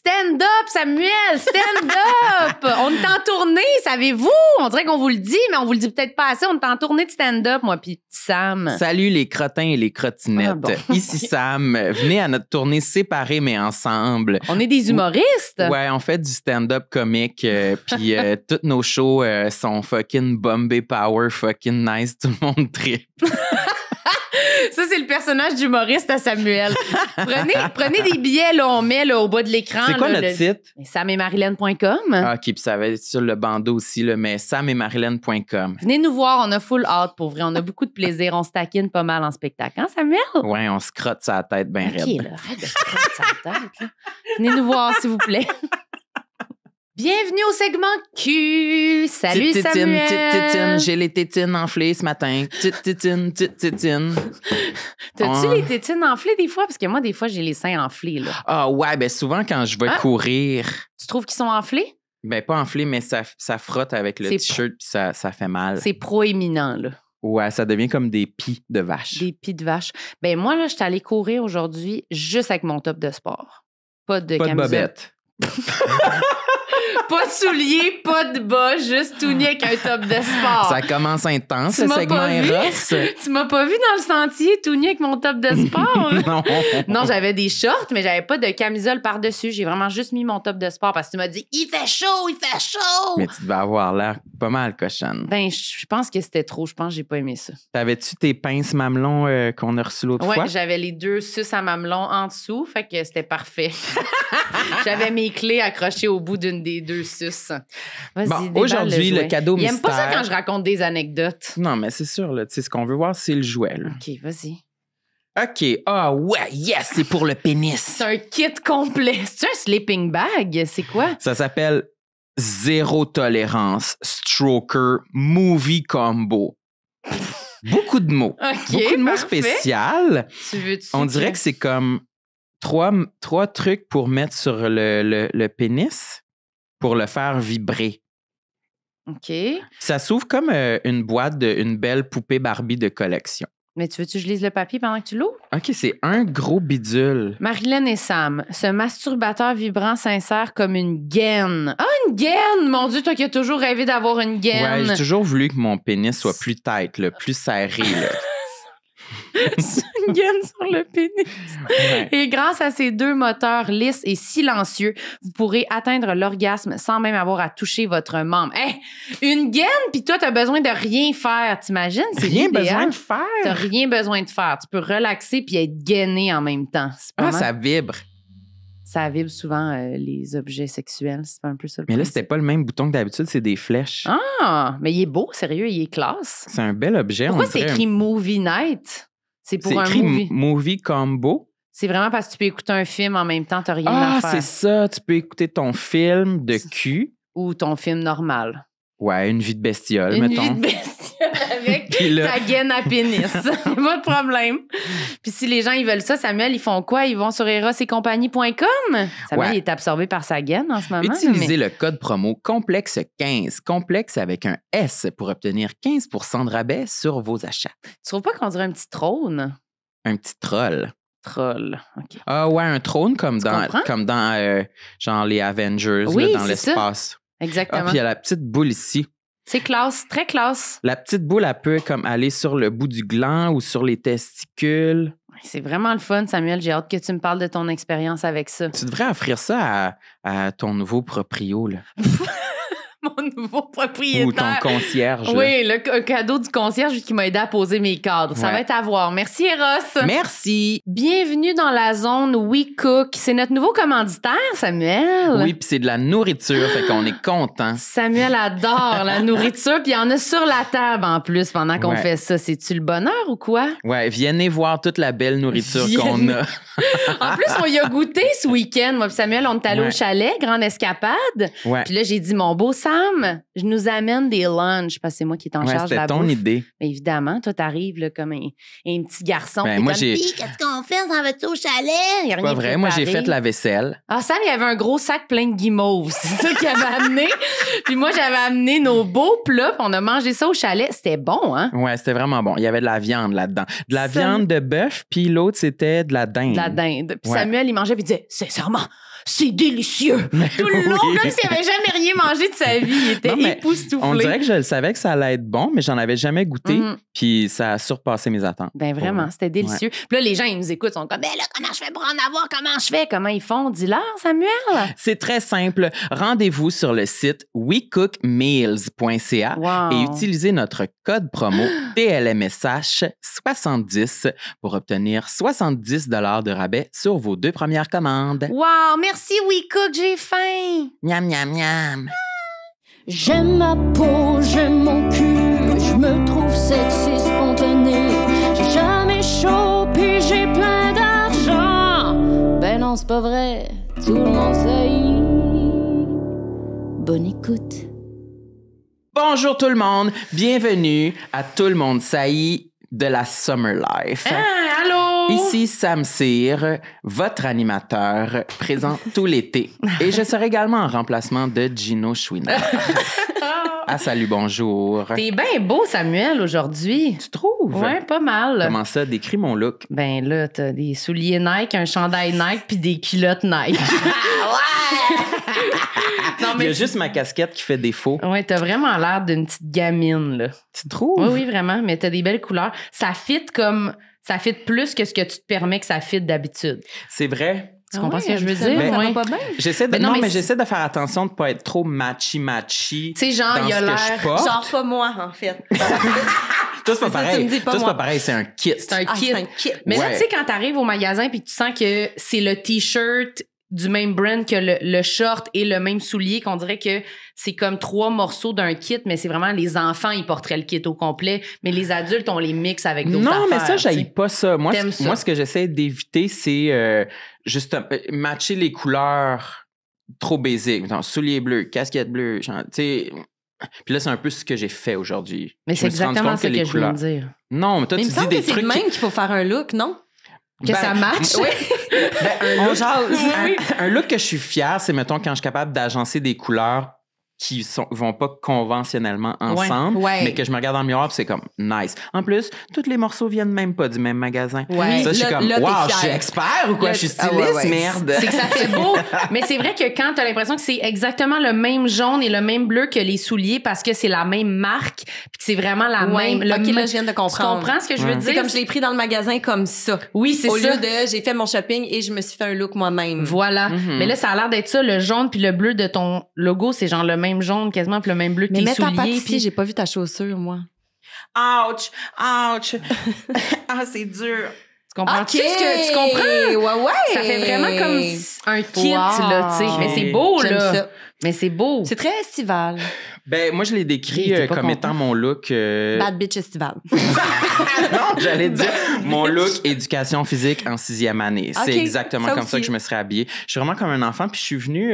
Stand-up, Samuel! Stand-up! On est en tournée, savez-vous? On dirait qu'on vous le dit, mais on vous le dit peut-être pas assez. On est en tournée de stand-up, moi puis Sam. Salut les crottins et les crottinettes. Ah bon. Ici Sam. Venez à notre tournée séparée mais ensemble. On est des humoristes? Ouais, on fait du stand-up comique. Puis toutes nos shows sont fucking Bombay Power, fucking nice. Tout le monde tripe. Ça, c'est le personnage d'humoriste à Samuel. Prenez des billets, là, on met là, au bas de l'écran. C'est quoi là, notre site? SamEtMarilyn.com. Ah, OK, puis ça va être sur le bandeau aussi, là, mais sametmarilyn.com. Venez nous voir, on a full hâte pour vrai. On a beaucoup de plaisir. On se taquine pas mal en spectacle. Hein, Samuel? Ouais, on se crotte sa tête bien OK, raide. là, arrête de se prendre sa tête. Là. Venez nous voir, s'il vous plaît. Bienvenue au segment Q. Salut, Petite Samuel. tétine, j'ai les tétines enflées ce matin. Petite tétine. T'as-tu Ah. les tétines enflées des fois? Parce que moi, des fois, j'ai les seins enflés. Là. Ah ouais, ben souvent quand je vais courir, Tu trouves qu'ils sont enflés? ben pas enflé, mais ça frotte avec le C'est t-shirt puis ça fait mal. C'est proéminent, là. Ouais, ça devient comme des pieds de vache. Des pieds de vache. Ben moi, là, je suis allée courir aujourd'hui juste avec mon top de sport. Pas de Pas de camisole. bobette. Pas de souliers, pas de bas, juste tout nu avec un top de sport. Ça commence intense, Tu le m'as segment pas vu? Eros. Tu m'as pas vu dans le sentier tout nu avec mon top de sport? Non. Non, j'avais des shorts, mais j'avais pas de camisole par-dessus. J'ai vraiment juste mis mon top de sport parce que tu m'as dit « Il fait chaud, il fait chaud! » Mais tu devais avoir l'air pas mal cochonne. Ben, je pense que c'était trop. Je pense que j'ai pas aimé ça. T'avais-tu tes pinces mamelons qu'on a reçus l'autre Ouais, fois? j'avais les deux suces à mamelon en dessous, fait que c'était parfait. J'avais mes clés accrochées au bout d'une des deux suces. Vas-y, Bon, déballe aujourd'hui, jouet. le cadeau Il aime mystère. pas ça quand je raconte des anecdotes. Non, mais c'est sûr, là. Tu sais, ce qu'on veut voir, c'est le jouet, là. OK, vas-y. OK. Ah, ouais, yes, c'est pour le pénis. C'est un kit complet. C'est un sleeping bag? C'est quoi? Ça s'appelle Zéro tolérance Stroker Movie Combo. Beaucoup de mots. OK, Beaucoup de mots parfait. spéciaux. Tu veux-tu On dirait que c'est comme trois trucs pour mettre sur le pénis pour le faire vibrer. OK. Ça s'ouvre comme une boîte d'une belle poupée Barbie de collection. Mais tu veux-tu que je lise le papier pendant que tu l'ouvres? OK, c'est un gros bidule. Marilyn et Sam, ce masturbateur vibrant s'insère comme une gaine. Ah, une gaine! Mon Dieu, toi qui as toujours rêvé d'avoir une Ouais, gaine. j'ai toujours voulu que mon pénis soit plus tight, là, plus serré. Là. Une gaine sur le pénis. Ouais. Et grâce à ces deux moteurs lisses et silencieux, vous pourrez atteindre l'orgasme sans même avoir à toucher votre membre. Hey, une gaine, puis toi, t'as besoin de rien faire. T'imagines? C'est Rien l'idéal. besoin de faire. T'as rien besoin de faire. Tu peux relaxer puis être gainé en même temps. C'est pas Ah, mal. ça vibre. Ça vibre souvent les objets sexuels. C'est pas un peu ça le Mais là, principe? c'était pas le même bouton que d'habitude, c'est des flèches. Ah, mais il est beau, sérieux, il est classe. C'est un bel objet. Pourquoi on c'est dirait écrit Movie Night? C'est pour C'est un écrit movie. Movie Combo. C'est vraiment parce que tu peux écouter un film en même temps, t'as rien Ah, à faire. c'est ça. Tu peux écouter ton film de cul. Ou ton film normal. Ouais, une vie de bestiole, Une mettons. vie de bestiole avec Puis là- ta gaine à pénis. Pas de problème. Puis si les gens ils veulent ça, Samuel, ils font quoi? Ils vont sur erosetcompagnie.com? Samuel, Ouais. il est absorbé par sa gaine en ce moment. Utilisez mais- le code promo complexe15, complexe avec un S pour obtenir 15 de rabais sur vos achats. Tu trouves pas qu'on dirait un petit trône? Un petit troll. Troll. OK. Ah ouais, un trône comme comprends? dans genre les Avengers Oui, là, dans c'est ça. l'espace. Ah, Exactement. puis il y a la petite boule ici. C'est classe, très classe. La petite boule, elle peut comme aller sur le bout du gland ou sur les testicules. C'est vraiment le fun, Samuel. J'ai hâte que tu me parles de ton expérience avec ça. Tu devrais offrir ça à ton nouveau proprio, là. Mon nouveau propriétaire. Ou ton concierge. là. Oui, le cadeau du concierge qui m'a aidé à poser mes cadres. Ça Ouais. va être à voir. Merci, Eros. Merci! Bienvenue dans la zone We Cook. C'est notre nouveau commanditaire, Samuel. Oui, puis c'est de la nourriture, fait qu'on est content. Samuel adore la nourriture, puis il y en a sur la table en plus pendant qu'on Ouais. fait ça. C'est-tu le bonheur ou quoi? Ouais, venez voir toute la belle nourriture Viens. qu'on a. En plus, on y a goûté ce week-end. Moi puis Samuel, on est allé Ouais. au chalet, grande escapade. Ouais, Puis là, j'ai dit, mon beau Sam, je nous amène des lunchs parce que c'est moi qui est en ouais charge de la c'était ton bouffe. idée. Mais évidemment, toi, t'arrives là, comme un petit garçon. Ben, T'es moi, comme, j'ai- Puis, qu'est-ce qu'on fait? On va-tu au chalet? Il y a rien Pas vrai, moi j'ai préparé. fait la vaisselle. Ah, Sam, il y avait un gros sac plein de guimauves. C'est ça qu'il avait amené. Puis moi, j'avais amené nos beaux plats. Puis on a mangé ça au chalet. C'était bon, hein? Ouais, c'était vraiment bon. Il y avait de la viande là-dedans. De la Ça- viande de bœuf, puis l'autre, c'était de la dinde. De la dinde. Puis Ouais. Samuel, il mangeait puis il disait, sincèrement, c'est délicieux. Tout le long, Oui. comme s'il avait jamais rien mangé de sa vie. Il était Non, mais époustouflé. On dirait que je le savais que ça allait être bon, mais j'en avais jamais goûté. Mhm. Puis ça a surpassé mes attentes. Ben vraiment, c'était délicieux. Puis là, les gens, ils nous écoutent, ils sont comme, ben là, comment je fais pour en avoir? Comment je fais? Comment ils font? Dis-leur, Samuel. C'est très simple. Rendez-vous sur le site wecookmeals.ca Wow. et utilisez notre code promo TLMSH70 pour obtenir 70 $ de rabais sur vos 2 premières commandes. Wow, merci WeCook, j'ai faim. Miam, miam, miam. J'aime ma peau, j'aime mon cul, je me trouve sexy spontané. J'ai jamais chaud, puis j'ai plein d'argent. Ben non, c'est pas vrai, tout le monde sait. Bonne écoute. Bonjour tout le monde, bienvenue à Tout le monde saillit de la Summer Life. Ah, allô? Ici Sam Cyr, votre animateur présent tout l'été. Et je serai également en remplacement de Gino Chouinard. Ah, salut, bonjour. T'es bien beau, Samuel, aujourd'hui. Tu trouves? Ouais, pas mal. Comment ça? Décris mon look. Ben là, t'as des souliers Nike, un chandail Nike, puis des culottes Nike. Non, Il y a juste ma casquette qui fait défaut. Ouais, t'as vraiment l'air d'une petite gamine, là. Tu trouves? Oui, oui, vraiment, mais t'as des belles couleurs. Ça fit comme... Ça fit plus que ce que tu te permets que ça fit d'habitude. C'est vrai. Tu comprends ce que je veux dire? Mais- Ça Ouais. va pas bien? J'essaie de, Ben non, non, mais mais c'est- j'essaie de faire attention de ne pas être trop matchy-matchy. Tu sais, genre, dans il a ce que l'air... je porte. Genre pas moi, en fait. Toi, c'est pas c'est ça, pareil. tu me dis pas Toi, c'est moi. pas pareil, c'est un kit. C'est un Ah, kit. c'est un kit. Mais là, Ouais. tu sais, quand t'arrives au magasin puis tu sens que c'est le T-shirt du même brand que le short et le même soulier, qu'on dirait que c'est comme 3 morceaux d'un kit, mais c'est vraiment les enfants, ils porteraient le kit au complet, mais les adultes, on les mixe avec d'autres affaires. Non, mais ça, tu sais. j'haïs pas ça. Moi, T'aimes ça. moi, ce que j'essaie d'éviter, c'est juste matcher les couleurs trop basiques. Genre, souliers bleus, casquette bleue, genre, tu sais. Puis là, c'est un peu ce que j'ai fait aujourd'hui. Mais Je c'est me suis rendu exactement compte ce que les je viens de couleurs- dire. Non, mais toi, Mais il tu me dis semble des que c'est trucs. le même qu'il faut faire un look, non? Que Ben, ça matche? Oui. On jase. Un look que je suis fier, c'est, mettons, quand je suis capable d'agencer des couleurs qui vont pas conventionnellement ensemble, Ouais. mais que je me regarde dans le miroir puis c'est comme nice. En plus, tous les morceaux viennent même pas du même magasin. Ouais. Ça, je suis Là- comme, là, t'es wow, je fier. suis expert ou quoi? Là, Je suis ah styliste, ouais. merde. C'est que ça fait beau. Mais c'est vrai que quand t'as l'impression que c'est exactement le même jaune et le même bleu que les souliers parce que c'est la même marque puis que c'est vraiment la Ouais. même... OK, même- là, je viens de Tu comprendre. comprends ce que je veux Ouais. dire? C'est comme je l'ai pris dans le magasin comme ça. Oui, c'est Au ça. lieu de j'ai fait mon shopping et je me suis fait un look moi-même. Voilà. Mhm. Mais là, ça a l'air d'être ça. Le jaune puis le bleu de ton logo, c'est genre le même jaune quasiment puis le même bleu que Mais tes mets ta patte souliers. ici, puis- j'ai pas vu ta chaussure, moi. Ouch, ouch. Ah, c'est dur. Tu comprends-tu ce que tu comprends? Ouais, ouais. Ça fait vraiment comme un kit, Wow. là, tu sais. Mais c'est beau, J'aime là. ça. Mais c'est beau. C'est très estival. Ben, moi, je l'ai décrit T'es pas comme content? étant mon look. Bad bitch estival. Non, j'allais dire mon look éducation physique en 6e année. Ok, C'est exactement ça comme ça aussi. que je me serais habillée. Je suis vraiment comme un enfant, puis je suis venue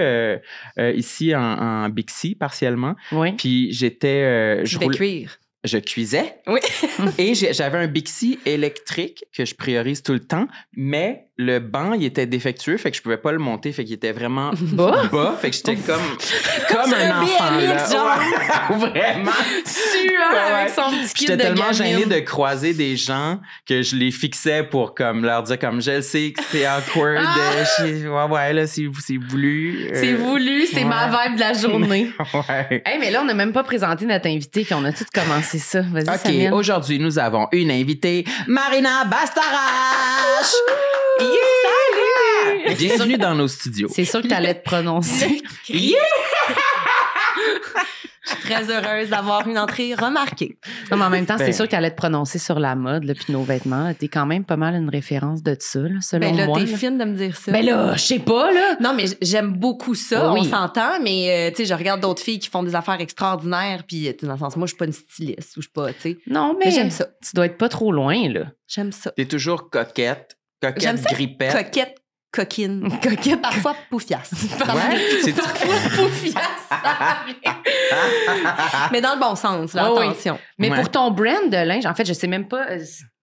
ici en Bixi partiellement, Oui. puis j'étais... Je vais cuire. Je cuisais. Oui. Et j'avais un Bixi électrique que je priorise tout le temps, mais le banc, il était défectueux, fait que je pouvais pas le monter, fait qu'il était vraiment bas, fait que j'étais comme un un enfant, BMX, là. genre. Ouais, vraiment. Suant Ouais, avec ouais. son petit kit J'étais de tellement gamine. gênée de croiser des gens que je les fixais pour comme leur dire comme je le sais que c'est awkward. Ouais, là, c'est voulu. C'est voulu, c'est ma ouais. vibe de la journée. Ouais. Hey, mais là, on n'a même pas présenté notre invité, qu'on a tout commencé ça. Vas-y, OK, Samuel. aujourd'hui, nous avons une invitée, Marina Bastarache. Yeah! Salut! Bienvenue dans nos studios. C'est sûr que t'allais te prononcer. Yeah! Je suis très heureuse d'avoir une entrée remarquée. Non, mais en même temps, c'est Ben. sûr que t'allais te prononcer sur la mode, là, puis nos vêtements. T'es quand même pas mal une référence de ça, là, selon Ben là, moi. t'es là. fine de me dire ça. Ben là, je sais pas, là. Non, mais j'aime beaucoup ça, Oui. on s'entend, mais tu sais, je regarde d'autres filles qui font des affaires extraordinaires, puis tu sais, dans le sens, moi, je suis pas une styliste ou je suis pas, tu sais. Non, mais Mais j'aime ça. Tu dois être pas trop loin, là. J'aime ça. T'es toujours coquette J'aime ça. grippette. Coquette, coquine. Coquette. Parfois poufiasse. Ça Ouais, m'arrive. c'est Mais dans le bon sens, là, Ah oui. attention. Mais Ouais. pour ton brand de linge, en fait, je sais même pas.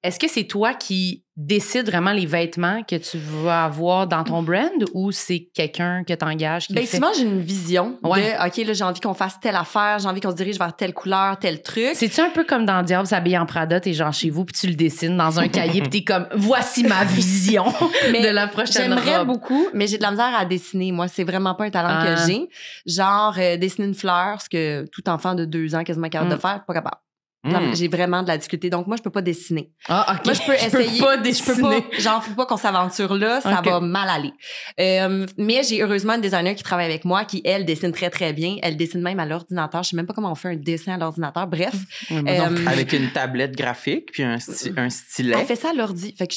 est-ce que c'est toi qui décides vraiment les vêtements que tu vas avoir dans ton brand ou c'est quelqu'un que t'engages qui le fait? Souvent, j'ai une vision Ouais. de, OK, là, j'ai envie qu'on fasse telle affaire, j'ai envie qu'on se dirige vers telle couleur, tel truc. C'est-tu un peu comme dans Diable s'habille en Prada, t'es genre chez vous puis tu le dessines dans un cahier puis t'es comme, voici ma vision de la prochaine J'aimerais robe. beaucoup, mais j'ai de la misère à dessiner. Moi, c'est vraiment pas un talent Ah. que j'ai. Genre, dessiner une fleur, ce que tout enfant de 2 ans quasiment capable de faire, pas capable. J'ai vraiment de la difficulté. Donc, moi, je peux pas dessiner. Ah, OK. Moi, je peux essayer. pas dessiner. Genre, faut pas qu'on s'aventure là, ça Ok. va mal aller. Mais j'ai heureusement une designer qui travaille avec moi, qui, elle, dessine très, très bien. Elle dessine même à l'ordinateur. Je sais même pas comment on fait un dessin à l'ordinateur. Bref. Ouais, moi non plus. Avec une tablette graphique puis un stylet. Elle fait ça à l'ordi. Fait que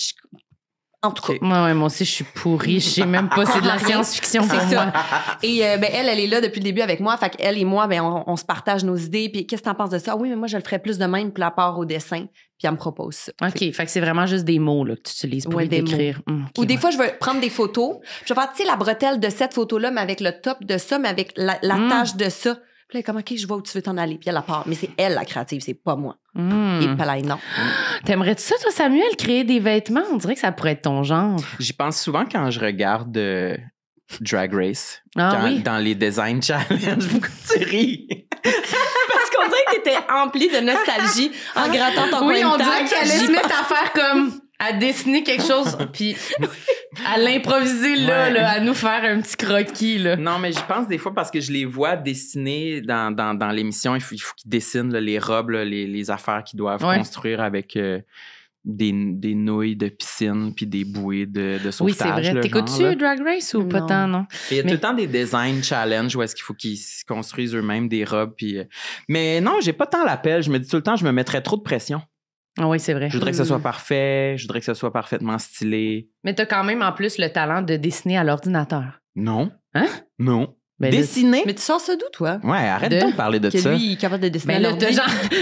en tout cas. Ok. Ouais, moi aussi, je suis pourrie. Je sais même pas, c'est de la science-fiction pour C'est moi. ça. Et elle est là depuis le début avec moi. Fait qu'elle et moi, on se partage nos idées. Puis qu'est-ce que t'en penses de ça? Ah oui, mais moi, je le ferais plus de même, puis la part au dessin. Puis elle me propose ça. OK, fait que c'est vraiment juste des mots là, que tu utilises pour Ouais, des décrire. OK, Ou des ouais. fois, je vais prendre des photos. Je vais faire, tu sais, la bretelle de cette photo-là, mais avec le top de ça, mais avec la tache de ça. Puis là, comme, OK, je vois où tu veux t'en aller. Puis elle la part. Mais c'est elle, la créative, c'est pas moi. Et pas là, non. T'aimerais-tu ça, toi, Samuel, créer des vêtements? On dirait que ça pourrait être ton genre. J'y pense souvent quand je regarde Drag Race. Ah oui? Dans les design challenges. Pourquoi tu ris? Parce qu'on dirait que t'étais empli de nostalgie en grattant ton Oui, coin on de dirait table. qu'elle allait J'y se mettre à faire comme... à dessiner quelque chose, puis à l'improviser là, Ouais. là, à nous faire un petit croquis, là. Non, mais j'y pense des fois parce que je les vois dessiner dans l'émission. Il faut qu'ils dessinent là, les robes, là, les affaires qu'ils doivent Ouais. construire avec des nouilles de piscine puis des bouées de sauvetage. Oui, c'est vrai. là, T'écoutes-tu genre, là. Drag Race ou pas Non. tant, non? Il y a Mais- tout le temps des design challenge où est-ce qu'il faut qu'ils se construisent eux-mêmes des robes. Puis, mais non, j'ai pas tant l'appel. Je me dis tout le temps, je me mettrais trop de pression. Ah oui, c'est vrai. Je voudrais que ce soit parfait. Je voudrais que ce soit parfaitement stylé. Mais t'as quand même en plus le talent de dessiner à l'ordinateur. Non. Hein? Non. Ben là, Dessiner? Mais tu sors ça d'où, toi? Ouais, arrête De- de parler de Que ça. lui, il est capable de dessiner. Mais là, à l'ordi.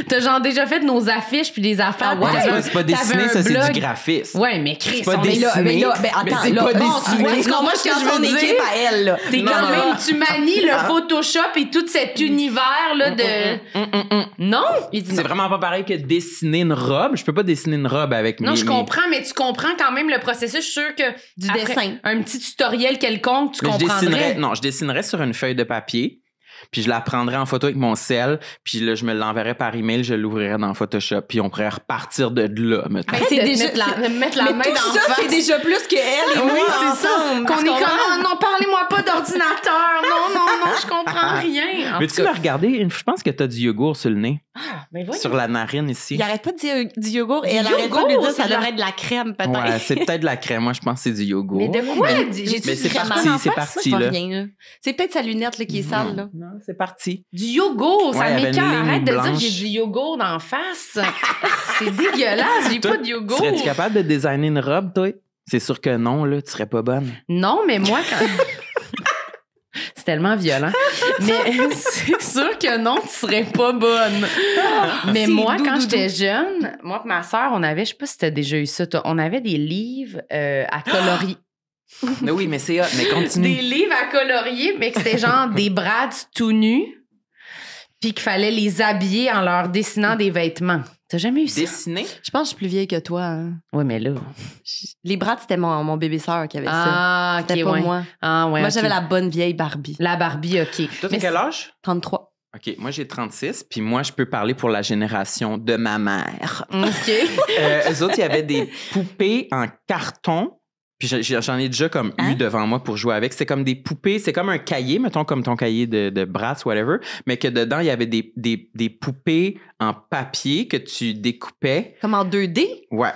t'as genre déjà fait nos affiches puis des affaires. Ah ouais? puis Ouais, c'est pas t'avais dessiner, un ça, c'est blog. du graphisme. Ouais, mais Chris, C'est pas on est là. dessiné. Mais là, attends, Mais c'est là, pas non, dessiné. tu vois, tu comprends ce que dans je veux son dire? équipe à elle, là. T'es Non, quand non, même, non. tu manies le Photoshop et tout cet univers-là de... Non? Il dit C'est non. vraiment pas pareil que dessiner une robe. Je peux pas dessiner une robe avec Non, mes... je comprends, mais tu comprends quand même le processus. Je suis sûre que Du après dessin. un petit tutoriel quelconque, tu Mais comprendrais. je dessinerais sur une feuille de papier, puis je la prendrais en photo avec mon sel, puis là, je me l'enverrais par email, je l'ouvrirais dans Photoshop, puis on pourrait repartir de là, mettons. Arrête c'est de te déjà- mettre la, c'est- de mettre la Mais main tout dans ça, face. c'est déjà plus que elle et Oui, moi c'est ça. ensemble. Qu'on Tu est comme, comprends? oh, non, parlez-moi pas d'ordinateur. Non, je comprends rien. En Mais tout tu cas. me regarder? Je pense que t'as du yogourt sur le nez, Ah, mais voyons. sur la narine ici. Il arrête pas de dire du yogourt et Du elle arrête pas de lui yogourt, dire ça c'est de la- devrait être de la crème, peut-être. Ouais, c'est peut-être de la crème. Moi, je pense que c'est du yogourt. Mais de quoi? J'ai-tu Mais du c'est crème parti, en c'est face? parti, Moi, je là. vois rien, là. C'est peut-être sa lunette, là, qui est sale, là. Non, c'est parti. Du yogourt, ça Ouais, il y avait m'écoeure. une ligne Arrête de dire que blanche. j'ai du yogourt d'en face. C'est dégueulasse, j'ai Toi, pas de yogourt. Serais-tu capable de designer une robe, toi? C'est sûr que non, là, tu serais pas bonne. Non, mais moi, quand... C'est tellement violent. Mais c'est sûr que non, tu serais pas bonne. Mais c'est moi, quand doudou. j'étais jeune, moi et ma sœur, on avait, je sais pas si t'as déjà eu ça, toi, on avait des livres à colorier. Mais oui, mais c'est hot, mais continue. Des livres à colorier, mais que c'était genre des brads tout nus, puis qu'il fallait les habiller en leur dessinant des vêtements. T'as jamais eu ça? Dessiner? Je pense que je suis plus vieille que toi. Hein. Oui, mais là... Les bras, c'était mon bébé sœur qui avait ça. Ah, OK, C'était pas ouais. moi. Ah, ouais, Moi, ok. j'avais la bonne vieille Barbie. La Barbie, OK. Toi, t'as Mais quel âge? 33. OK, moi, j'ai 36, puis moi, je peux parler pour la génération de ma mère. OK. Eux autres, il y avait des poupées en carton. Puis j'en ai déjà comme eu devant moi pour jouer avec. C'est comme des poupées, c'est comme un cahier, mettons comme ton cahier de Bratz, whatever, mais que dedans, il y avait des poupées en papier que tu découpais. Comme en 2D? Ouais.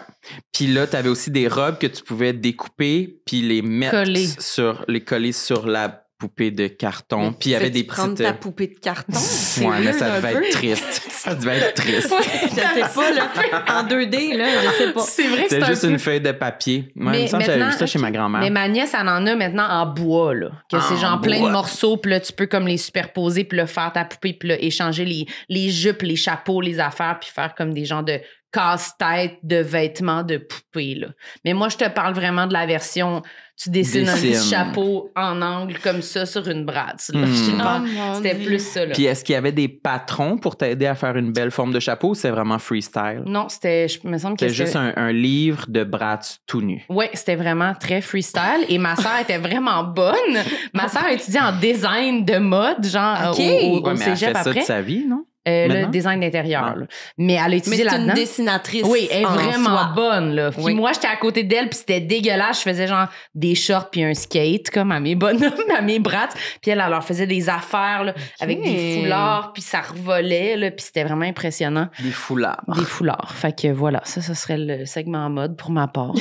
Puis là, tu avais aussi des robes que tu pouvais découper puis les mettre coller sur la poupée de carton. Puis il y avait des prendre petites... ta poupée de carton? Ouais, mais ça devait être triste. Ça devait être triste. Je sais pas, là. En 2D, là, je sais pas. C'est vrai que C'était c'est juste un peu... une feuille de papier. Moi, Mais il me semble que j'avais vu maintenant, ça chez ok. ma grand-mère. Mais ma nièce, elle en a maintenant en bois, là. Que c'est En genre plein bois. de morceaux, puis là, tu peux comme les superposer, puis là, faire ta poupée, puis là, échanger les jupes, les chapeaux, les affaires, puis faire comme des genres de casse-tête de vêtements de poupée, là. Mais moi, je te parle vraiment de la version, tu dessines un petit chapeau en angle comme ça sur une brasse, là. Je te parle, c'était plus ça, là. Puis est-ce qu'il y avait des patrons pour t'aider à faire une belle forme de chapeau ou c'est vraiment freestyle? Non, je me semble que c'était juste un livre de Bratz tout nu. Oui, c'était vraiment très freestyle. Et ma sœur était vraiment bonne. Ma sœur a étudié en design de mode, genre au mais cégep elle fait après. ça de sa vie, non? Le design d'intérieur. Là. Mais elle a étudié là-dedans. Mais c'est une dessinatrice. Oui, elle est vraiment soi. bonne. Là. Puis moi, j'étais à côté d'elle, puis c'était dégueulasse. Je faisais genre des shorts puis un skate, comme à mes bonhommes, à mes brats. Puis elle leur faisait des affaires là, avec des foulards, puis ça revolait. Là, puis c'était vraiment impressionnant. Des foulards. Des foulards. Fait que voilà, ça serait le segment mode pour ma part.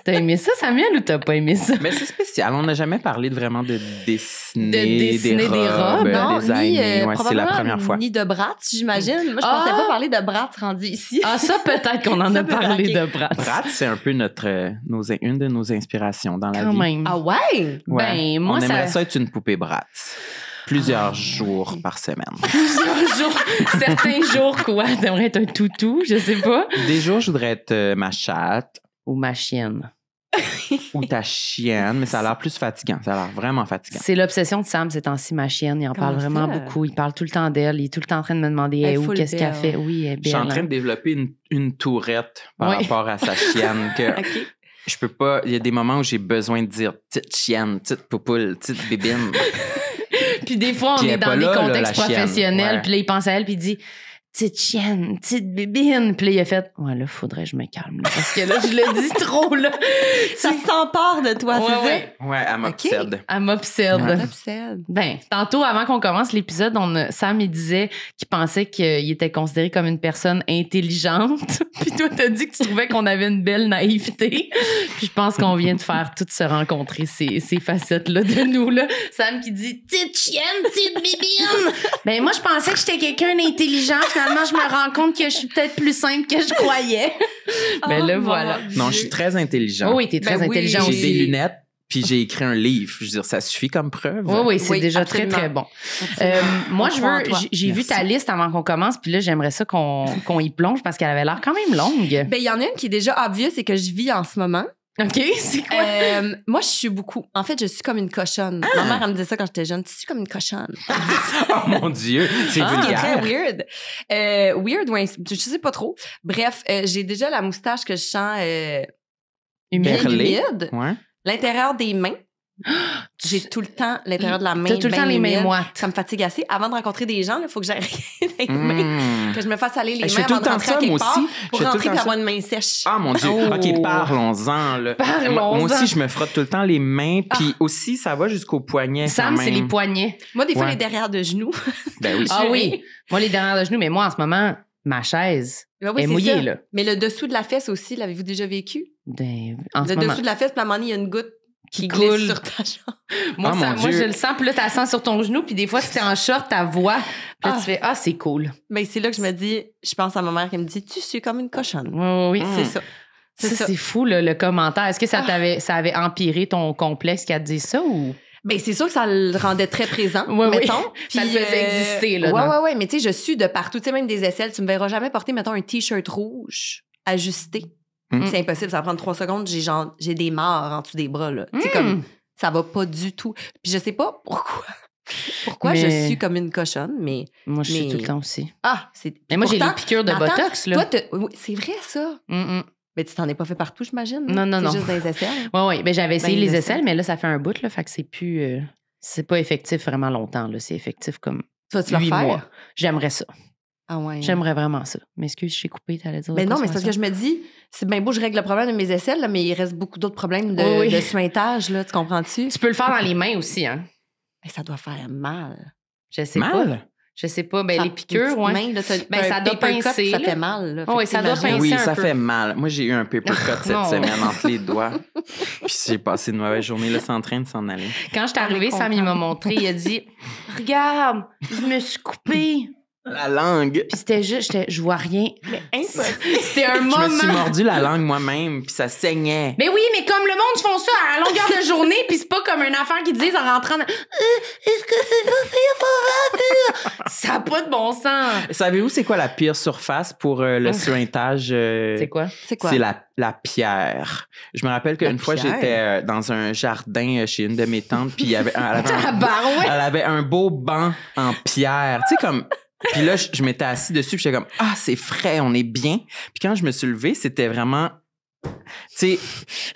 T'as aimé ça, Samuel, ou t'as pas aimé ça? Mais c'est spécial. On n'a jamais parlé vraiment de dessiner, des robes. Non, designer. ni, Ouais, c'est la première fois. Ni de Bratz, j'imagine. Moi, je pensais pas parler de Bratz rendu ici. Ah, ça, peut-être qu'on en a parlé de Bratz. Bratz, c'est un peu une de nos inspirations dans la Quand vie. même. Ah ouais? Ben, moi, on aimerait ça être une poupée Bratz. Plusieurs jours par semaine. Plusieurs jours. Certains jours, quoi? T'aimerais être un toutou, je sais pas. Des jours, je voudrais être ma chatte. Ou ma chienne. Ou ta chienne, mais ça a l'air plus fatigant. Ça a l'air vraiment fatigant. C'est l'obsession de Sam, ces temps-ci, ma chienne. Il en parle vraiment beaucoup. Il parle tout le temps d'elle. Il est tout le temps en train de me demander elle est où, qu'est-ce qu'elle fait. Oui, elle est belle. Je suis en train de développer une tourette par rapport à sa chienne. Que je peux pas. Il y a des moments où j'ai besoin de dire petite chienne, petite poupoule, petite bébine. Puis des fois, on est dans des contextes professionnels. Puis là, il pense à elle, puis il dit petite chienne, petite bébine. Puis là, il a fait ouais, là, faudrait que je me calme. Là, parce que là, je le dis trop, là. Ça s'empare de toi, c'est ça? Ouais, elle m'obsède. Elle m'obsède. Ben, tantôt, avant qu'on commence l'épisode, Sam, il disait qu'il pensait qu'il était considéré comme une personne intelligente. Puis toi, t'as dit que tu trouvais qu'on avait une belle naïveté. Puis je pense qu'on vient de faire toutes se rencontrer ces facettes-là de nous, là. Sam qui dit petite chienne, petite bébine. Ben, moi, je pensais que j'étais quelqu'un d'intelligent. Finalement, je me rends compte que je suis peut-être plus simple que je croyais. Ben là, voilà. Non, je suis très intelligent. Oui, t'es très intelligent aussi. J'ai des lunettes, puis j'ai écrit un livre. Je veux dire, ça suffit comme preuve. Oui, c'est déjà absolument. Très, très bon. Moi, j'ai vu Merci. ta liste avant qu'on commence, puis là, j'aimerais ça qu'on y plonge parce qu'elle avait l'air quand même longue. Ben, il y en a une qui est déjà obvious et que je vis en ce moment. OK, c'est quoi? Moi, je suis beaucoup. En fait, je suis comme une cochonne. Ma mère, elle me disait ça quand j'étais jeune. Tu suis comme une cochonne. Oh mon Dieu, c'est vulgaire. C'est très weird. Weird, ouais, je sais pas trop. Bref, j'ai déjà la moustache que je sens humide. Ouais. L'intérieur des mains. J'ai tout le temps l'intérieur de la main. T'as tout le temps les mains moites. Ça me fatigue assez. Avant de rencontrer des gens, il faut que j'aille les mains, que je me fasse aller les Je mains fais tout avant le de temps rentrer ça, à quelque moi part aussi. pour rentrer et avoir une main sèche. Ah mon Dieu. OK, parlons-en. Là. Moi aussi, je me frotte tout le temps les mains. Puis aussi, ça va jusqu'au poignet. Sam, c'est les poignets. Moi, des fois, les derrière de genoux. Ben oui. Ah oui. Moi, les derrière de genoux. Mais moi, en ce moment, ma chaise est mouillée. Là. Mais le dessous de la fesse aussi, l'avez-vous déjà vécu? Le dessous de la fesse, puis à un moment donné, il y a une goutte qui coule glisse sur ta jambe. Moi, je le sens, puis là, t'as sens sur ton genou, puis des fois, si t'es en short, ta voix, puis là, tu fais c'est cool. Ben, c'est là que je me dis, je pense à ma mère qui me dit, tu suis comme une cochonne. Oui, c'est ça. C'est fou, le commentaire. Est-ce que ça avait empiré ton complexe qu'elle te dise ça ou? Ben, c'est sûr que ça le rendait très présent, mettons. Puis, ça le faisait exister, là. Ouais. Mais tu sais, je suis de partout. Tu sais, même des aisselles, tu me verras jamais porter, mettons, un T-shirt rouge ajusté. C'est impossible, ça va prendre 3 secondes. J'ai des mares en dessous des bras, là. Tu sais, comme, ça va pas du tout. Puis je sais pas pourquoi je suis comme une cochonne, mais... Moi, je suis tout le temps aussi. Mais moi, j'ai les piqûres de Botox, là. Toi, c'est vrai, ça? Mais tu t'en es pas fait partout, j'imagine? Non. C'est juste dans les aisselles? Oui. Ben, j'avais essayé les aisselles, mais là, ça fait un bout, là. Fait que c'est plus... c'est pas effectif vraiment longtemps, là. C'est effectif comme 8 mois. J'aimerais ça. Ah ouais. J'aimerais vraiment ça. Mais excuse, j'ai coupé, t'allais dire. Mais non, mais c'est parce que je me dis, c'est bien beau, je règle le problème de mes aisselles, là, mais il reste beaucoup d'autres problèmes de suintage, là, tu comprends-tu? Tu peux le faire dans les mains aussi, hein? Ça doit faire mal. Je sais pas. Je sais pas. Ben, les piqûres, ouais. Main, là, ça doit pincer. Ça fait mal, là. Oui, ça doit pincer. Oui, un ça peu. fait mal. Moi, j'ai eu un paper cut cette semaine entre les doigts. Puis j'ai passé une mauvaise journée, là, c'est en train de s'en aller. Quand je suis arrivée, Sam, il m'a montré, il a dit regarde, je me suis coupée. La langue. Puis c'était juste, je vois rien. Mais impossible. C'était un moment. Je me suis mordu la langue moi-même, puis ça saignait. Mais oui, mais comme le monde font ça à longueur de journée, puis c'est pas comme une affaire qu'ils disent en rentrant. Est-ce que c'est pas pire? Ça n'a pas de bon sens. Savez-vous c'est quoi la pire surface pour le suintage? C'est quoi? C'est quoi? C'est la pierre. Je me rappelle qu'une fois, pierre? j'étais dans un jardin chez une de mes tantes, puis Tabarouette! elle avait un beau banc en pierre. Tu sais, comme... Puis là, je m'étais assis dessus, puis j'étais comme, c'est frais, on est bien. Puis quand je me suis levé, c'était vraiment... Tu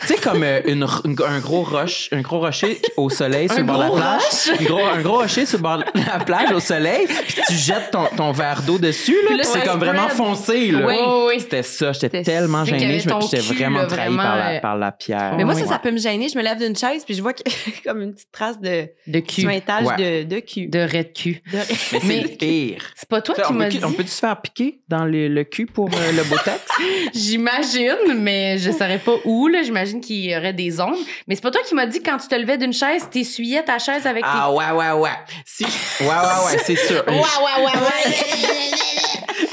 sais comme un gros rocher au soleil sur le bord de la plage. Un gros rocher sur le bord de la plage au soleil, puis tu jettes ton verre d'eau dessus, là, puis c'est comme vraiment foncé. Là. Oui. C'était ça. J'étais tellement gênée. J'étais vraiment trahi par la pierre. Mais moi, ça peut me gêner. Je me lève d'une chaise, puis je vois comme une petite trace de cul. suintage de cul. De raie de cul. Mais c'est le pire. C'est pas toi qui m'as dit. On peut-tu se faire piquer dans le cul pour le Botox? J'imagine, mais je saurais pas où, là. J'imagine qu'il y aurait des ondes. Mais c'est pas toi qui m'as dit que quand tu te levais d'une chaise, t'essuyais ta chaise avec tes... Ah, ouais. Ouais, c'est sûr.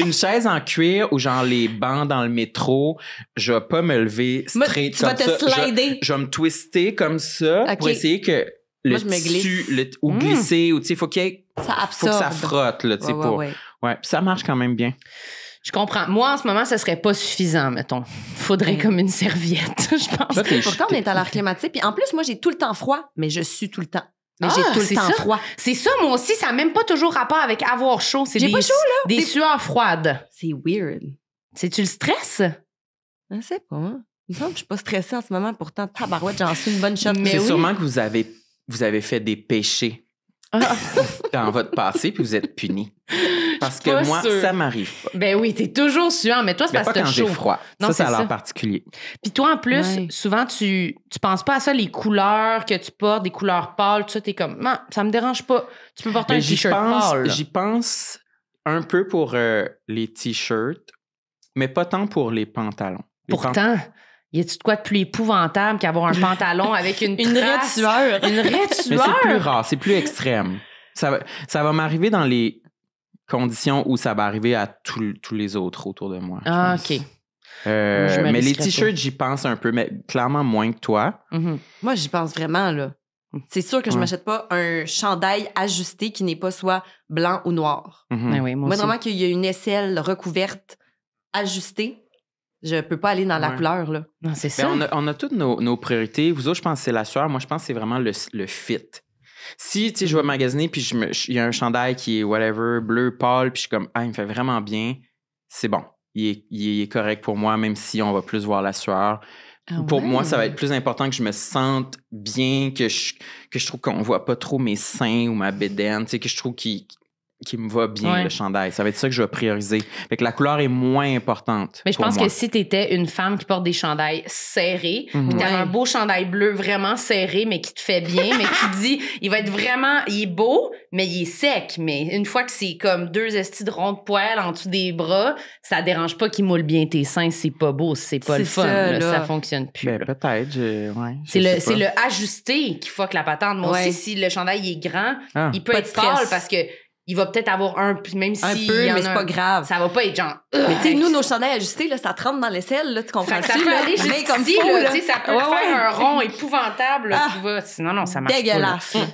Une chaise en cuir ou genre les bancs dans le métro, je vais pas me lever straight tu comme vas te ça. slider. Je vais me twister comme ça pour essayer que Moi, je me glisse. ou glisser, ou tu sais, faut que ça frotte, là, tu sais, Ouais. Puis ça marche quand même bien. Je comprends. Moi, en ce moment, ça serait pas suffisant, mettons. Faudrait comme une serviette, je pense. Là, Pourtant, on est à l'air climatique. Puis en plus, moi, j'ai tout le temps froid, mais je sue tout le temps. Mais j'ai tout le temps froid. C'est ça, moi aussi, ça n'a même pas toujours rapport avec avoir chaud. C'est J'ai pas chaud, là. Des sueurs froides. C'est weird. C'est-tu le stress? Je sais pas. Il me semble que je suis pas stressée en ce moment. Pourtant, tabarouette, j'en suis une bonne shot. Mais c'est oui. sûrement que vous avez fait des péchés dans votre passé, puis vous êtes punis. Parce que moi, ça m'arrive pas. Ben oui, t'es toujours suant, mais toi, c'est parce que t'as chaud. J'ai froid. Non, ça a l'air particulier. Puis toi, en plus, souvent, tu penses pas à ça, les couleurs que tu portes, des couleurs pâles, tout ça, t'es comme, non, ça me dérange pas. Tu peux porter un t-shirt pâle. J'y pense un peu pour les t-shirts, mais pas tant pour les pantalons. Pourtant, y a-tu de quoi de plus épouvantable qu'avoir un pantalon avec une raie de sueur? Une raie de sueur? Mais c'est plus rare, c'est plus extrême. Ça va m'arriver dans les conditions où ça va arriver à tous les autres autour de moi. Ah, OK. Mais les t-shirts, j'y pense un peu, mais clairement moins que toi. Mm-hmm. Moi, j'y pense vraiment, là. C'est sûr que je m'achète pas un chandail ajusté qui n'est pas soit blanc ou noir. Mm-hmm. Ben oui, moi vraiment qu'il y a une aisselle recouverte ajustée, je peux pas aller dans la couleur, là. Non, c'est ça. On a toutes nos priorités. Vous autres, je pense que c'est la sueur. Moi, je pense que c'est vraiment le fit. Si, tu sais, je vais magasiner, puis il y a un chandail qui est whatever, bleu, pâle, puis je suis comme, il me fait vraiment bien, c'est bon. Il est correct pour moi, même si on va plus voir la sueur. Pour moi, ça va être plus important que je me sente bien, que je trouve qu'on voit pas trop mes seins ou ma bédaine, tu sais, que je trouve qu'il me va bien, le chandail. Ça va être ça que je vais prioriser. Fait que la couleur est moins importante. Mais je pense que si t'étais une femme qui porte des chandails serrés, puis t'as un beau chandail bleu vraiment serré, mais qui te fait bien, mais qui te dit, il est beau, mais il est sec. Mais une fois que c'est comme 2 estis de ronds de poils en dessous des bras, ça dérange pas qu'il moule bien tes seins. C'est pas beau, c'est pas le fun. Ça fonctionne plus. Ben, peut-être, c'est le ajusté qui fuck la patente. Moi aussi, si le chandail est grand, il peut être pâle parce que il va peut-être avoir même si... Un peu, mais c'est pas grave. Ça va pas être genre... Mais tu sais, nous, nos chandails ajustés, là, ça te rentre dans l'aisselle, là, tu comprends? Ça peut aller juste comme ici, là. Ça peut faire un rond épouvantable, là, qui va... Sinon, non, ça marche dégueulasse, pas.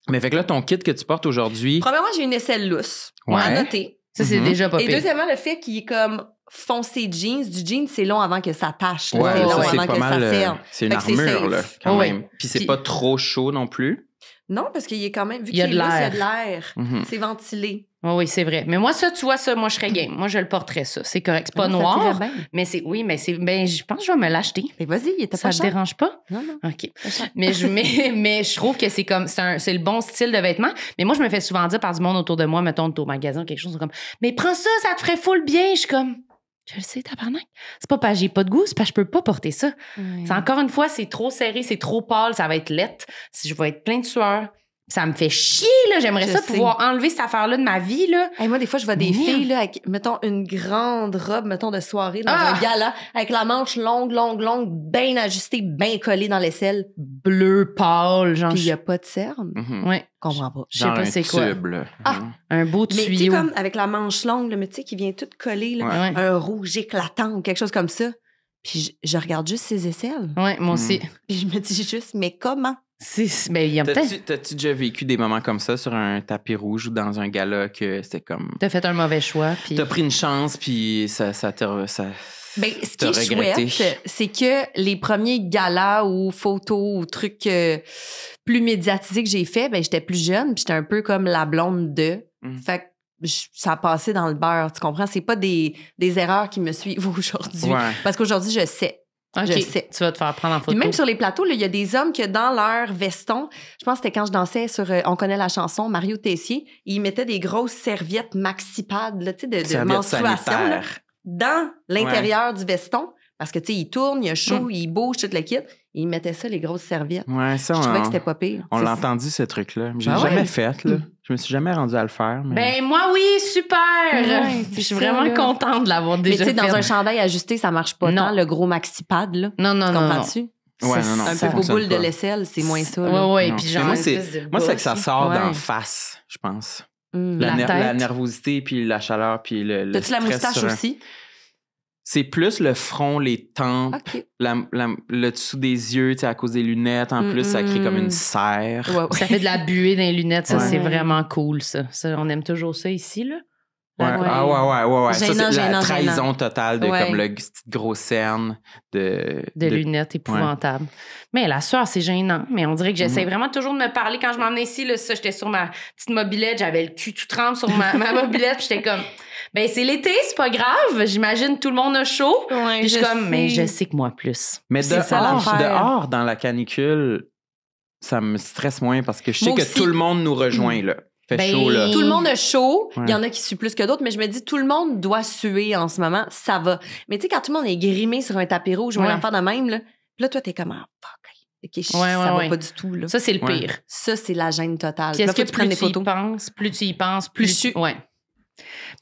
Mais fait que là, ton kit que tu portes aujourd'hui... Premièrement, j'ai une aisselle lousse. À noter. Ça, c'est déjà pas pire. Et deuxièmement, le fait qu'il est comme foncé jeans. Du jean, c'est long avant que ça tâche. Ouais, c'est long ça, avant que ça serve. C'est une armure, là, quand même. Puis c'est pas trop chaud non plus. Non, parce qu'il est quand même... Vu qu'il est lousse, il y a de l'air. C'est ventilé. Oui, c'est vrai. Mais moi, tu vois, moi, je serais game. Moi, je le porterais, ça. C'est correct. C'est pas noir. Mais je pense que je vais me l'acheter. Mais vas-y, il était pas cher. Ça te dérange pas? Non. OK. Mais je trouve que c'est comme, c'est le bon style de vêtements. Mais moi, je me fais souvent dire par du monde autour de moi, mettons, au magasin, quelque chose comme, mais prends ça, ça te ferait full bien. Je suis comme, je le sais, tabarnak. C'est pas parce que j'ai pas de goût, c'est parce que je peux pas porter ça. C'est encore une fois, c'est trop serré, c'est trop pâle, ça va être laite. Je vais être plein de sueur. Ça me fait chier, là. J'aimerais pouvoir enlever cette affaire-là de ma vie, là. Hey, moi, des fois, je vois des filles, là, avec, mettons, une grande robe, mettons, de soirée dans un gala, avec la manche longue, bien ajustée, bien collée dans l'aisselle. Bleu pâle, genre. Puis il n'y a pas de cerne. Ouais. Je comprends pas. Je sais pas c'est quoi. Là. Un beau tuyau. Mais tu sais, comme avec la manche longue, là, mais tu sais, qui vient tout coller, là, un rouge éclatant ou quelque chose comme ça. Puis je regarde juste ses aisselles. Ouais, moi aussi. Puis je me dis juste, mais comment? Mais il y a peut-être... T'as-tu déjà vécu des moments comme ça sur un tapis rouge ou dans un gala que c'était comme... T'as fait un mauvais choix. Puis... T'as pris une chance, puis ça Ben, ce qui est chouette, c'est que les premiers galas ou photos ou trucs plus médiatisés que j'ai fait, ben j'étais plus jeune, puis j'étais un peu comme la blonde de. Fait que ça a passé dans le beurre, tu comprends? C'est pas des erreurs qui me suivent aujourd'hui. Ouais. Parce qu'aujourd'hui, je sais. Okay. Je sais. Tu vas te faire prendre en photo. Puis même sur les plateaux, il y a des hommes que dans leur veston, je pense que c'était quand je dansais sur On connaît la chanson, Mario Tessier, ils mettaient des grosses serviettes maxi-pads, là, tu sais, de menstruation, là, dans l'intérieur du veston. Parce que, tu sais, il tourne, il a chaud, il bouge, tout le kit. Ils mettaient ça, les grosses serviettes. Ouais, ça, je trouvais que c'était pas pire. On l'a entendu, ce truc-là. J'ai jamais fait, là. Je me suis jamais rendue à le faire. Mais... Ben, moi, oui, super! Ouais, je suis vraiment contente de l'avoir déjà fait. Mais tu sais, dans un chandail ajusté, ça marche pas tant, le gros maxi-pad, là. Non. Comprends-tu? Ouais, non, un peu beau boule de l'aisselle, c'est moins ça. Ouais, puis genre. Moi, c'est que ça sort d'en face, je pense. La nervosité, puis la chaleur, puis le. T'as-tu la moustache aussi? C'est plus le front, les tempes, le dessous des yeux, tu sais, à cause des lunettes. En plus, ça crée comme une serre. Ouais. Ça fait de la buée dans les lunettes. Ça, c'est vraiment cool, ça. On aime toujours ça ici, là. Ouais. Ouais. Gênant, ça, c'est la trahison gênant. Totale de comme le petite grosse cerne de lunettes épouvantables. Mais la sueur, c'est gênant. Mais on dirait que j'essaie vraiment toujours de me parler. Quand je m'en venais ici, là, ça, j'étais sur ma petite mobilette, j'avais le cul tout trempe sur ma mobilette, puis j'étais comme... Ben, c'est l'été, c'est pas grave. J'imagine tout le monde a chaud. Ouais, puis je suis comme, mais je sais que moi plus. Mais dehors, dans la canicule, ça me stresse moins parce que je sais que tout le monde nous rejoint, là. Fait chaud, là. Tout le monde a chaud. Il y en a qui suent plus que d'autres, mais je me dis, tout le monde doit suer en ce moment. Ça va. Mais tu sais, quand tout le monde est grimé sur un tapis rouge ou un enfant de même, là, puis là, toi, t'es comme, fuck. Ça va pas du tout, là. Ça, c'est le pire. Ça, c'est la gêne totale. Puis est-ce que plus tu y penses, plus Ouais.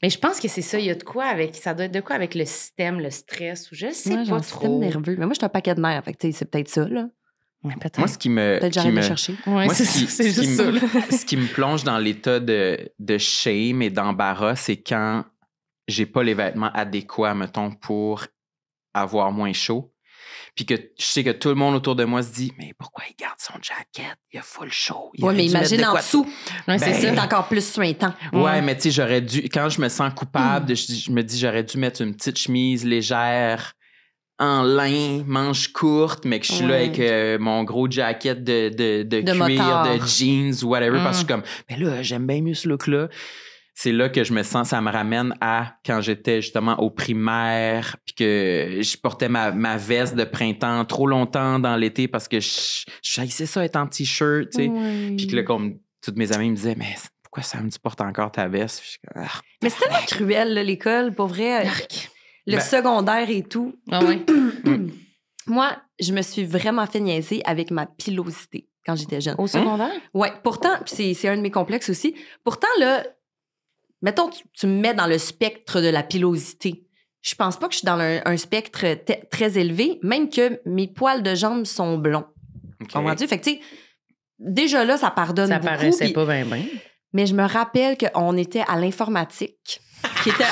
Mais je pense que c'est ça. Il y a de quoi avec... Ça doit être de quoi avec le système, le stress, ou je sais pas trop. Le système nerveux. Mais moi, je suis un paquet de nerfs. Fait que c'est peut-être ça, là. Ouais, peut-être. Moi, ce qui me... Peut-être j'arrête de chercher. Ouais, moi, c'est juste ça. Ce qui me plonge dans l'état de shame et d'embarras, c'est quand j'ai pas les vêtements adéquats, mettons, pour avoir moins chaud. Puis que je sais que tout le monde autour de moi se dit, mais pourquoi il garde son jacket? Il a full chaud. Oui, mais imagine en dessous. C'est encore plus suintant. Ouais, mais tu sais, j'aurais dû... Quand je me sens coupable, je me dis, j'aurais dû mettre une petite chemise légère en lin, manches courtes, mais que je suis là avec mon gros jacket de cuir, motard. de jeans, whatever, parce que je suis comme, mais là, j'aime bien mieux ce look-là. C'est là que je me sens, ça me ramène à quand j'étais justement au primaire, puis que je portais ma veste de printemps trop longtemps dans l'été parce que je haïssais ça être en t-shirt, tu sais. Puis que là, comme toutes mes amies me disaient, mais pourquoi Sam, tu portes encore ta veste? Puis je, mais c'est tellement cruel, là, l'école, pour vrai. Le secondaire et tout. Ah ouais. Moi, je me suis vraiment fait niaiser avec ma pilosité quand j'étais jeune. Au secondaire? Ouais, pourtant, puis c'est un de mes complexes aussi. Pourtant, là, mettons, tu me mets dans le spectre de la pilosité. Je pense pas que je suis dans un spectre très élevé, même que mes poils de jambes sont blonds. Comprends-tu? Fait que, tu sais, déjà là, ça pardonne beaucoup. Ça paraissait pas bien. Mais je me rappelle qu'on était à l'informatique, qui était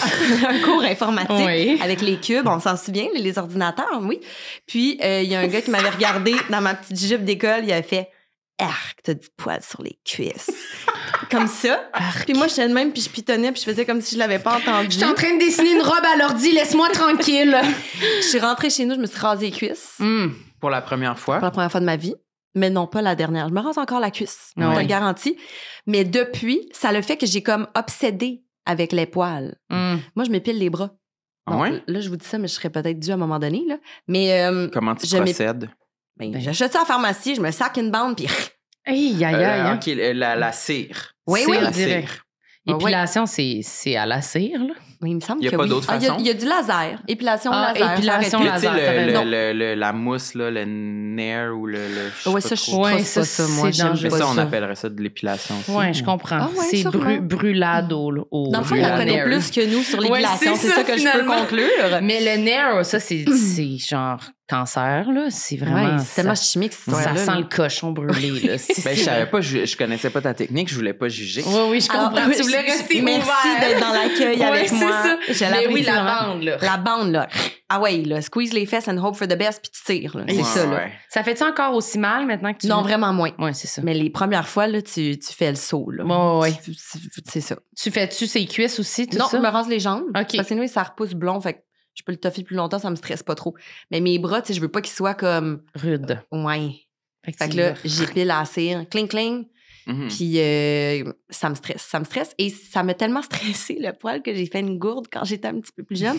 un cours informatique avec les cubes, on s'en souvient, les ordinateurs, oui. Puis, il y a un gars qui m'avait regardé dans ma petite jupe d'école, il avait fait « Arc, t'as du poil sur les cuisses. » Comme ça. Puis moi, j'étais de même, puis je pitonnais, puis je faisais comme si je l'avais pas entendu. Je suis en train de dessiner une robe à l'ordi, laisse-moi tranquille. Je suis rentrée chez nous, je me suis rasé les cuisses. Pour la première fois? Pour la première fois de ma vie. Mais non, pas la dernière. Je me rase encore la cuisse. Je te le garantis. Mais depuis, ça le fait que j'ai comme obsédé avec les poils. Moi, je m'épile les bras. Ah ouais? Là, je vous dis ça, mais je serais peut-être due à un moment donné. Là. Mais, comment tu procèdes? J'achète ça à la pharmacie, je me sac une bande, puis... OK, la cire. Oui, la direct. cire. Épilation, c'est à la cire, là. Oui, il me semble qu'il y a pas d'autre façon. Il y a du laser. Épilation laser. Épilation laser. La mousse, là, le nerf ou le oui, ça, je ne ça, ça, moi. Mais ça, on appellerait ça de l'épilation. Oui, je comprends. C'est brûlade au dans le fond, il en connaît plus que nous sur l'épilation. C'est ça que je peux conclure. Mais le nerf, ça, c'est genre cancer, là. C'est vraiment... c'est tellement chimique, ça sent le cochon brûlé, là. Ben, je savais pas, je connaissais pas ta technique, je voulais pas juger. Oui, je comprends. Tu voulais rester ouvert. Merci d'être dans l'accueil avec moi. ça. Je Mais oui, l'apprécie la vraiment. bande, là. La bande, là. Ah ouais, là, squeeze les fesses and hope for the best, puis tu tires, là. C'est ça, là. Ça fait-tu encore aussi mal maintenant que tu... Non, vraiment moins. Ouais, c'est ça. Mais les premières fois, là, tu fais le saut, là. Ouais. C'est ça. Tu fais-tu ses cuisses aussi, tout non, ça? je me rase les jambes. OK. Parce que sinon, ça repousse blond, fait que je peux le toffer plus longtemps, ça me stresse pas trop. Mais mes bras, tu sais, je veux pas qu'ils soient comme... Rude. Ouais. Fait que là, j'épile à la cire, cling, cling. Puis ça me stresse. Et ça m'a tellement stressé, le poil, que j'ai fait une gourde quand j'étais un petit peu plus jeune.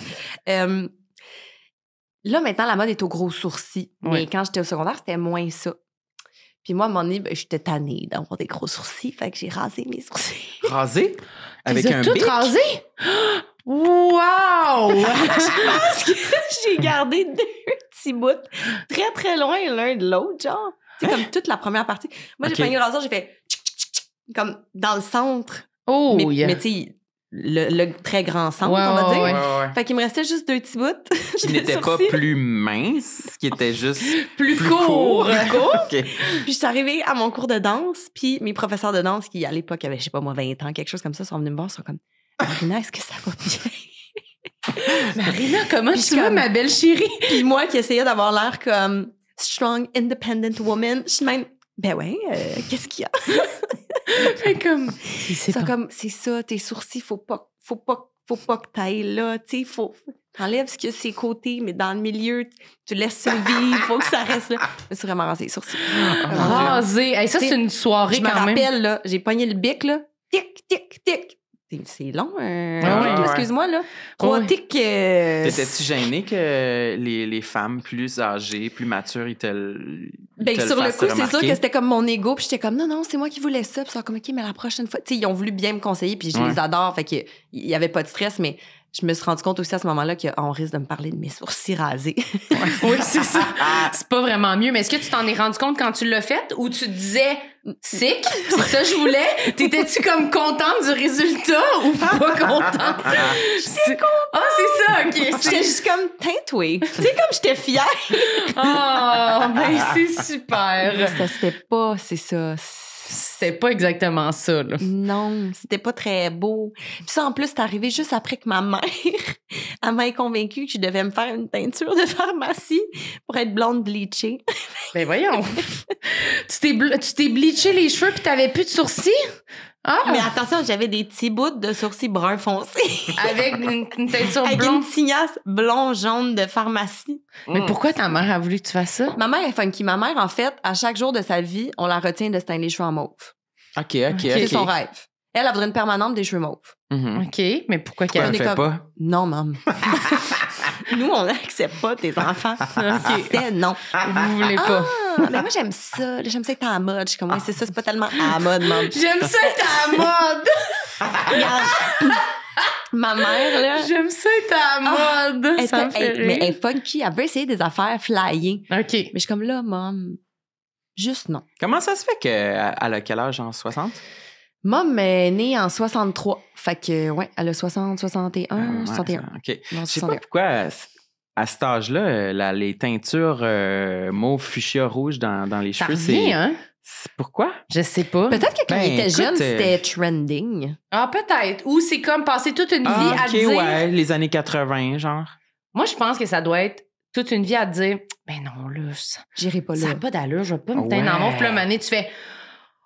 Là, maintenant, la mode est au gros sourcils. Mais quand j'étais au secondaire, c'était moins ça. Puis moi, à un moment donné, j'étais tannée d'avoir des gros sourcils. Fait que j'ai rasé mes sourcils. Rasé? Avec un tout bic? rasé? Wow! Je pense que j'ai gardé 2 petits bouts très, très loin l'un de l'autre, genre. Tu sais, comme toute la première partie. Moi, j'ai pogné le rasoir, j'ai fait comme dans le centre. Oh, mais tu sais, le très grand centre, on va dire. Ouais. Fait qu'il me restait juste 2 petits bouts. Qui n'étaient pas plus minces, qui étaient juste plus courts. Okay. Puis je suis arrivée à mon cours de danse, puis mes professeurs de danse, qui à l'époque avaient, je sais pas moi, 20 ans, quelque chose comme ça, sont venus me voir, ils sont comme « Marina, est-ce que ça va bien? » Marina, comment puis tu vas, ma belle chérie? Puis moi qui essayais d'avoir l'air comme strong, independent woman, je suis même « Ben ouais, qu'est-ce qu'il y a? » Fait comme... C'est ça, tes sourcils, faut pas que t'ailles là, tu sais, t'enlèves ce qu'il y a ses côtés, mais dans le milieu, tu laisses ça vivre, faut que ça reste là. Je me suis vraiment rasé les sourcils. Rasé. Hey, ça, c'est une soirée je quand même. Je me rappelle, là, j'ai pogné le bic, là, tic, tic, tic. C'est long, excuse-moi, là. 3 tics. T'étais-tu gênée que les femmes plus âgées, plus matures, ils te sur le coup, c'est sûr que c'était comme mon ego, puis j'étais comme non, c'est moi qui voulais ça, puis ils sont comme OK, mais la prochaine fois, tu sais, ils ont voulu bien me conseiller, puis je les adore, fait qu'il y avait pas de stress, mais je me suis rendu compte aussi à ce moment-là qu'on risque de me parler de mes sourcils rasés. Oui, c'est ça. C'est pas vraiment mieux. Mais est-ce que tu t'en es rendu compte quand tu l'as fait ou tu te disais sick, c'est ça que je voulais? T'étais-tu comme contente du résultat ou pas contente? J'étais contente. Ah, c'est ça, OK. J'étais juste comme teintouée. Tu sais, comme j'étais fière. Oh, ben c'est super. Ça, c'était pas, c'est ça. C'était pas exactement ça, là. Non, c'était pas très beau. Puis ça, en plus, c'est arrivé juste après que ma mère, elle m'a convaincue que je devais me faire une teinture de pharmacie pour être blonde bleachée. Ben voyons. Tu t'es bleaché les cheveux puis t'avais plus de sourcils? Ah! Mais attention, j'avais des petits bouts de sourcils brun foncé. Avec une teinture avec blonde? Une tignasse blond-jaune de pharmacie. Mais pourquoi ta mère a voulu que tu fasses ça? Ma mère est funky. Ma mère, en fait, à chaque jour de sa vie, on la retient de se teindre les cheveux en mauve. OK. C'est son rêve. Elle voudrait une permanente des cheveux mauves. OK, mais pourquoi qu'elle ne fait pas? Non, maman. Nous, on n'accepte pas tes enfants. C'est non. Vous voulez pas. Mais moi, j'aime ça. J'aime ça être à la mode. Je suis comme, c'est ça, c'est pas tellement à la mode, maman. J'aime ça être à la mode. Ma mère, là. J'aime ça être à la mode. Ça me fait rire. Mais elle est funky. Elle veut essayer des affaires flyées. OK. Mais je suis comme, là, maman, juste non. Comment ça se fait qu'elle a quel âge, en 60? Mom est née en 63. Fait que, ouais, elle a 60, 61, 61. OK. Je sais pas pourquoi, à cet âge-là, les teintures mauve, fuchsia, rouge dans les cheveux, c'est... hein? Pourquoi? Je sais pas. Peut-être que quand il était jeune, c'était trending. Ah, peut-être. Ou c'est comme passer toute une vie à dire... ouais, les années 80, genre. Moi, je pense que ça doit être toute une vie à te dire, ben non, là, j'irai pas là. Ça n'a pas d'allure, je vais pas me teindre en mauve. Puis là, mané, tu fais...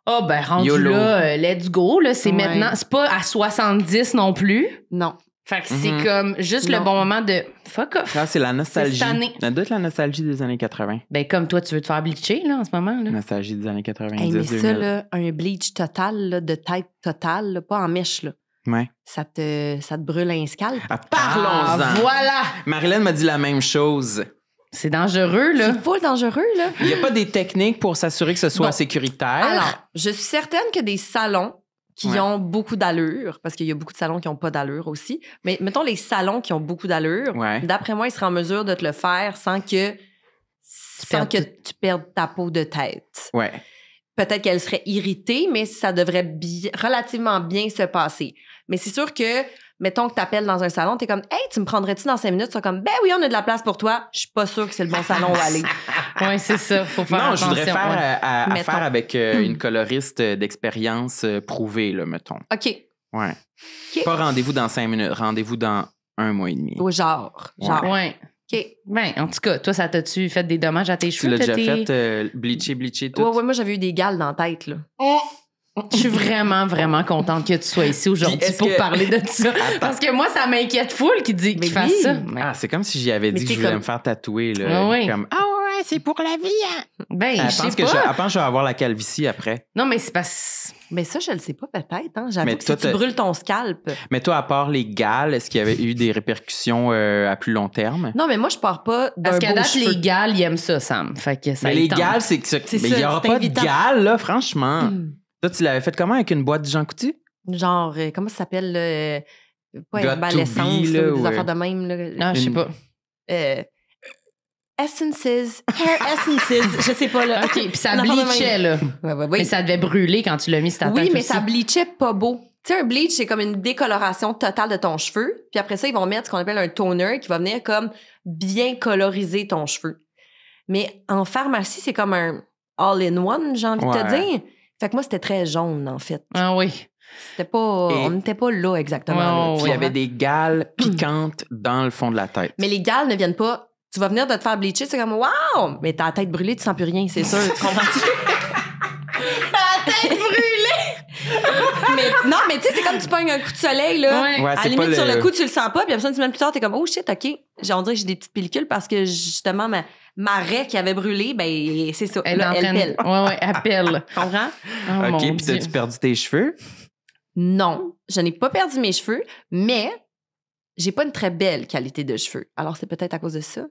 Ah, ben, rendu YOLO. Là, let's go, là, c'est maintenant. C'est pas à 70 non plus. Non. Fait que c'est comme juste le bon moment de fuck off. Ah, c'est la nostalgie. Ça doit être la nostalgie des années 80. Ben, comme toi, tu veux te faire bleacher, là, en ce moment, là. Nostalgie des années 90. Hey, mais 2000. ça, là, un bleach total, là, de tête totale, là, pas en mèche, là. Ouais. Ça te brûle un scalp. Parlons-en. Ah, voilà. Marilyn m'a dit la même chose. C'est dangereux, là. C'est full dangereux, là. Il n'y a pas des techniques pour s'assurer que ce soit sécuritaire. Alors, je suis certaine que des salons qui ont beaucoup d'allure, parce qu'il y a beaucoup de salons qui n'ont pas d'allure aussi, mais mettons les salons qui ont beaucoup d'allure, d'après moi, ils seraient en mesure de te le faire sans que tu perdes ta peau de tête. Ouais. Peut-être qu'elle serait irritée, mais ça devrait relativement bien se passer. Mais c'est sûr que, mettons que tu appelles dans un salon, tu es comme « Hey, tu me prendrais-tu dans 5 minutes? » Tu seras comme « Ben oui, on a de la place pour toi. » Je suis pas sûre que c'est le bon salon où aller. Oui, c'est ça. Faut faire attention. Non, je voudrais faire affaire avec une coloriste d'expérience prouvée, là, mettons. OK. Ouais. OK. Pas rendez-vous dans 5 minutes, rendez-vous dans 1 mois et demi. Ou genre. Ouais. OK. Ben, en tout cas, toi, ça t'a-tu fait des dommages à tes Tu cheveux? l'as déjà T'étais- fait, bleacher, tout? Ouais, moi, j'avais eu des gales dans la tête, là. Je suis vraiment, vraiment contente que tu sois ici aujourd'hui Puis est-ce pour que- parler de ça. Parce que moi, ça m'inquiète full qu'il Mais fasse oui. ça. Ah, c'est comme si j'y avais dit Mais que t'sais, je voulais comme- me faire tatouer. Là, Ah oui. Comme, ouais, c'est pour la vie. Hein? Ben, Elle je pense sais que pas. elle pense que je vais avoir la calvitie après. Non, mais c'est parce... Mais ça, je le sais pas, peut-être. Hein? J'avoue Mais que toi, si tu brûles ton scalp. Mais toi, à part les gales, est-ce qu'il y avait eu des répercussions à plus long terme? Non, mais moi, je pars pas d'un Parce qu'à beau date, cheveu. les gals, ils aiment ça, Sam. Fait que ça Mais y les tente. gales, c'est que C'est mais il n'y ça, aura c'est pas invitant. de gales, là, franchement. Hmm. Toi, tu l'avais fait comment avec une boîte de Jean Coutu? Genre, comment ça s'appelle? Pas Got to herbalescence, be, là, là, ou des ouais. affaires de même. Là. Non, je sais Une- pas. Essences. Hair essences. Je sais pas, là. OK, puis ça Une affaire de bleachait, même. là. Ouais. Mais ça devait brûler quand tu l'as mis sur ta tête Oui, mais aussi. ça bleachait pas beau. Tu sais, un bleach, c'est comme une décoloration totale de ton cheveu. Puis après ça, ils vont mettre ce qu'on appelle un toner qui va venir comme bien coloriser ton cheveu. Mais en pharmacie, c'est comme un all-in-one, j'ai envie de te Ouais. dire. Fait que moi, c'était très jaune, en fait. Ah oui. C'était pas... Et- On n'était pas là exactement. Ouais, là, ouais, tu Il y ouais. avait comprends? des gales piquantes dans le fond de la tête. Mais les gales ne viennent pas... Tu vas venir de te faire bleacher, c'est comme « Wow! » Mais t'as la tête brûlée, tu sens plus rien, c'est sûr. Tu comprends-tu? Tête brûlée! mais, non, mais tu sais, c'est comme tu pognes un coup de soleil, là. Ouais. Ouais, À la c'est limite, pas sur le coup, tu le sens pas, puis après ça, une semaine plus tard, t'es comme, oh shit, OK. On dirait que j'ai des petites pellicules parce que justement, ma raie qui avait brûlé, ben, c'est ça. Elle est Là, en elle train de- pèle. Ouais, elle pèle. Comprends? Oh, OK, mon puis Dieu. t'as-tu perdu tes cheveux? Non, je n'ai pas perdu mes cheveux, mais j'ai pas une très belle qualité de cheveux. Alors, c'est peut-être à cause de ça.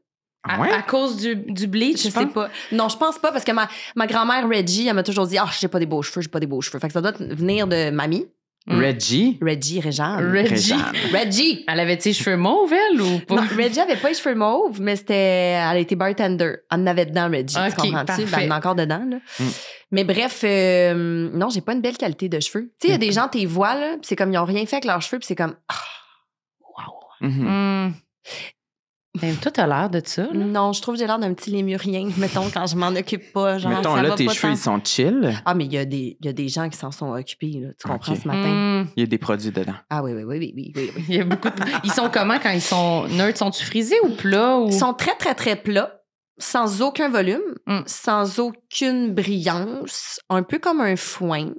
Ah ouais? À cause du bleach, Je sais pas. Non, je pense pas parce que ma grand-mère Reggie, elle m'a toujours dit, j'ai pas des beaux cheveux, j'ai pas des beaux cheveux. Fait que ça doit venir de mamie. Reggie? Réjeanne. Reggie. Reggie. Elle avait-tu les cheveux mauves, elle, ou pas? Non, Reggie avait pas les cheveux mauves, mais elle a été bartender. Elle en avait dedans, Reggie. Ok, Tu comprends-tu? parfait. Ben, elle en a encore dedans, là. Mm. Mais bref, non, j'ai pas une belle qualité de cheveux. Tu sais, il y a des gens, t'es vois, là, pis c'est comme, ils ont rien fait avec leurs cheveux, puis c'est comme, Mhm. Hmm. Ben, toi, t'as l'air de ça, là. non, je trouve que j'ai l'air d'un petit lémurien, mettons, quand je m'en occupe pas. Genre, Mettons, ça là, va tes pas cheveux, tant. ils sont chill. Ah, mais il y a des gens qui s'en sont occupés, là. Tu comprends, Ok. ce matin? Hmm. Il y a des produits dedans. Ah oui. Il y a beaucoup de... Ils sont comment quand ils sont neutres? Sont-ils frisés ou plats? Ou... Ils sont très, très, très plats, sans aucun volume, Mm. sans aucune brillance, un peu comme un foin.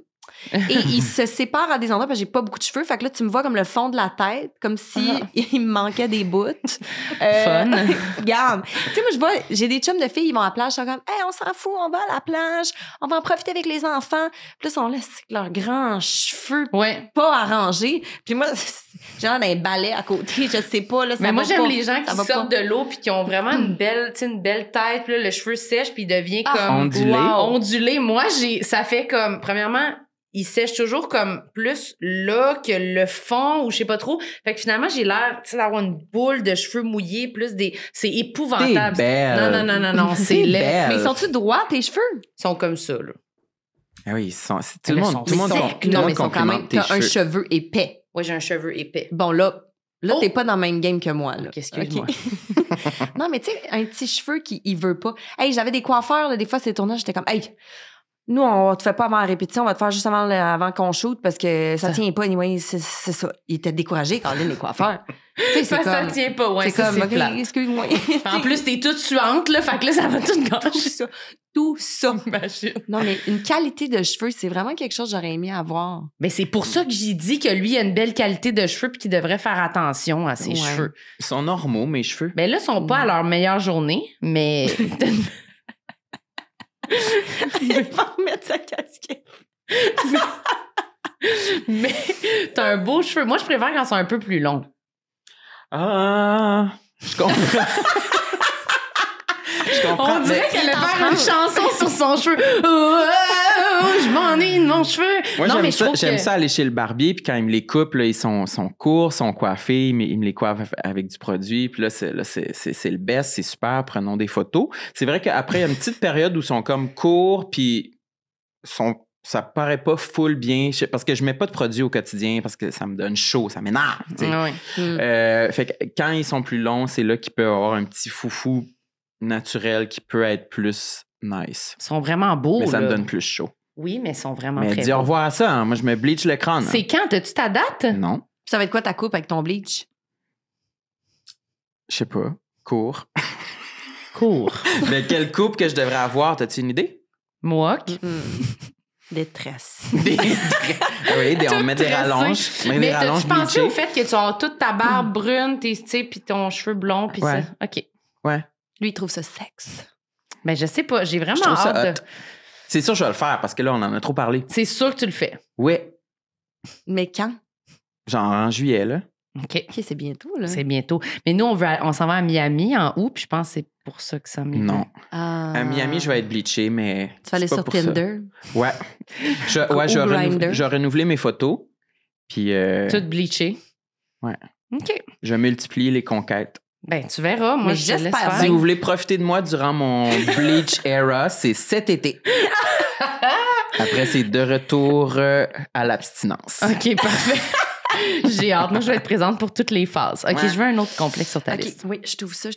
Et ils se séparent à des endroits parce que j'ai pas beaucoup de cheveux. Fait que là, tu me vois comme le fond de la tête, comme si il me manquait des bouts. Fun. Regarde. Tu sais, moi, je vois, j'ai des chums de filles, ils vont à la plage, ils sont comme, hey, on s'en fout, on va à la plage, on va en profiter avec les enfants. Puis là, ils sont là, c'est leurs grands cheveux Ouais. pas arrangés. Puis moi, j'ai l'air d'un balai à côté, je sais pas, là, ça Mais moi, va j'aime pas. les gens Ça qui va sortent pas. de l'eau puis qui ont vraiment une belle tête, puis là, le cheveu sèche puis il devient Ah, comme ondulé. Wow, ondulé. Moi, ça fait comme premièrement, il sèche toujours comme plus là que le fond ou je sais pas trop. Fait que finalement, j'ai l'air tu sais, d'avoir une boule de cheveux mouillés plus c'est T'es épouvantable. belle. Non, c'est T'es laid. belle. Mais sont-tu droits, tes cheveux? Ils sont comme ça là. Ah oui, tout Mais le là, monde, sont tout le monde, secs, tout le Non, monde mais ils sont quand même, complimente tes t'as un cheveux. cheveu épais. Ouais, j'ai un cheveu épais. Bon, là, Oh! t'es pas dans le même game que moi, là. Ok, excuse-moi. Ok. Non, mais tu sais, un petit cheveu qui, il veut pas. Hey, j'avais des coiffeurs, là, des fois, ces tournages, j'étais comme, hey, nous, on te fait pas avant la répétition, on va te faire juste avant qu'on shoot parce que ça tient pas, anyway, c'est ça. Ils étaient découragés, quand même, les coiffeurs. Tu sais, c'est Ça comme. tient pas, ouais, c'est ça, comme, c'est OK, plate. excuse-moi. En plus, t'es toute suante, là, fait que là, ça va tout tout gâcher. ça. Tout ça. Imagine. Non, mais une qualité de cheveux, c'est vraiment quelque chose que j'aurais aimé avoir. Mais c'est pour ça que j'ai dit que lui a une belle qualité de cheveux puis qu'il devrait faire attention à ses Ouais. cheveux. Ils sont normaux, mes cheveux. Ben là, ils sont pas à leur meilleure journée, mais Il va remettre sa casquette. mais t'as un beau cheveu. Moi, je préfère quand ils sont un peu plus longs. Ah, je comprends. Je comprends. On dirait mais- qu'elle allait faire une chanson sur son cheveu. Oh, je m'ennuie de mon cheveu. Moi, non, j'aime mais je ça, trouve j'aime que... ça aller chez le barbier, puis quand il me les coupe, là, ils sont courts, sont coiffés, mais il me les coiffe avec du produit, puis là, c'est le best, c'est super, prenons des photos. C'est vrai qu'après, il y a une petite période où ils sont comme courts, puis ça paraît pas full bien, parce que je mets pas de produit au quotidien, parce que ça me donne chaud, ça m'énerve. Tu sais. Ouais. Fait que quand ils sont plus longs, c'est là qu'il peut y avoir un petit foufou naturel qui peut être plus nice. Ils sont vraiment beaux. Mais ça me là. donne plus chaud. Oui, mais ils sont vraiment Mais très dis au beaux. revoir à ça. Hein. Moi, je me bleach le crâne. Hein. C'est quand? T'as-tu ta date? Non, Ça va être quoi ta coupe avec ton bleach? je sais pas. Court. Court. Mais quelle coupe que je devrais avoir? T'as-tu une idée? Mohawk. Détresse. On met des tressé. rallonges. Mais des rallonges tu pensais bleachées. au fait que tu as toute ta barbe brune, tes puis ton cheveu blond, puis Ouais. ça? OK. Ouais. Lui, il trouve ça sexe. Ben, je sais pas. J'ai vraiment Je trouve ça hâte. hot. C'est sûr que je vais le faire parce que là, on en a trop parlé. C'est sûr que tu le fais. Oui. Mais quand? Genre en juillet, là. OK. OK, c'est bientôt, là. C'est bientôt. Mais nous, on s'en va à Miami en août, puis je pense que c'est pour ça que ça m'est. Non. Ah. À Miami, je vais être bleaché, mais. Tu vas aller c'est pas sur pour ça. Tinder. Ouais. Je vais Grindr. je vais renouveler mes photos. Puis Tout bleaché. Ouais. OK. je multiplie les conquêtes. Ben, tu verras. Moi, Mais je te laisse j'espère faire. Si vous voulez profiter de moi durant mon bleach era, c'est cet été. Après, c'est de retour à l'abstinence. OK, parfait. J'ai hâte. Moi, je vais être présente pour toutes les phases. OK, Ouais. je veux un autre complexe sur ta OK, liste. oui, je trouve ça.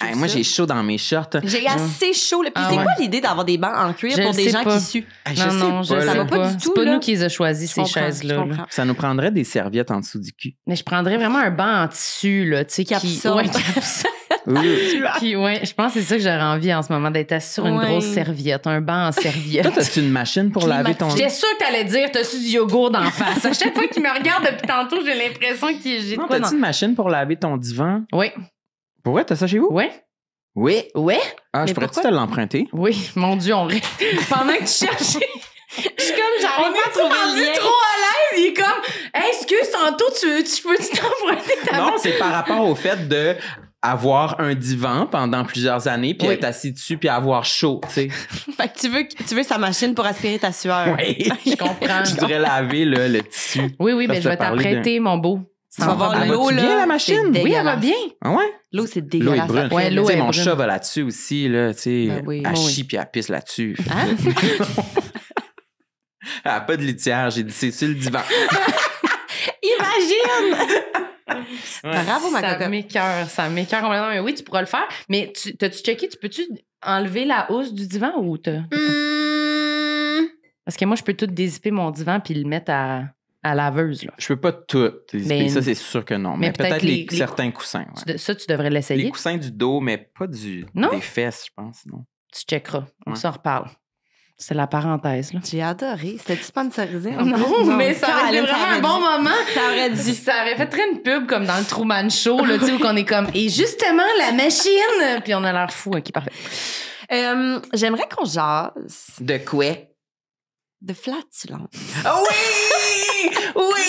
Hey, moi, j'ai chaud dans mes shorts. J'ai assez chaud. Là. Puis Ah c'est ouais. quoi l'idée d'avoir des bancs en cuir Je pour le des sais gens pas. qui suent? Hey, Non, non, je pas, sais là. va pas du C'est tout, pas là. nous qui les a choisis, Je ces comprends, chaises-là. je là. comprends. Ça nous prendrait des serviettes en dessous du cul. Mais je prendrais vraiment un banc en tissu, là, tu sais, Qui absorbe. Ouais, qui absorbe. Oui. Ouais, je pense que c'est ça que j'aurais envie en ce moment, d'être assis sur une Ouais. grosse serviette, un banc en Toi, serviette. t'as-tu une machine pour laver ton... J'étais sûre que t'allais dire, t'as-tu du yogourt d'en face. À chaque fois qu'il me regarde depuis tantôt, j'ai l'impression que j'ai de Non, quoi t'as-tu dans... une machine pour laver ton divan? Oui, Pour vrai, t'as ça chez vous? oui, Oui. oui, Ah, Mais je pourrais-tu pourquoi? te l'emprunter? oui. Mon Dieu, on rit. Pendant que tu cherchais, je suis comme, j'arrive pas à trouver le lien. Trop à l'aise. Il est comme, hey, excuse, tantôt, tu peux-tu t'emprunter ta Non, c'est par rapport au fait de avoir un divan pendant plusieurs années, puis Oui. être assis dessus, puis avoir chaud, tu sais. Fait que tu veux sa machine pour aspirer ta sueur. Oui. Je comprends. Je voudrais laver là, le tissu. Oui, oui, Parce mais que je vais t'as parlé t'apprêter, mon beau. Tu vas voir Elle l'eau, va-tu là. bien, la machine? c'est Oui, elle va dégueulasse. bien. Ah ouais? L'eau, c'est L'eau est dégueulasse. brune. après, Ouais, là. l'eau Tu sais, est mon brune. chat va là-dessus aussi, là, tu sais. Ben oui. Elle Oui. chie puis elle pisse là-dessus. Hein? Elle a pas de litière, j'ai dit c'est sur le divan. Imagine! Ouais. Bravo, ma Ça cocotte. m'écoeure complètement. Mais oui, tu pourras le faire. Mais t'as-tu checké, peux-tu enlever la housse du divan ou t'as... Parce que moi, je peux tout dézipper mon divan puis le mettre à laveuse. Là. Je peux pas tout. Mais- Ça, c'est sûr que non. mais Mais peut-être peut-être les- certains coussins. ouais. Ça, tu devrais Les l'essayer. coussins du dos, mais pas Non? des fesses, je pense. Non. Tu checkeras. On Ouais. s'en reparle. C'est la parenthèse. Là. J'ai adoré. C'était sponsorisé. en Non, plus? mais ça aurait été Caroline, vraiment un aurait bon dû. moment. Ça aurait dû. Ça aurait fait très une pub comme dans le Truman Show, là, tu sais, où on est comme, et justement, la machine! Puis on a l'air fou. OK, parfait. J'aimerais qu'on jase De quoi? de flatulence. Oui! Oui!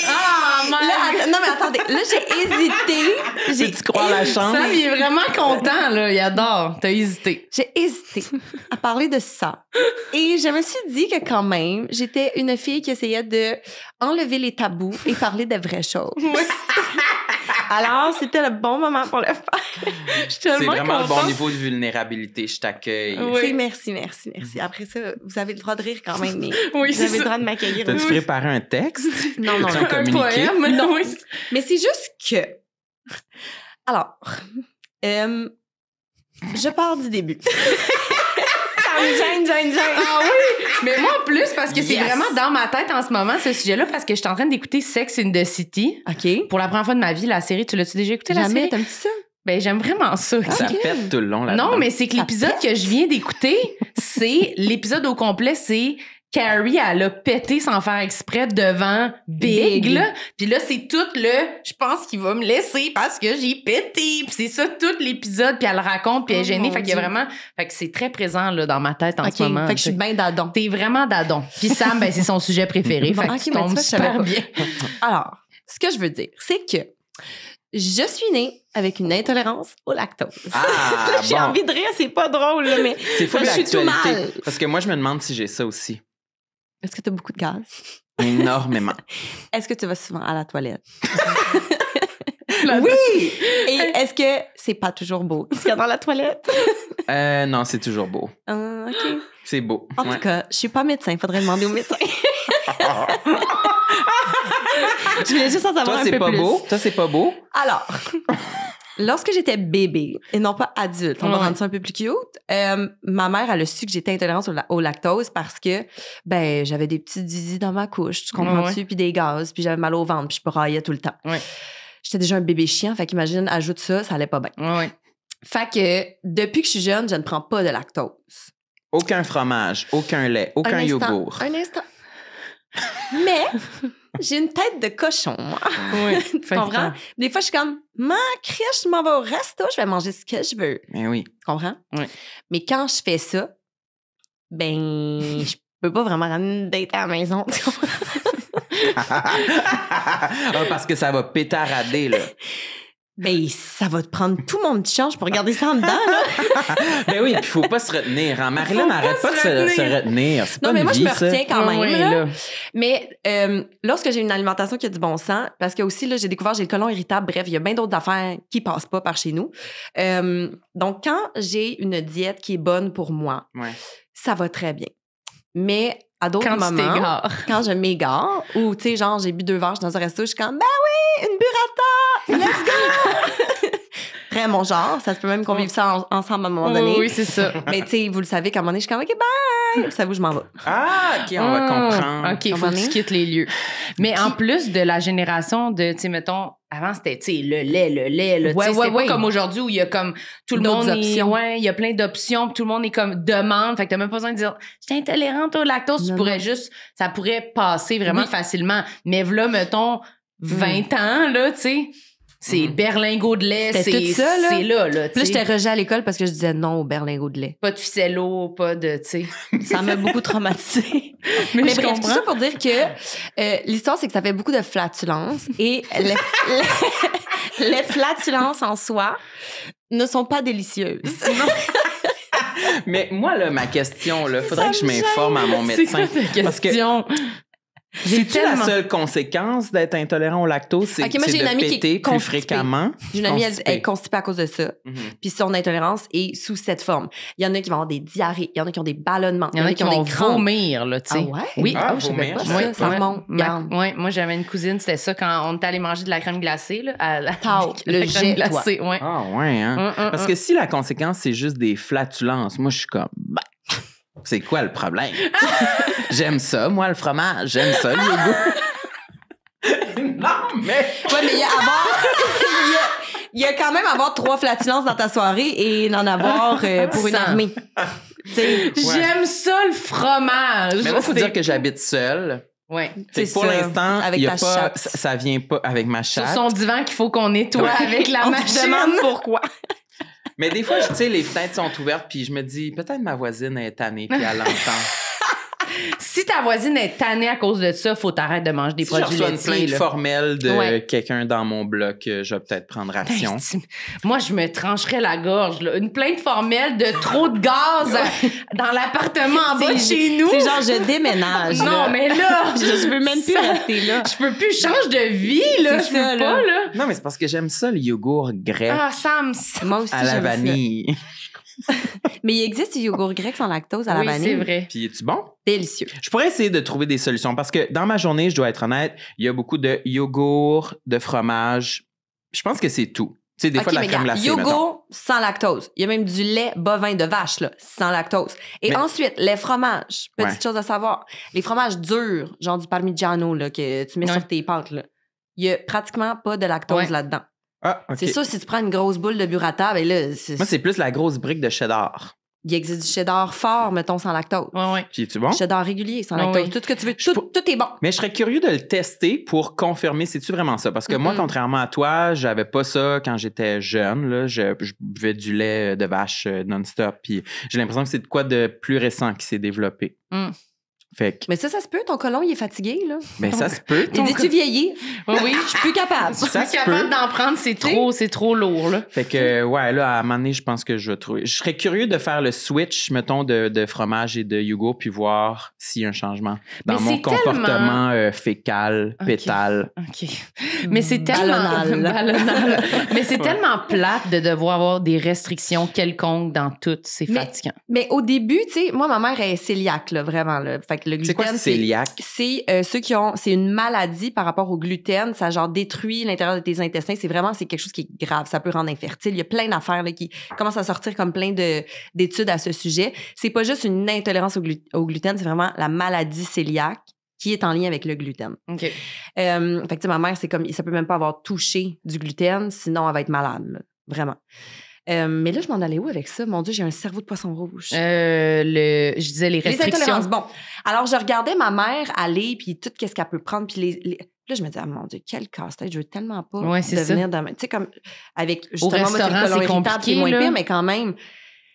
Ah, Là, non, mais attendez. Là, j'ai hésité. Tu crois à la chance? Sam, il est vraiment content, là. Il adore. T'as hésité. J'ai hésité à parler de ça. Et je me suis dit que quand même, j'étais une fille qui essayait de enlever les tabous et parler de vraies choses. Alors, c'était le bon moment pour le faire. Je suis C'est tellement vraiment le bon contente. niveau de vulnérabilité. Je t'accueille. Oui. Tu sais, merci. Après ça, vous avez le droit de rire quand même, mais Oui, vous c'est avez le ça. droit de m'accueillir. T'as-tu préparé un texte? Non, non, T'as-tu non. un communiqué? poème. Non. Oui. Mais c'est juste que... Alors, je pars du début. Ça me gêne. Ah oui! Mais moi, en plus, parce que c'est Yes. vraiment dans ma tête en ce moment, ce sujet-là, parce que je suis en train d'écouter Sex in the City. OK. Pour la première fois de ma vie, la série. Tu l'as-tu déjà écouté, la Jamais, série? t'aimes-tu ça? Ben, j'aime vraiment ça. Ça Ok. pète tout le long là-dedans. Non, mais c'est que Ça l'épisode que je viens d'écouter, c'est l'épisode au complet, c'est Carrie, elle a pété sans faire exprès devant Big, Big. là. Puis là, c'est tout le je pense qu'il va me laisser parce que j'ai pété. Puis c'est ça tout l'épisode, puis elle le raconte, puis elle est Oh, gênée. mon Fait qu'il y a Dieu. vraiment fait que c'est très présent là dans ma tête en OK, ce moment. fait que je suis bien dadon. T'es vraiment dadon. Puis Sam, ben c'est son sujet préféré. Bon, Fait que ok, tu mais tu tombes vois, je savais super pas. bien. Alors, ce que je veux dire, c'est que je suis née avec une intolérance au lactose. Ah, J'ai bon. envie de rire, c'est pas drôle, là, mais C'est fou je suis tout l'actualité. mal. Parce que moi, je me demande si j'ai ça aussi. Est-ce que tu as beaucoup de gaz? Énormément. Est-ce que tu vas souvent à la toilette? La- Oui! Et est-ce que c'est pas toujours beau ce qu'il y a dans la toilette? Non, c'est toujours beau. OK. C'est beau. En Ouais. tout cas, je suis pas médecin, il faudrait demander au médecin. Je voulais juste en savoir Toi, un c'est peu pas plus. beau? Toi, c'est pas beau? Alors, lorsque j'étais bébé, et non pas adulte, on va rendre ça un peu plus cute, ma mère, elle a su que j'étais intolérante au lactose parce que, j'avais des petits zizi dans ma couche, tu comprends-tu? Puis des gaz, puis j'avais mal au ventre, puis je braillais tout le temps. Ouais. J'étais déjà un bébé chiant, fait qu'imagine, ajoute ça allait pas bien. Ouais. Fait que, depuis que je suis jeune, je ne prends pas de lactose. Aucun fromage, aucun lait, aucun yogourt. Un instant. Mais j'ai une tête de cochon, moi. Oui, tu comprends? Des fois, je suis comme, crèche, je m'en vais au resto, je vais manger ce que je veux. Mais oui. Tu comprends? Oui. Mais quand je fais ça, je peux pas vraiment ramener une date à la maison. Tu comprends? Parce que ça va pétarader, là. Ça va te prendre tout mon petit change pour regarder ça en dedans, là. Ben oui, il faut pas se retenir. Hein? Marilyn n'arrête pas de se retenir. C'est non, pas mais une moi, vie, je me retiens quand même. Là. Là. Mais lorsque j'ai une alimentation qui a du bon sens, parce que aussi, là, j'ai découvert, j'ai le côlon irritable, bref, il y a bien d'autres affaires qui passent pas par chez nous. Donc, quand j'ai une diète qui est bonne pour moi, ça va très bien. Mais à d'autres moments, quand je m'égare, ou, tu sais, genre, j'ai bu 2 verres dans un resto, je suis comme, oui, une burrata, let's go! Très mon genre, ça se peut même qu'on vive ça ensemble à un moment donné. Oui, c'est ça. Mais, tu sais, vous le savez, qu'à un moment donné, je suis comme, OK, bye! Ça vous, je m'en vais. Ah, OK, on va comprendre. OK, il faut que tu quittes les lieux. Mais en plus de la génération de, tu sais, mettons, avant, c'était, tu sais, le lait, là. C'était pas comme aujourd'hui où il y a comme tout le monde. Il y a plein d'options, puis tout le monde est comme demande. Fait que t'as même pas besoin de dire, j'étais intolérante au lactose. Ça pourrait passer vraiment facilement. Mais là, mettons, 20 ans, là, tu sais. C'est berlingot de lait, c'est tout ça, là. C'est là, tu sais. Puis là, j'étais rejet à l'école parce que je disais non au berlingot de lait. Pas de ficello, pas de, tu sais. Ça m'a beaucoup traumatisée. Mais bref, tout ça pour dire que l'histoire, c'est que ça fait beaucoup de flatulences et les flatulences en soi ne sont pas délicieuses. Mais moi, là, ma question, là, faudrait que je m'informe à mon médecin. C'est quoi ta question? C'est-tu la seule conséquence d'être intolérant au lactose? C'est de péter plus fréquemment? J'ai une amie, elle est constipée à cause de ça. Puis son intolérance est sous cette forme. Il y en a qui vont avoir des diarrhées, il y en a qui ont des ballonnements, il y en a qui vont des crampes. Vomir, là, tu sais. Ah ouais? Oui, je savais pas ça. Ça remonte. Oui, moi, j'avais une cousine, c'était ça, quand on était allé manger de la crème glacée, là. Le jet glacé, ouais. Ah ouais, hein? Parce que si la conséquence, c'est juste des flatulences, moi, je suis comme... C'est quoi le problème? J'aime ça, moi, le fromage. J'aime ça, le yogourt. Non, mais... Ouais, mais il y a quand même avoir 3 flatulences dans ta soirée et n'en avoir pour une armée. J'aime ça, le fromage. Mais moi, il faut dire que j'habite seule. Ouais. C'est pour l'instant, y a pas, ça vient pas avec ma chatte. Sur son divan qu'il faut qu'on nettoie avec la machine. On se demande pourquoi. Mais des fois, tu sais, les fenêtres sont ouvertes, puis je me dis, peut-être ma voisine est tannée, puis elle l'entend. Si ta voisine est tannée à cause de ça, faut t'arrêter de manger des produits laitiers. Si je reçois une plainte formelle de quelqu'un dans mon bloc, je vais peut-être prendre action. Moi, je me trancherais la gorge, là. Une plainte formelle de trop de gaz dans l'appartement en bas de chez nous. C'est genre, je déménage. Non, mais là... je veux même plus rester là. Je peux plus, je change de vie, là. Je peux pas, là. Non, mais c'est parce que j'aime ça, le yogourt grec. Ah, Sam, moi aussi, à la vanille. Mais il existe du yogourt grec sans lactose à la vanille. Oui, c'est vrai. Puis, es-tu bon? Délicieux. Je pourrais essayer de trouver des solutions parce que dans ma journée, je dois être honnête, il y a beaucoup de yogourt, de fromage. Je pense que c'est tout. Tu sais, des fois, de la crème glacée, yogourt sans lactose. Il y a même du lait bovin de vache, là, sans lactose. Et ensuite, les fromages. Petite chose à savoir. Les fromages durs, genre du parmigiano, là, que tu mets sur tes pâtes, là. Il y a pratiquement pas de lactose là-dedans. Ah, OK. C'est sûr, si tu prends une grosse boule de burrata, ben là... Moi, c'est plus la grosse brique de cheddar. Il existe du cheddar fort, mettons, sans lactose. Oui. Puis, es-tu bon? Cheddar régulier, sans lactose. Oui. Tout ce que tu veux, tout est bon. Mais je serais curieux de le tester pour confirmer, c'est-tu vraiment ça? Parce que moi, contrairement à toi, j'avais pas ça quand j'étais jeune. Là. Je buvais du lait de vache non-stop. Puis j'ai l'impression que c'est de quoi de plus récent qui s'est développé. Fait que... Mais ça se peut, ton colon, il est fatigué, là. Mais ça se peut. Il dit-tu vieillis? Oui, je suis plus capable. Je suis capable d'en prendre, c'est trop lourd, là. Fait que, ouais, là, à un moment donné, je pense que je vais trouver. Je serais curieux de faire le switch, mettons, de fromage et de yogourt, puis voir s'il y a un changement dans mon comportement fécal, pétal. OK. Mais c'est tellement ballonnal. Mais c'est tellement plate de devoir avoir des restrictions quelconques dans tout. C'est fatigant. Mais au début, tu sais, moi, ma mère est cœliaque, là, vraiment. Là. Fait que le gluten, c'est quoi cœliaque? C'est ceux qui ont... C'est une maladie par rapport au gluten. Ça, genre, détruit l'intérieur de tes intestins. C'est quelque chose qui est grave. Ça peut rendre infertile. Il y a plein d'affaires là, qui commencent à sortir comme plein d'études à ce sujet. C'est pas juste une intolérance au gluten, c'est vraiment la maladie cœliaque qui est en lien avec le gluten. OK. Fait que, tu sais, ma mère, c'est comme... Ça peut même pas avoir touché du gluten, sinon elle va être malade, là. Vraiment. Mais là, je m'en allais où avec ça? Mon Dieu, j'ai un cerveau de poisson rouge. Je disais les restrictions. Les intolérances. Bon, alors je regardais ma mère aller, puis tout qu'est-ce qu'elle peut prendre, puis là, je me disais, ah, mon Dieu, quel casse-tête, je veux tellement pas devenir... Tu sais, comme avec... Justement, au restaurant, moi, c'est compliqué, c'est moins là. pire, mais quand même.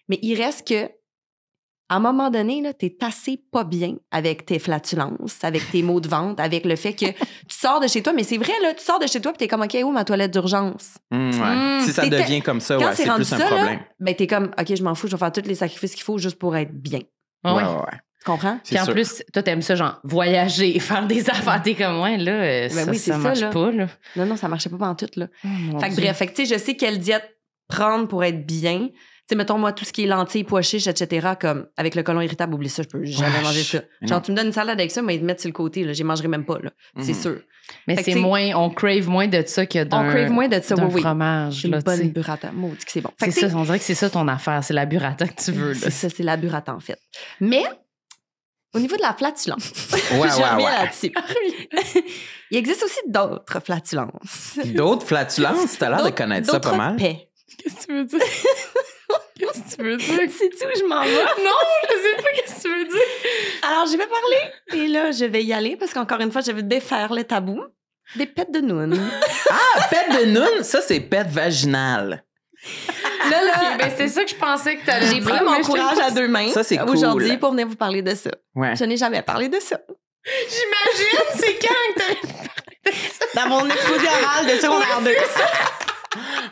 Mais il reste que, à un moment donné, là, t'es assez pas bien avec tes flatulences, avec tes maux de ventre, avec le fait que tu sors de chez toi, mais c'est vrai, là, tu sors de chez toi, puis t'es comme, OK, où ma toilette d'urgence? Si ça devient comme ça, ouais, c'est plus un problème. Là, ben, t'es comme, OK, je m'en fous, je vais faire tous les sacrifices qu'il faut juste pour être bien. Ouais. Tu comprends? Puis en plus, toi, t'aimes ça, genre, voyager, faire des affaires. T'es comme, ouais, là, ça marche là. pas, là. Non, ça marchait pas en tout, là. Oh, fait que bref, tu sais, je sais quelle diète prendre pour être bien. Tu sais, mettons, moi, tout ce qui est lentilles, pois chiches, etc., comme avec le côlon irritable, oublie ça, je peux jamais manger ça. Genre, tu me donnes une salade avec ça, mais te mettre sur le côté, là, j'y mangerai même pas, là. C'est sûr. Mais fait c'est moins, on crave moins de ça que d'un on crave moins de ça, oui. fromage. Une là, bonne burrata. Maudit que c'est bon. C'est ça, on dirait que c'est ça ton affaire, c'est la burrata que tu veux. C'est ça, c'est la burrata, en fait. Mais, au niveau de la flatulence, je ouais. reviens là-dessus. Il existe aussi d'autres flatulences. D'autres flatulences? T'as l'air de connaître ça pas mal. Qu'est-ce que tu veux dire? Qu'est-ce que tu veux dire? Sais-tu où je m'en vais? Non, je sais pas qu'est-ce que tu veux dire. Alors, je vais parler. Et là, je vais y aller parce qu'encore une fois, je vais défaire le tabou. Des pets de noun. Ah, pète de noun, ça, c'est pète vaginale. Là, ben, c'est ça que je pensais que t'allais j'ai dire. pris mon courage à deux mains Ça, c'est cool. aujourd'hui pour venir vous parler de ça. Ouais. Je n'ai jamais parlé de ça. J'imagine, c'est quand que t'as... Dans mon exposé oral de secondaire 2.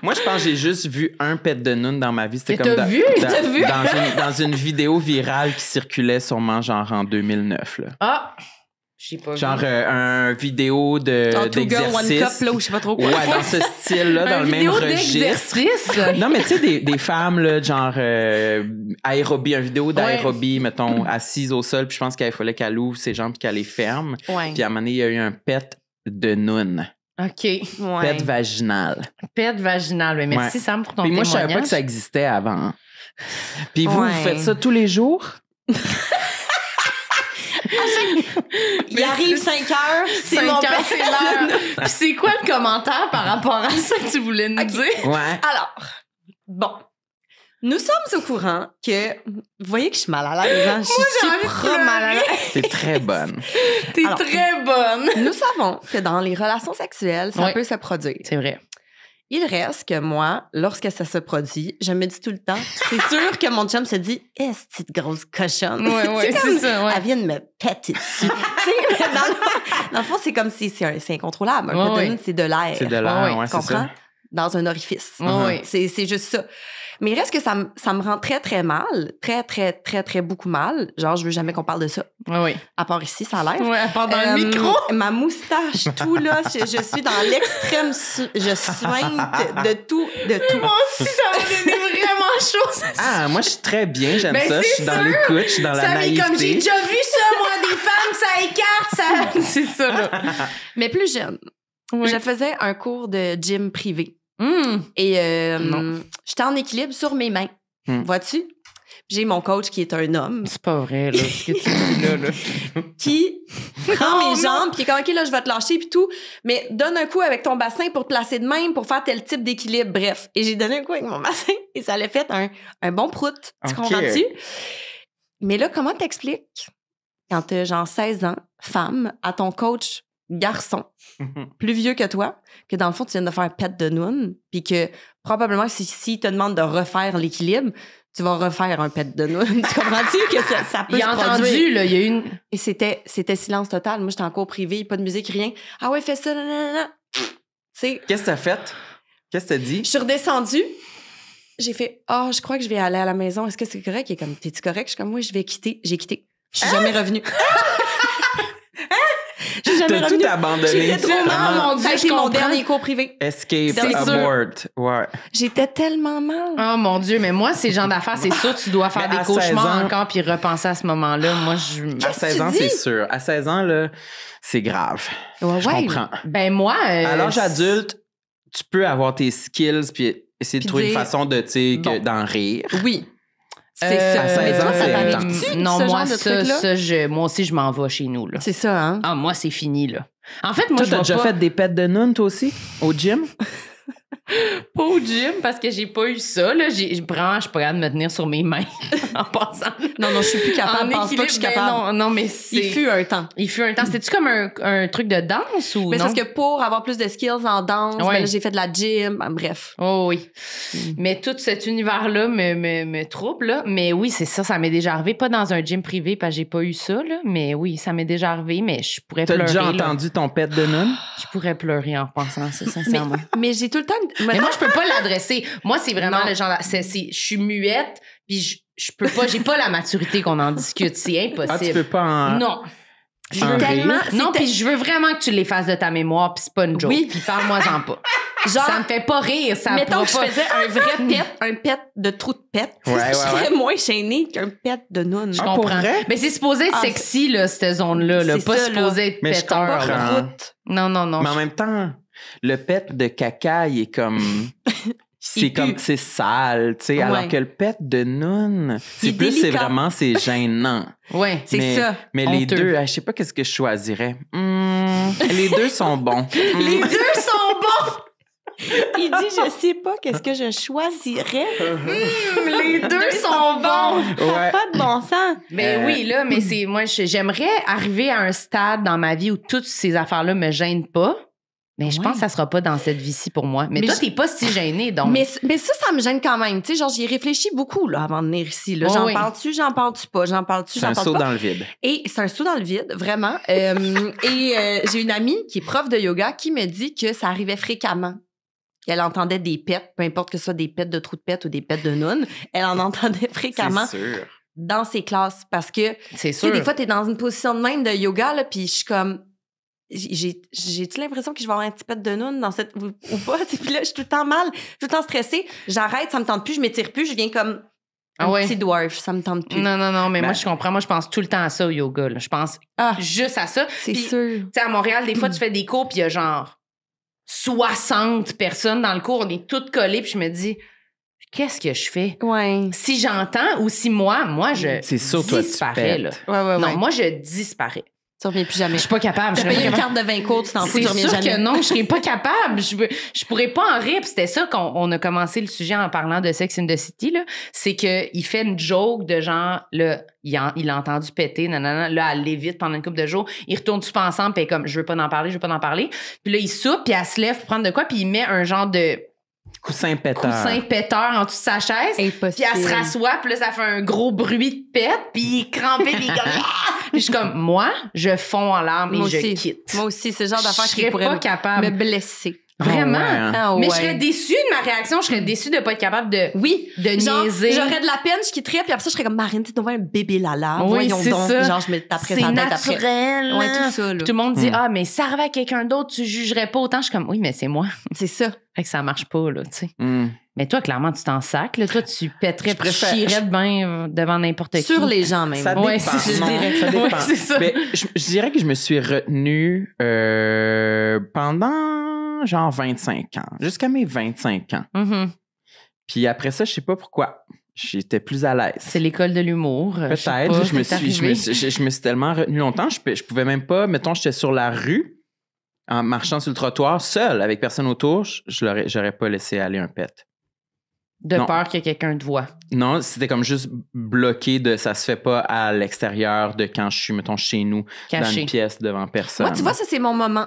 Moi, je pense que j'ai juste vu un pet de noun dans ma vie. C'était Mais comme t'as vu? dans une vidéo virale qui circulait sûrement genre en 2009. Là. Ah! Je sais pas. Genre un vidéo Genre Two Girl, One d'exercice. Cup, là, ou je sais pas trop quoi. Ouais, dans ce style-là, dans le même registre. Non, mais tu sais, des femmes, là, genre aérobie, une vidéo d'aérobie, mettons, assise au sol, puis je pense qu'il fallait qu'elle ouvre ses jambes puis qu'elle les ferme. Ouais. Puis à un moment donné, il y a eu un pet de noun. OK. Ouais. Pet vaginal. Pet vaginal. Mais merci, Sam, pour ton Puis moi, je témoignage. savais pas que ça existait avant. Puis vous, Ouais. vous faites ça tous les jours? Il arrive 5 heures, c'est mon pet. c'est l'heure. Puis c'est quoi le commentaire par rapport à ça que tu voulais nous dire? Ouais. Alors, bon. Nous sommes au courant que... Vous voyez que je suis mal à l'aise, hein? Je suis super mal à l'aise. T'es très bonne. T'es Alors, très bonne. Nous savons que dans les relations sexuelles, ça Oui. peut se produire. C'est vrai. Il reste que moi, lorsque ça se produit, je me dis tout le temps, c'est sûr que mon chum se dit, petite grosse cochonne. Ouais, c'est ça, ouais. Elle vient de me péter dessus. Tu sais, dans le fond, c'est comme si c'est incontrôlable. Un peu de c'est de l'air. C'est de l'air, Ouais, ouais, Tu c'est comprends? ça. Dans un orifice. Oui. C'est juste ça. Mais il reste que ça me rend très, très mal. Très, très, très, très beaucoup mal. Genre, je veux jamais qu'on parle de ça. Oui. À part ici, ça a l'air. Ouais, à part dans le micro. Ma moustache, tout là, je suis dans l'extrême, je soigne de tout. Moi aussi, ça m'a donné vraiment chaud. Ah, moi, je suis très bien, j'aime Ben, ça. Je c'est suis dans sûr. l'écoute, je suis dans la Ça naïveté. comme j'ai déjà vu ça, moi, des femmes, ça écarte, ça. C'est ça, là. Mais plus jeune, Oui. je faisais un cours de gym privé. Hum. Et Non. j'étais en équilibre sur mes mains. Vois-tu? J'ai mon coach qui est un homme C'est pas vrai, là, ce que tu dis là. qui prend mes jambes, puis qui est comme, OK, là, je vais te lâcher, puis tout. Mais donne un coup avec ton bassin pour te placer de même, pour faire tel type d'équilibre. Bref. Et j'ai donné un coup avec mon bassin et ça l'a fait un bon prout. Tu OK. comprends-tu? Mais là, comment t'expliques quand t'as genre 16 ans, femme, à ton coach garçon, plus vieux que toi, que dans le fond, tu viens de faire pète de noun, puis que probablement, si te demande de refaire l'équilibre, tu vas refaire un pet de noun. Tu comprends-tu que ça peut Il se a produire? entendu, là, il y a une... Et c'était silence total. Moi, j'étais en cours privé, pas de musique, rien. Ah ouais, fais ça, nanana. C'est... Qu'est-ce que t'as fait? Qu'est-ce que t'as dit? Je suis redescendue. J'ai fait, je crois que je vais aller à la maison. Est-ce que c'est correct? Il est comme, t'es-tu correct? Je suis comme, oui, je vais quitter. J'ai quitté. Je suis jamais revenue. J'ai jamais T'as tout abandonné. J'étais trop mal, mon Dieu, ça a je été mon comprends. dernier cours privé. Escape, C'est sûr. abort. Ouais. J'étais tellement mal. Oh mon Dieu, mais moi, ces genres d'affaires, c'est sûr, tu dois faire Mais des à 16 cauchemars ans- encore puis repenser à ce moment-là. Moi, À 16 ans, c'est sûr. À 16 ans, là, c'est grave. Ouais, Je comprends. Ben moi... À l'âge adulte, tu peux avoir tes skills puis essayer de Puis trouver une dire, façon de, tu sais, bon. d'en rire. Oui. C'est ça. à 16 Mais toi, ans, ça c'est t'arrive-tu, non, ce moi, genre de ça, truc-là? moi aussi, je m'en vais chez nous, là. C'est ça, hein? Ah, moi, c'est fini, là. En fait, moi, Toi, je t'as vais déjà pas... fait des pets de noun, toi aussi, au gym? Pas au gym parce que j'ai pas eu ça, là. Vraiment, je suis pas capable de me tenir sur mes mains en passant. Non, je suis plus capable. En Je pense pas que je suis équilibre, capable. non, mais c'est... Il fut un temps. Il fut un temps. C'était-tu comme un truc de danse ou Mais c'est non? parce que pour avoir plus de skills en danse, Ouais. ben là, j'ai fait de la gym. Bref. Oh oui. Mais tout cet univers-là me trouble, là. Mais oui, c'est ça, ça m'est déjà arrivé. Pas dans un gym privé parce que j'ai pas eu ça, là. Mais oui, ça m'est déjà arrivé, mais je pourrais T'as pleurer. déjà là. entendu ton pet de noun? Je pourrais pleurer en pensant à ça, sincèrement. Mais j'ai tout le temps. Mais moi, je peux pas l'adresser. Moi, c'est vraiment Non. le genre... je suis muette, puis je peux pas... J'ai pas la maturité qu'on en discute. C'est impossible. Ah, tu peux pas en... Non. J'ai En tellement. rire? Non, c'était- puis je veux vraiment que tu l'effaces de ta mémoire, puis c'est pas une joke. Oui. Puis parle-moi-en pas. Genre, Ça me fait pas rire, ça mettons pourra que je pas... faisais un vrai pet, un pet de trou de pet. Ouais, je serais ouais. moins gênée qu'un pet de noun. Je Ah, pour comprends. vrai? Mais c'est supposé être Ah, sexy, là, cette zone-là. Là. c'est Pas ça, là. supposé être Mais je péteur. comprends. là. Route. Non, non, non. Mais en même temps, le pet de caca, il est comme... C'est Il comme, pue. c'est sale, tu sais, Ouais. alors que le pet de noun, c'est est plus, c'est délicat. vraiment, c'est gênant. Ouais. C'est mais, ça. Mais les Honteux. deux, je sais pas qu'est-ce que je choisirais. Les deux sont bons. Les deux sont bons! Il dit, je sais pas qu'est-ce que je choisirais. Les deux sont bons. Ouais. Pas de bon sens. Mais oui, là, mais c'est... Moi, j'aimerais arriver à un stade dans ma vie où toutes ces affaires-là me gênent pas. Mais je Ouais. pense que ça sera pas dans cette vie-ci pour moi. Mais Mais toi, je- t'es pas si gênée, donc... Mais ça me gêne quand même. Tu sais, genre, j'y ai réfléchi beaucoup là, avant de venir ici. Là. Oh, J'en oui. parle-tu, j'en parle-tu pas, j'en parle-tu, C'est un j'en saut parle pas. dans le vide. Et c'est un saut dans le vide, vraiment. J'ai une amie qui est prof de yoga qui me dit que ça arrivait fréquemment. Elle entendait des pets, peu importe que ce soit des pets de trou de pet ou des pets de noun, elle en entendait fréquemment C'est sûr. dans ses classes parce que, c'est tu sûr. sais, des fois, t'es dans une position de même de yoga, là, puis je suis comme... J'ai-tu l'impression que je vais avoir un petit pet de noun dans cette... ou pas? Tu sais, puis là, je suis tout le temps mal, je suis tout le temps stressée. J'arrête, ça me tente plus, je m'étire plus, je viens comme un Ah ouais. petit dwarf, ça me tente plus. Non, non, non, mais Ben- moi, je comprends. Moi, je pense tout le temps à ça au yoga. Là. Je pense Ah, juste à ça. c'est Puis, sûr. Tu sais, à Montréal, des fois, tu fais des cours, puis il y a genre 60 personnes dans le cours, on est toutes collées, puis je me dis, qu'est-ce que je fais? Ouais. Si j'entends ou si moi, je C'est sûr, toi, tu disparais. pètes. Là. Ouais. Non, moi, je disparais. Tu reviens plus jamais. Je suis pas capable. T'as Je serais payé pas une capable. carte de 20 cours, tu t'en fous, C'est tu reviens sûr jamais. que non, je serais pas capable. Je pourrais pas en rire. Puis c'était ça qu'on a commencé le sujet en parlant de Sex in the City. Là. C'est qu'il fait une joke de genre, là, il a entendu péter, nanana, là, elle l'évite pendant une couple de jours. Ils retournent tous pas ensemble, puis elle est comme, je veux pas en parler. Puis là, il soupe, puis elle se lève pour prendre de quoi, puis il met un genre de Coussin péteur. coussin péteur en dessous de sa chaise. Impossible. Puis elle se rassoit, puis là, ça fait un gros bruit de pète, puis il est crampé, puis il est comme... Ah! Puis je suis comme, moi, je fonds en larmes et Moi je aussi. quitte. Moi aussi, c'est le genre d'affaire Je qui serais pourrait pas me capable. blesser. Vraiment? Ah ouais, hein? Ah Mais ouais. je serais déçue de ma réaction. Je serais déçue de pas être capable de Oui. de Genre, niaiser. j'aurais de la peine, je quitterais, puis après ça, je serais comme Marine, t'es tombée un bébé lala. Oui, Voyons c'est donc. ça. Genre, je me taperais C'est sa tête après. naturel. Ouais, tout ça, là. Tout le monde dit, ah, mais ça arrivait à quelqu'un d'autre, tu jugerais pas autant. Je suis comme, oui, mais c'est moi. C'est ça. Fait que ça marche pas, là, tu sais. Hmm. Mais toi, clairement, tu t'en sacs, là. Toi, tu pèterais, Je puis tu préfère- chierais de bain devant n'importe qui. Sur les gens, même. Ça dépend. Ouais, c'est- je non, dirais. ça dépend. Ouais, c'est ça. Mais je dirais que je me suis retenue pendant genre 25 ans, jusqu'à mes 25 ans. Mhm. Puis après ça, je sais pas pourquoi. J'étais plus à l'aise. C'est l'école de l'humour. Je sais Peut-être. pas, Je me c'est suis, arrivé. je me suis tellement retenue longtemps. Je pouvais même pas, mettons, j'étais sur la rue, en marchant sur le trottoir, seul, avec personne autour, j'aurais pas laissé aller un pet. De Non. peur que quelqu'un te voie. Non, c'était comme juste bloqué de ça se fait pas à l'extérieur de quand je suis, mettons, chez nous, dans Caché. une pièce devant personne. Moi, tu vois, ça, c'est mon moment.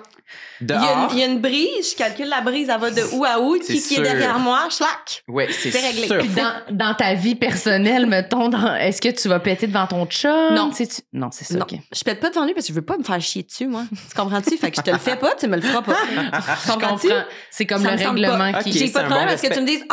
Dehors. Il y a une brise, je calcule la brise, elle va de où à où, C'est qui est sûr. derrière moi, schlac. Ouais, c'est réglé. sûr. Puis dans ta vie personnelle, mettons, est-ce que tu vas péter devant ton chum? Non. Sais-tu? Non, c'est ça, Non, OK. je pète pas devant lui parce que je veux pas me faire chier dessus, moi. Tu comprends-tu? Fait que je te le fais pas, tu me le feras pas. Tu Je comprends-tu? comprends. C'est comme Ça le me semble règlement pas. qui... Ok. J'ai c'est pas de un problème bon parce que tu respect. me dises,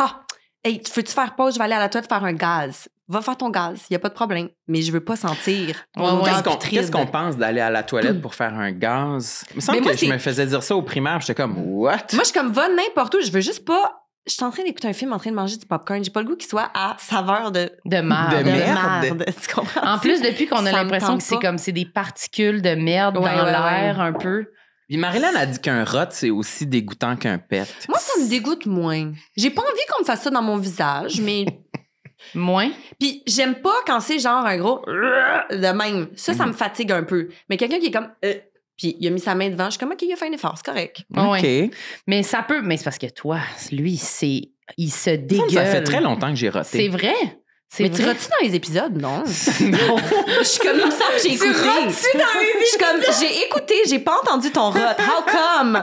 hey, veux-tu faire pause? Je vais aller à la toilette faire un gaz. va faire ton gaz, il y a pas de problème. Mais je veux pas sentir ton Ouais, odeur ouais. Qu'est-ce qu'on pense d'aller à la toilette pour faire un gaz? Il me semble que je me faisais dire ça au primaire, j'étais comme, what? Moi, je suis comme, va n'importe où, je veux juste pas... Je suis en train d'écouter un film, en train de manger du popcorn. J'ai pas le goût qu'il soit à saveur de marde. De merde. Tu comprends? En plus, depuis qu'on a Ça me l'impression tente que c'est pas. comme c'est des particules de merde Ouais, dans ouais, l'air un peu. Puis Marilyn a dit qu'un rot, c'est aussi dégoûtant qu'un pet. Moi, ça me dégoûte moins. J'ai pas envie qu'on me fasse ça dans mon visage, mais... Moins. Puis j'aime pas quand c'est genre un gros de même. Ça me fatigue un peu. Mais quelqu'un qui est comme puis il a mis sa main devant, je suis comme OK, il a fait un effort, c'est correct. Ouais. OK. Mais ça peut. Mais c'est parce que toi, lui, il se dégueule. Ça fait très longtemps que j'ai roté. C'est vrai. C'est Mais tu vrai. rotes dans les épisodes, non? Non. Je suis comme ça, j'ai écouté. Je suis comme j'ai écouté, j'ai pas entendu ton rot. How come?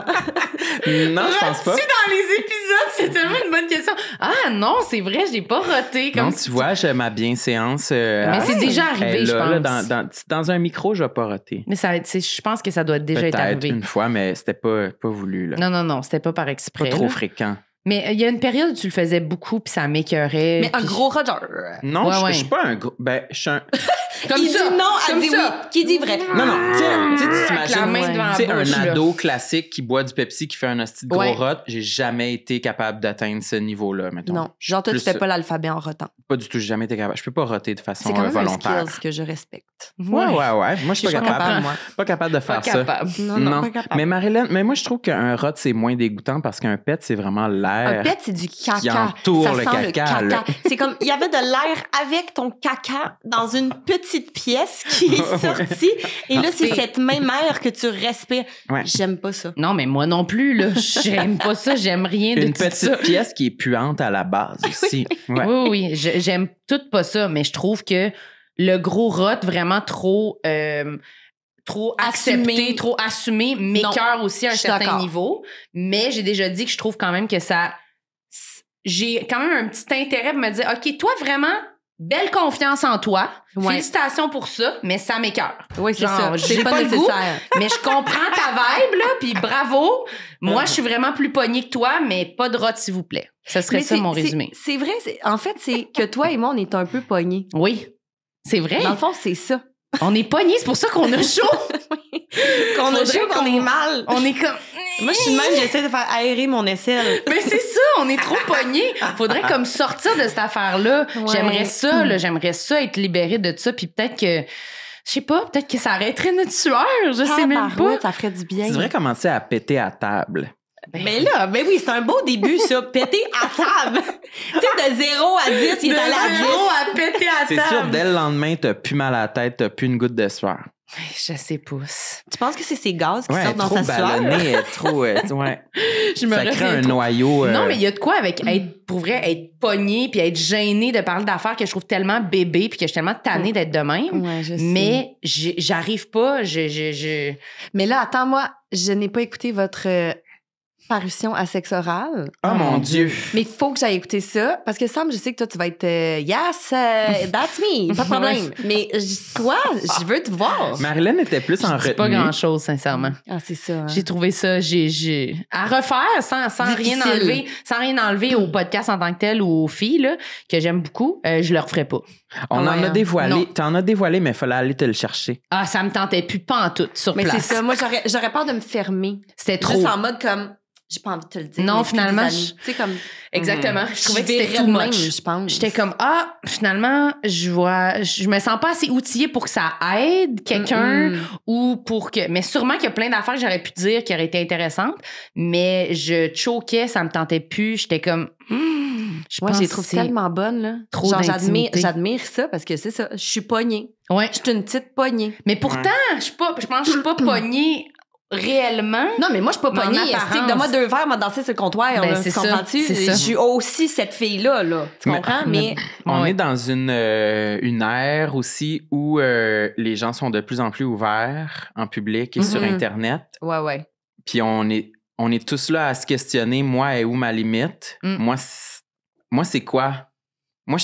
Non, je pense pas. dans les épisodes, c'est tellement une bonne question. Ah non, c'est vrai, j'ai pas roté. Comme Non, si tu vois, j'ai ma bienséance. Mais c'est déjà arrivé, je pense. Dans un micro, je vais pas roter. Mais je pense que ça doit déjà être Peut-être arrivé. une fois, mais c'était pas voulu. Là. Non, c'était pas par exprès. Pas trop là. fréquent. Mais il y a une période où tu le faisais beaucoup, puis ça m'écœurait. Mais un puis gros rot, genre. Non, Ouais, je ouais. suis pas un gros. Ben, je suis un. Comme Qui ça. dit non, elle comme dit ça. oui. Qui dit vrai? Non, tu sais, tu Avec la main t'imagines, devant la tu sais, un bouche, là. ado classique qui boit du Pepsi, qui fait un hostie de gros Ouais. rot, j'ai jamais été capable d'atteindre ce niveau-là, mettons. Non. Genre, toi, tu Plus fais ça. pas l'alphabet en rotant. Pas du tout, j'ai jamais été capable. Je peux pas roter de façon C'est quand même un volontaire. skill que je respecte. Ouais. Moi, je suis pas capable. moi. Pas capable de faire Pas ça. capable. Non, pas capable. Mais Marilyn, moi, je trouve qu'un rot, c'est moins dégoûtant parce qu'un pet, c'est vraiment l'air. Un pet, c'est du caca. qui entoure ça le sent caca, là. C'est comme, il y avait de l'air avec ton caca dans une petite pièce qui est sortie. Et là, c'est cette même air que tu respires. Ouais. J'aime pas ça. Non, mais moi non plus, là. J'aime pas ça, j'aime rien de Une tout petite ça. pièce qui est puante à la base aussi. Ouais. Oui, j'aime tout pas ça, mais je trouve que le gros rot vraiment trop accepté, Assumé. trop assumé, m'écœure aussi à un je suis certain d'accord. niveau. Mais j'ai déjà dit que je trouve quand même que ça... J'ai quand même un petit intérêt pour me dire, OK, toi, vraiment, belle confiance en toi. Ouais. Félicitations pour ça, mais ça m'écœure. Oui, c'est Genre, ça. j'ai C'est pas pas le goût. nécessaire. Mais je comprends ta vibe, là, puis bravo. Moi, je suis vraiment plus pognée que toi, mais pas de rot, s'il vous plaît. Ce serait Mais ça, c'est- mon c'est- résumé. C'est vrai. En fait, c'est que toi et moi, on est un peu pognés. Oui, c'est vrai. Dans le fond, c'est ça. On est pognés, c'est pour ça qu'on a chaud. Qu'on a Faudrait chaud, qu'on qu'on- est mal. On est comme... Moi, je suis de même, j'essaie de faire aérer mon aisselle. Mais c'est ça, on est trop pognés. Faudrait comme sortir de cette affaire-là. Ouais. J'aimerais ça, là, j'aimerais ça être libérée de ça, puis peut-être que... Je sais pas, peut-être que ça arrêterait notre sueur, je sais même pas. Tabarouette, ça ferait du bien. Tu devrais commencer à péter à table. Mais là, ben oui, c'est un beau début, ça. Péter à table. Tu sais, de 0 à 10, il est allé à 10. à péter à C'est table. sûr, dès le lendemain, t'as plus mal à la tête, t'as plus une goutte de sueur. Je sais pousse. Tu penses que c'est ces gaz qui Ouais, sortent dans trop sa sueur? ballonné, trop... ouais. Je me Ça crée retiens un trop. noyau... Non, mais il y a de quoi avec être, pour vrai, être pogné puis être gêné de parler d'affaires que je trouve tellement bébé puis que je suis tellement tannée d'être de même. Ouais, je sais. Mais j'arrive pas, Mais là, attends, moi, je n'ai pas écouté votre parution à sexe oral. Oh mon Dieu! Mais il faut que j'aille écouter ça. Parce que Sam, je sais que toi, tu vas être yes, that's me, pas de problème. Mais toi, je veux te voir. Marilyn était plus en C'est pas retenue. grand-chose, sincèrement. Ah, c'est ça. hein. J'ai trouvé ça, à refaire sans rien enlever au podcast en tant que tel ou aux filles, là, que j'aime beaucoup, je le referai pas. On Ouais, en a hein. dévoilé. Non. T'en as dévoilé, mais il fallait aller te le chercher. Ah, ça me tentait plus pas en tout sur Mais place. c'est ça. Moi, j'aurais peur de me fermer. C'était trop. Juste en mode comme, j'ai pas envie de te le dire. Non, mais plus finalement, des amis. Tu sais, comme, Exactement. Je trouvais que c'était verrais too de much. même, je pense. J'étais comme, finalement, je me sens pas assez outillée pour que ça aide quelqu'un ou pour que. Mais sûrement qu'il y a plein d'affaires que j'aurais pu dire qui auraient été intéressantes, mais je choquais, ça me tentait plus. J'étais comme, je Moi, pense je les que trouve c'est tellement bonnes, là. trop Genre, d'intimité. j'admire ça parce que c'est ça. Je suis pognée. Ouais. Je suis une petite pognée. Mais pourtant, je pense que je suis pas pognée réellement. Non, mais moi, je suis pas Mais en pognée. apparence. Stick, donne-moi 2 verres, m'a dansé sur le comptoir. Ben, là, c'est tu ça, comprends-tu? c'est ça. Je suis aussi cette fille-là, là. Tu comprends? Mais On Ouais. est dans une ère aussi où les gens sont de plus en plus ouverts en public et sur Mhm. Internet. ouais. Puis on est tous là à se questionner, moi, et où ma limite? Mm. Moi, c'est quoi? Moi,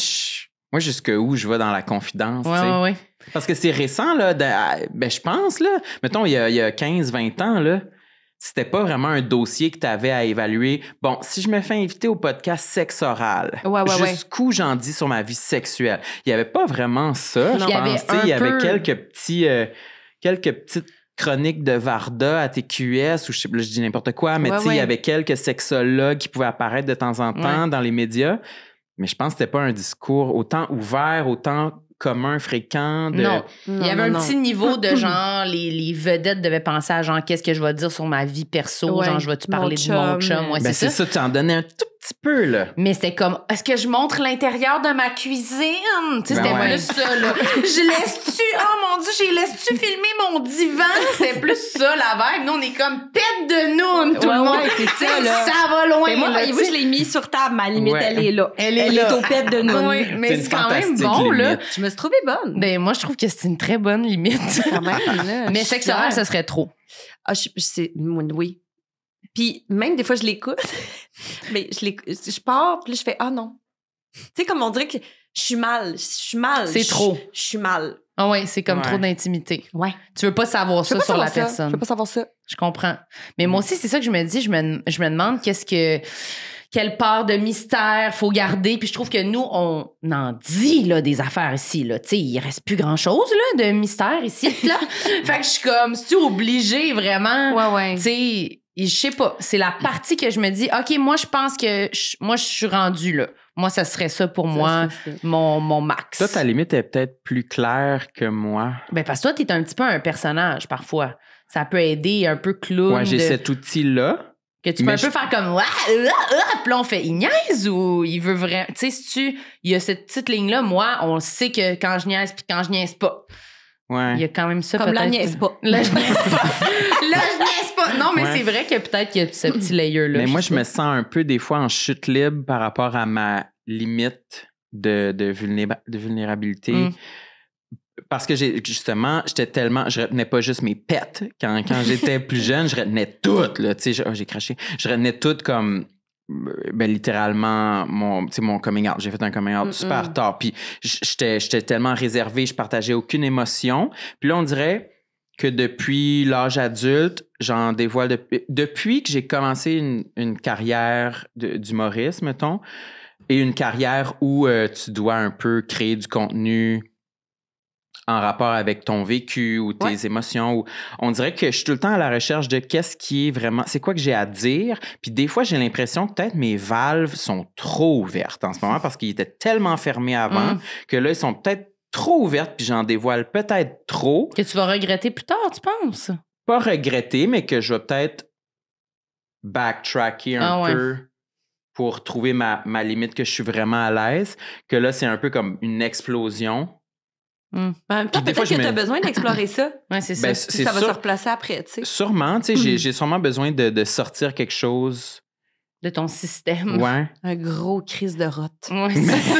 jusqu'où je vais dans la confidence, tu sais. Ouais. Parce que c'est récent, là. Je pense, là. Mettons, il y a 15-20 ans, là. Tu c'était pas vraiment un dossier que tu avais à évaluer. Bon, si je me fais inviter au podcast Sexe oral, jusqu'où j'en dis sur ma vie sexuelle? Il y avait pas vraiment ça, je pense. Il y avait quelques petites chroniques de Varda à TQS, ou je sais pas, je dis n'importe quoi, mais il y avait quelques sexologues qui pouvaient apparaître de temps en temps dans les médias. Mais je pense que c'était pas un discours autant ouvert, autant commun, fréquent. Non, il y avait un petit niveau de genre, les vedettes devaient penser à genre, qu'est-ce que je vais dire sur ma vie perso, genre, je vais-tu parler de mon chum? Ouais, c'est ça, tu en donnais un tout petit peu, là. Mais c'était comme, est-ce que je montre l'intérieur de ma cuisine? Tu sais, c'était plus ça, là. Je laisse-tu, oh mon Dieu, laisse-tu filmer mon divan? C'était plus ça, la vibe. Nous, on est comme pète de noun, tout le monde. C'est ça, là. Ça va loin. Mais moi, voyez-vous, je l'ai mis sur table, ma limite, elle est là. Elle est au pète de noun. Oui, mais c'est quand même bon, là. Je me suis trouvée bonne. Ben, moi, je trouve que c'est une très bonne limite. Quand même, là. Mais sexe oral, ça serait trop. Ah, oui. Puis même des fois, je l'écoute, mais je pars, puis là, je fais « Ah non! » Tu sais, comme on dirait que je suis mal. C'est trop. Je suis mal. Ah oui, c'est comme trop d'intimité. Ouais. Tu veux pas savoir ça sur la personne. Je veux pas savoir ça. Je comprends. Mais moi aussi, c'est ça que je me dis. Je me demande quelle part de mystère faut garder. Puis je trouve que nous, on en dit là, des affaires ici. Là. Tu sais, il reste plus grand-chose là, de mystère ici. Là. Fait que je suis comme, si tu es obligé vraiment. Ouais. Tu sais, je sais pas. C'est la partie que je me dis, OK, moi, je pense que moi, je suis rendue là. Moi, ça serait ça pour moi, mon max. Toi, ta limite est peut-être plus claire que moi. Ben, parce que toi, t'es un petit peu un personnage parfois. Ça peut aider un peu clown. Ouais, j'ai cet outil-là. Que tu peux un peu faire comme puis là, on fait, il niaise ou il veut vraiment. Tu sais, il y a cette petite ligne-là, moi, on sait que quand je niaise puis quand je niaise pas. Ouais. Il y a quand même ça. Comme peut-être. la niaise pas. Là, je niaise pas. Non, mais c'est vrai que peut-être qu'il y a ce petit layer-là. Mais moi, je me sens un peu des fois en chute libre par rapport à ma limite de vulnérabilité. Parce que j'étais tellement, je retenais pas juste mes pets. Quand j'étais plus jeune, je retenais toutes, là. Tu sais, j'ai craché. Je retenais toutes comme, littéralement, mon coming out. J'ai fait un coming out super tard. Puis j'étais tellement réservé, je partageais aucune émotion. Puis là, on dirait que depuis l'âge adulte, j'en dévoile depuis que j'ai commencé une carrière d'humoriste, mettons, et une carrière où tu dois un peu créer du contenu en rapport avec ton vécu ou tes émotions. Ou on dirait que je suis tout le temps à la recherche de qu'est-ce qui est vraiment... C'est quoi que j'ai à dire? Puis des fois, j'ai l'impression que peut-être mes valves sont trop ouvertes en ce moment parce qu'ils étaient tellement fermés avant que là, ils sont peut-être trop ouvertes puis j'en dévoile peut-être trop. Que tu vas regretter plus tard, tu penses? Pas regretter, mais que je vais peut-être backtracker un peu pour trouver ma limite que je suis vraiment à l'aise. Que là, c'est un peu comme une explosion. Peut-être que tu as besoin d'explorer ça. Oui, c'est ça. Ça va se replacer après, tu sais. Sûrement, tu sais, j'ai sûrement besoin de sortir quelque chose. De ton système. Ouais. Un gros crise de rotte. Oui, c'est ça.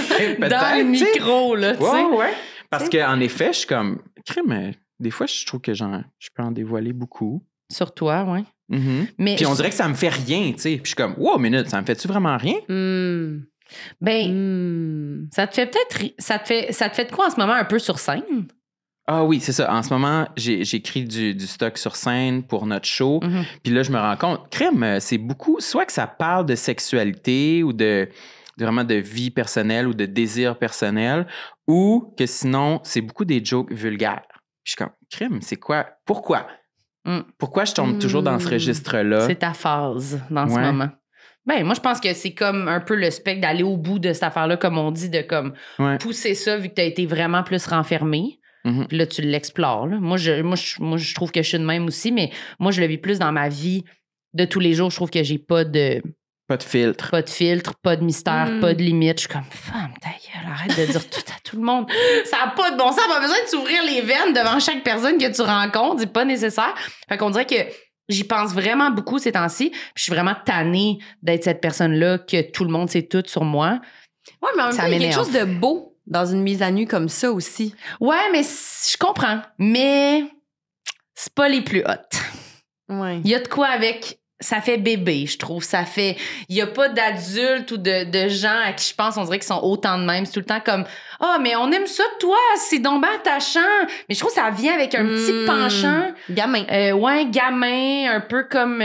Dans le micro, là, tu sais. Ouais. Parce qu'en effet, je suis comme, mais des fois, je trouve que je peux en dévoiler beaucoup. Sur toi, oui. Mais puis on dirait que ça me fait rien, tu sais. Puis je suis comme, wow, minute, ça me fait-tu vraiment rien? Ça te fait peut-être... Ça te fait de quoi en ce moment un peu sur scène? Ah oui, c'est ça. En ce moment, j'écris du stock sur scène pour notre show. Puis là, je me rends compte, crème, c'est beaucoup... Soit que ça parle de sexualité ou vraiment de vie personnelle ou de désir personnel, ou que sinon, c'est beaucoup des jokes vulgaires. Puis je suis comme, crème, c'est quoi? Pourquoi? Pourquoi je tombe toujours dans ce registre-là? C'est ta phase dans ce moment. Ben, moi, je pense que c'est comme un peu le spectre d'aller au bout de cette affaire-là, comme on dit, de comme pousser ça vu que tu as été vraiment plus renfermé. Puis là, tu l'explores. Là. Moi, je trouve que je suis de même aussi, mais moi, je le vis plus dans ma vie de tous les jours. Je trouve que j'ai pas de... Pas de filtre. Pas de filtre, pas de mystère, pas de limite. Je suis comme, femme, ta gueule, arrête de dire tout à tout le monde. Ça n'a pas de bon sens. Pas besoin de s'ouvrir les veines devant chaque personne que tu rencontres. C'est pas nécessaire. Fait qu'on dirait que j'y pense vraiment beaucoup ces temps-ci. Puis je suis vraiment tannée d'être cette personne-là que tout le monde sait tout sur moi. Ouais, mais en même temps, il y a quelque chose de beau dans une mise à nu comme ça aussi. Ouais, mais je comprends. Mais c'est pas les plus hautes. Ouais. Il y a de quoi avec ça fait bébé, je trouve. Ça fait... Il y a pas d'adultes ou de gens à qui je pense, on dirait qu'ils sont autant de même. C'est tout le temps comme « Ah, mais on aime ça de toi, c'est donc bien attachant. » Mais je trouve que ça vient avec un petit penchant. Gamin. Ouais, gamin, un peu comme...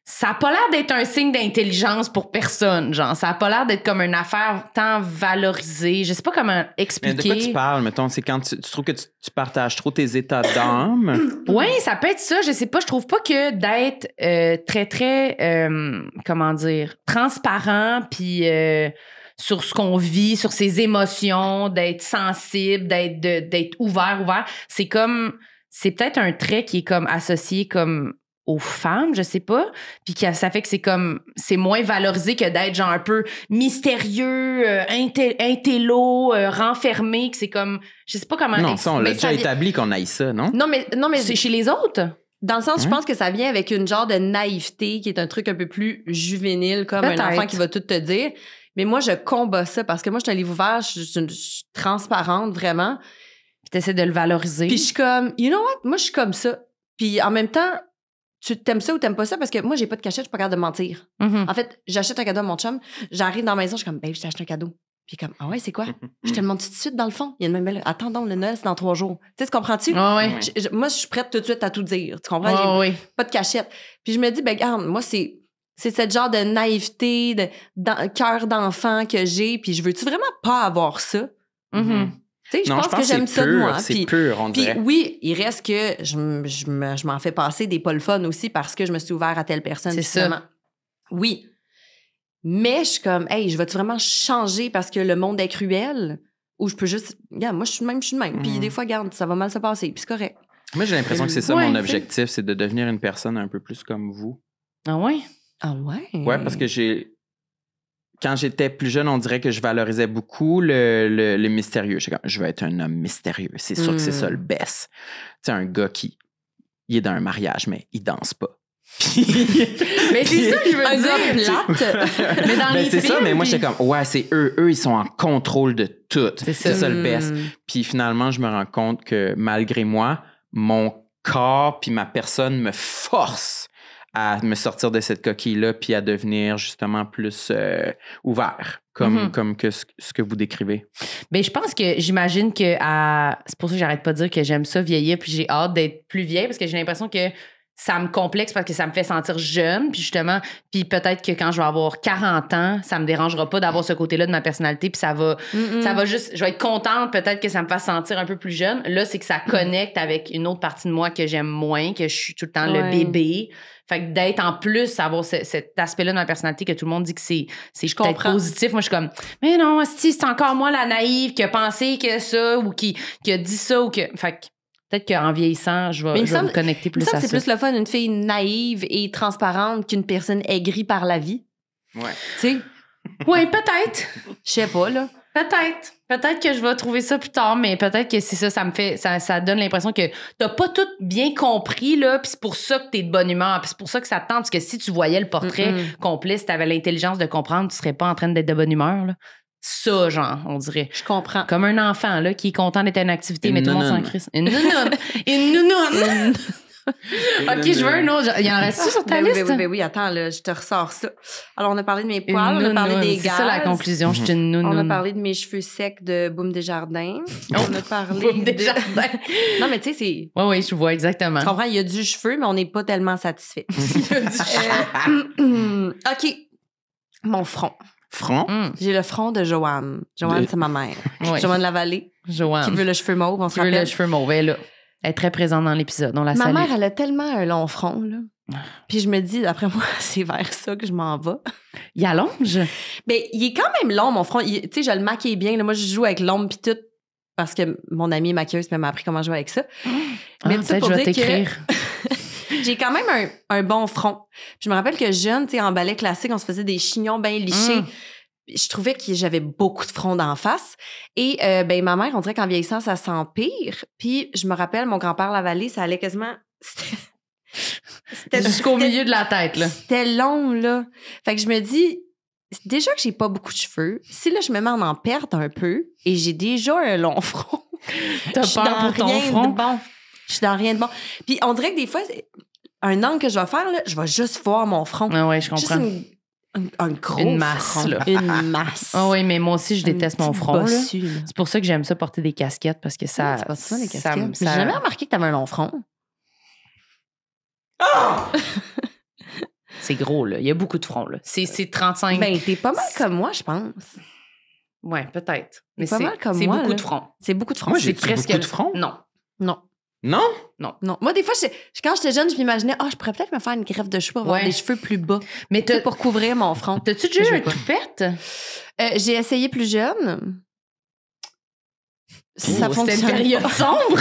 ça a pas l'air d'être un signe d'intelligence pour personne, genre. Ça a pas l'air d'être comme une affaire tant valorisée. Je sais pas comment expliquer. Mais de quoi tu parles, mettons? C'est quand tu trouves que tu partages trop tes états d'âme? Oui, ça peut être ça. Je sais pas. Je trouve pas que d'être très, très, comment dire, transparent, puis sur ce qu'on vit, sur ses émotions, d'être sensible, d'être ouvert. C'est peut-être un trait qui est comme associé comme aux femmes, je sais pas, puis ça fait que c'est moins valorisé que d'être genre un peu mystérieux, intello, renfermé, que c'est comme, je sais pas comment... Non, ça, on l'a déjà établi qu'on aille ça, non? Non, mais c'est chez les autres? Dans le sens, je pense que ça vient avec une genre de naïveté qui est un truc un peu plus juvénile, comme peut-être. Un enfant qui va tout te dire. Mais moi, je combats ça parce que moi, je suis un livre ouvert, je suis transparente, vraiment. Puis t'essaies de le valoriser. Puis je suis comme, you know what? Moi, je suis comme ça. Puis en même temps, tu t'aimes ça ou t'aimes pas ça? Parce que moi, j'ai pas de cachette, je suis pas capable de mentir. Mm-hmm. En fait, j'achète un cadeau à mon chum, j'arrive dans la maison, je suis comme, babe, je t'ai acheté un cadeau. Puis comme, ah ouais, c'est quoi? Je te le montre tout de suite dans le fond. Il y a une même belle, attends donc, le Noël, c'est dans 3 jours. Tu sais, comprends-tu? Oh, ouais. Moi, je suis prête tout de suite à tout dire. Tu comprends? Oh, J'ai pas de cachette. Puis je me dis, ben, regarde, moi, c'est cette genre de naïveté, cœur d'enfant que j'ai. Puis je veux-tu vraiment pas avoir ça? Mm-hmm. Tu sais, je pense que j'aime ça de moi. C'est pur, on dirait. Puis oui, il reste que je m'en fais passer des pas le fun aussi parce que je me suis ouvert à telle personne. C'est ça. Oui. Mais je suis comme, hey, je vais-tu vraiment changer parce que le monde est cruel? Ou je peux juste, regarde, moi, je suis de même. Puis des fois, regarde, ça va mal se passer. Puis c'est correct. Moi, j'ai l'impression que c'est ça mon objectif, c'est de devenir une personne un peu plus comme vous. Ah ouais? Ah ouais? Ouais, parce que quand j'étais plus jeune, on dirait que je valorisais beaucoup le mystérieux. J'étais comme, je veux être un homme mystérieux. C'est sûr que c'est ça le best. Tu sais, un gars il est dans un mariage, mais il danse pas. Mais c'est ça que je veux dire. Plate. Mais dans les c'est films, ça, mais moi, j'étais comme, ouais, c'est eux. Eux, ils sont en contrôle de tout. C'est ça le best. Puis finalement, je me rends compte que malgré moi, mon corps puis ma personne me force à me sortir de cette coquille-là puis à devenir justement plus ouvert, comme que ce que vous décrivez. Ben, je pense que j'imagine que c'est pour ça que j'arrête pas de dire que j'aime ça vieillir puis j'ai hâte d'être plus vieille parce que j'ai l'impression que ça me complexe parce que ça me fait sentir jeune puis justement puis peut-être que quand je vais avoir 40 ans ça me dérangera pas d'avoir ce côté-là de ma personnalité puis ça va juste je vais être contente peut-être que ça me fasse sentir un peu plus jeune. Là c'est que ça connecte avec une autre partie de moi que j'aime moins, que je suis tout le temps le bébé. Fait que d'être en plus, avoir cet aspect-là de ma personnalité que tout le monde dit que c'est peut-être positif. Moi, je suis comme, mais non, c'est encore moi la naïve qui a pensé que ça ou qui a dit ça ou que. Fait que peut-être qu'en vieillissant, je vais me connecter plus à ça. C'est plus le fun, une fille naïve et transparente qu'une personne aigrie par la vie. Ouais. Tu sais? Oui, peut-être. Je sais pas, là. Peut-être que je vais trouver ça plus tard, mais peut-être que c'est ça, ça donne l'impression que t'as pas tout bien compris, là, puis c'est pour ça que t'es de bonne humeur, puis c'est pour ça que ça te tente, parce que si tu voyais le portrait complet, si t'avais l'intelligence de comprendre, tu serais pas en train d'être de bonne humeur, là. Ça, genre, on dirait. Je comprends. Comme un enfant, là, qui est content d'être à une activité, mais tout le monde s'en crisse. Une nounoune. OK, je veux un autre. Il en reste-tu sur ta liste? Oui, attends, là, je te ressors ça. Alors, on a parlé de mes poils, on a parlé des gaz. C'est ça la conclusion, je suis une nounoune. On a parlé de mes cheveux secs de Boum Desjardins. On a parlé Boum Desjardins. Non, mais tu sais, c'est... Oui, je vois exactement. Tu comprends, il y a du cheveu, mais on n'est pas tellement satisfait. OK. Mon front. Front? J'ai le front de Joanne. Joanne, c'est ma mère. Oui. Joanne Lavallée. Joanne. Qui veut le cheveu mauve, on se rappelle. Qui veut le cheveu mauve, elle est là. Elle est très présente dans l'épisode, on la salue. Ma mère, elle a tellement un long front, là. Puis je me dis, d'après moi, c'est vers ça que je m'en vais. Il allonge? Mais il est quand même long, mon front. Tu sais, je le maquille bien. Là. Moi, je joue avec l'ombre puis tout parce que mon amie maquilleuse m'a appris comment jouer avec ça. Mais peut-être je vais t'écrire. J'ai quand même un bon front. Puis je me rappelle que jeune, tu sais, en ballet classique, on se faisait des chignons bien lichés. Je trouvais que j'avais beaucoup de front d'en face. Et ben ma mère, on dirait qu'en vieillissant, ça s'empire. Puis je me rappelle, mon grand-père Lavallée, ça allait quasiment... C'était jusqu'au milieu de la tête, là. C'était long, là. Fait que je me dis, déjà que j'ai pas beaucoup de cheveux, si là, je me mets en perdre un peu et j'ai déjà un long front... T'as peur pour ton front? Je suis dans rien de bon. Puis on dirait que des fois... un angle que je vais faire, là, je vais juste voir mon front. Ah ouais, je comprends. Juste un gros Une masse, front. là. Une masse. Ah oui, mais moi aussi, je déteste mon front. Là. Bossu, là. C'est pour ça que j'aime ça porter des casquettes parce que ça. Tu portes souvent des ça- casquettes. ça- J'ai jamais remarqué que t'avais un long front. C'est gros, là. Il y a beaucoup de front, là. C'est 35. Ben, t'es pas mal comme moi, je pense. Ouais, peut-être. Mais pas mal comme c'est moi, beaucoup là. de front. C'est beaucoup de front. Moi, C'est j'ai beaucoup de front. Non. Non. Non? Non. Moi, des fois, quand j'étais jeune, je m'imaginais, je pourrais peut-être me faire une greffe de cheveux pour avoir Ouais. des cheveux plus bas. Mais Tu sais, pour couvrir mon front. t'as-tu déjà Je eu veux un pas. toupette? J'ai essayé plus jeune. Ça C'était une fonctionne période pas. sombre.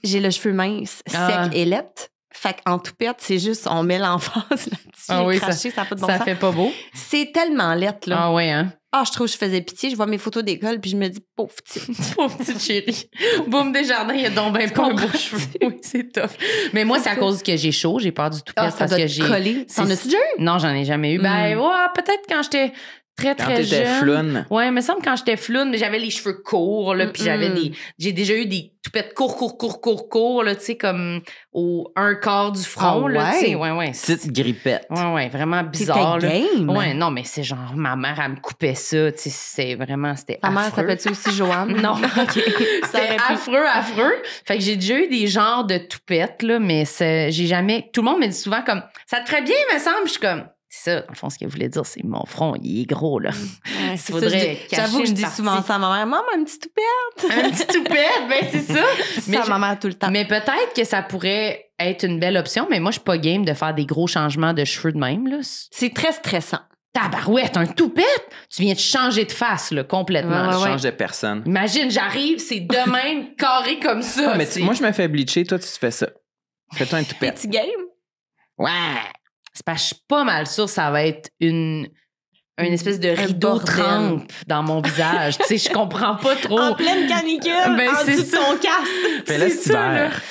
J'ai le cheveu mince, Ah. sec et laite. Fait qu'en toupette, c'est juste, on met l'emphase là-dessus. Ah oui, craché, ça n'a pas de bon Ça sens. fait pas beau. C'est tellement laite, là. Ah ouais, hein? Je trouve que je faisais pitié. Je vois mes photos d'école, puis je me dis, pauvre petite. Pauvre petite chérie. Boum Desjardins, il y a donc ben pas un beau comprends-tu? cheveu. Oui, c'est tough. Mais moi, c'est à ça. cause que j'ai chaud. J'ai peur du toupette Ça parce doit que te j'ai. coller. T'en c'est- as-tu déjà eu? Non, j'en ai jamais eu. Ben, ouais, peut-être quand j'étais très, Quand très t'étais jeune. floune. Ouais, mais ça me semble quand j'étais floune, mais j'avais les cheveux courts, là, puis j'avais Mm-mm. j'ai déjà eu des toupettes courts, là, tu sais, comme au un quart du front, Ah là, tu sais. ouais? Ouais. Petite grippette. Ouais, vraiment C'était bizarre, là. game. Ouais, non, mais c'est genre, ma mère, elle me coupait ça, tu sais, c'était Ta mère affreux. s'appelle-tu aussi Joanne? Non. OK. Ça aurait C'était pu. affreux. Fait que j'ai déjà eu des genres de toupettes, là, mais j'ai jamais. Tout le monde me dit souvent comme ça te ferait bien, me semble. Je suis comme c'est ça, dans le fond, ce qu'elle voulait dire, c'est mon front, il est gros, là. Ouais, c'est Faudrait ça, je dis- cacher J'avoue que je une dis partie. souvent ça à ma mère. Maman, un petit toupette. Un petit toupette, ben c'est ça. Mais Mais ça, ma mère tout le temps. Mais peut-être que ça pourrait être une belle option, mais moi, je suis pas game de faire des gros changements de cheveux de même, là. C'est très stressant. Tabarouette, un toupette! Tu viens de changer de face, là, complètement. Ouais, Je ouais. change de personne. Imagine, j'arrive, c'est de même, carré comme ça. Ah, mais c'est- moi, je me fais bleacher. Toi, tu te fais ça. Fais-toi un toupette. Petit game. Ouais. C'est parce que je suis pas mal sûre que ça va être une espèce de Un rideau bordel. trempe dans mon visage. Tu sais, je comprends pas trop. En pleine canicule, Ben, en c'est dessous de ça. ton casque. Fais-le C'est ça, là. hiver.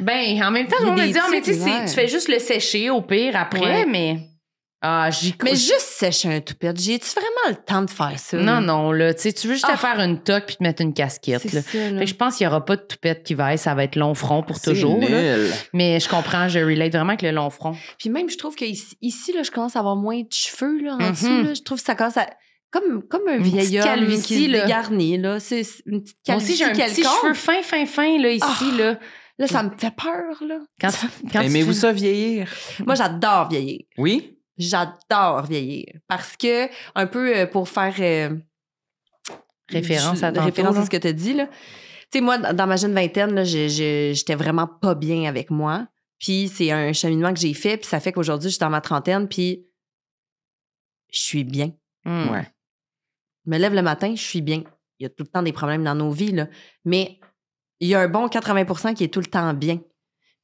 Ben, en même temps, Il y a on me des dit, mais tu sais, types d'hiver. tu fais juste le sécher au pire après, Ouais. mais. J'y Mais juste sécher un toupette, j'ai-tu vraiment le temps de faire ça? Non, non, là. Tu sais, tu veux juste te Ah. faire une toque puis te mettre une casquette, C'est là. ça, là. Fait que je pense qu'il y aura pas de toupette qui va être, ça va être long front pour C'est toujours. là. nul. Mais je comprends, je relate vraiment avec le long front. Puis même, je trouve qu'ici, là, je commence à avoir moins de cheveux là, en Mhm. dessous. Là. Je trouve que ça commence à... Comme un Une vieil petite homme calvitie, qui se là. dégarnit. Là. C'est une petite Moi calvitie aussi, j'ai un petit quelconque. cheveu fin, là, ici, Ah. là. Là, ça me fait peur. Là. Quand tu Aimez-vous fais- ça vieillir? Moi, j'adore vieillir. Oui? J'adore vieillir. Parce que, un peu pour faire... Référence à tantôt, référence là. à ce que tu as dit, là. Tu sais, moi, dans ma jeune vingtaine, là, j'étais vraiment pas bien avec moi. Puis c'est un cheminement que j'ai fait, puis ça fait qu'aujourd'hui, je suis dans ma trentaine, puis je suis bien. Hmm. Ouais. Je me lève le matin, je suis bien. Il y a tout le temps des problèmes dans nos vies, là. Mais il y a un bon 80% qui est tout le temps bien.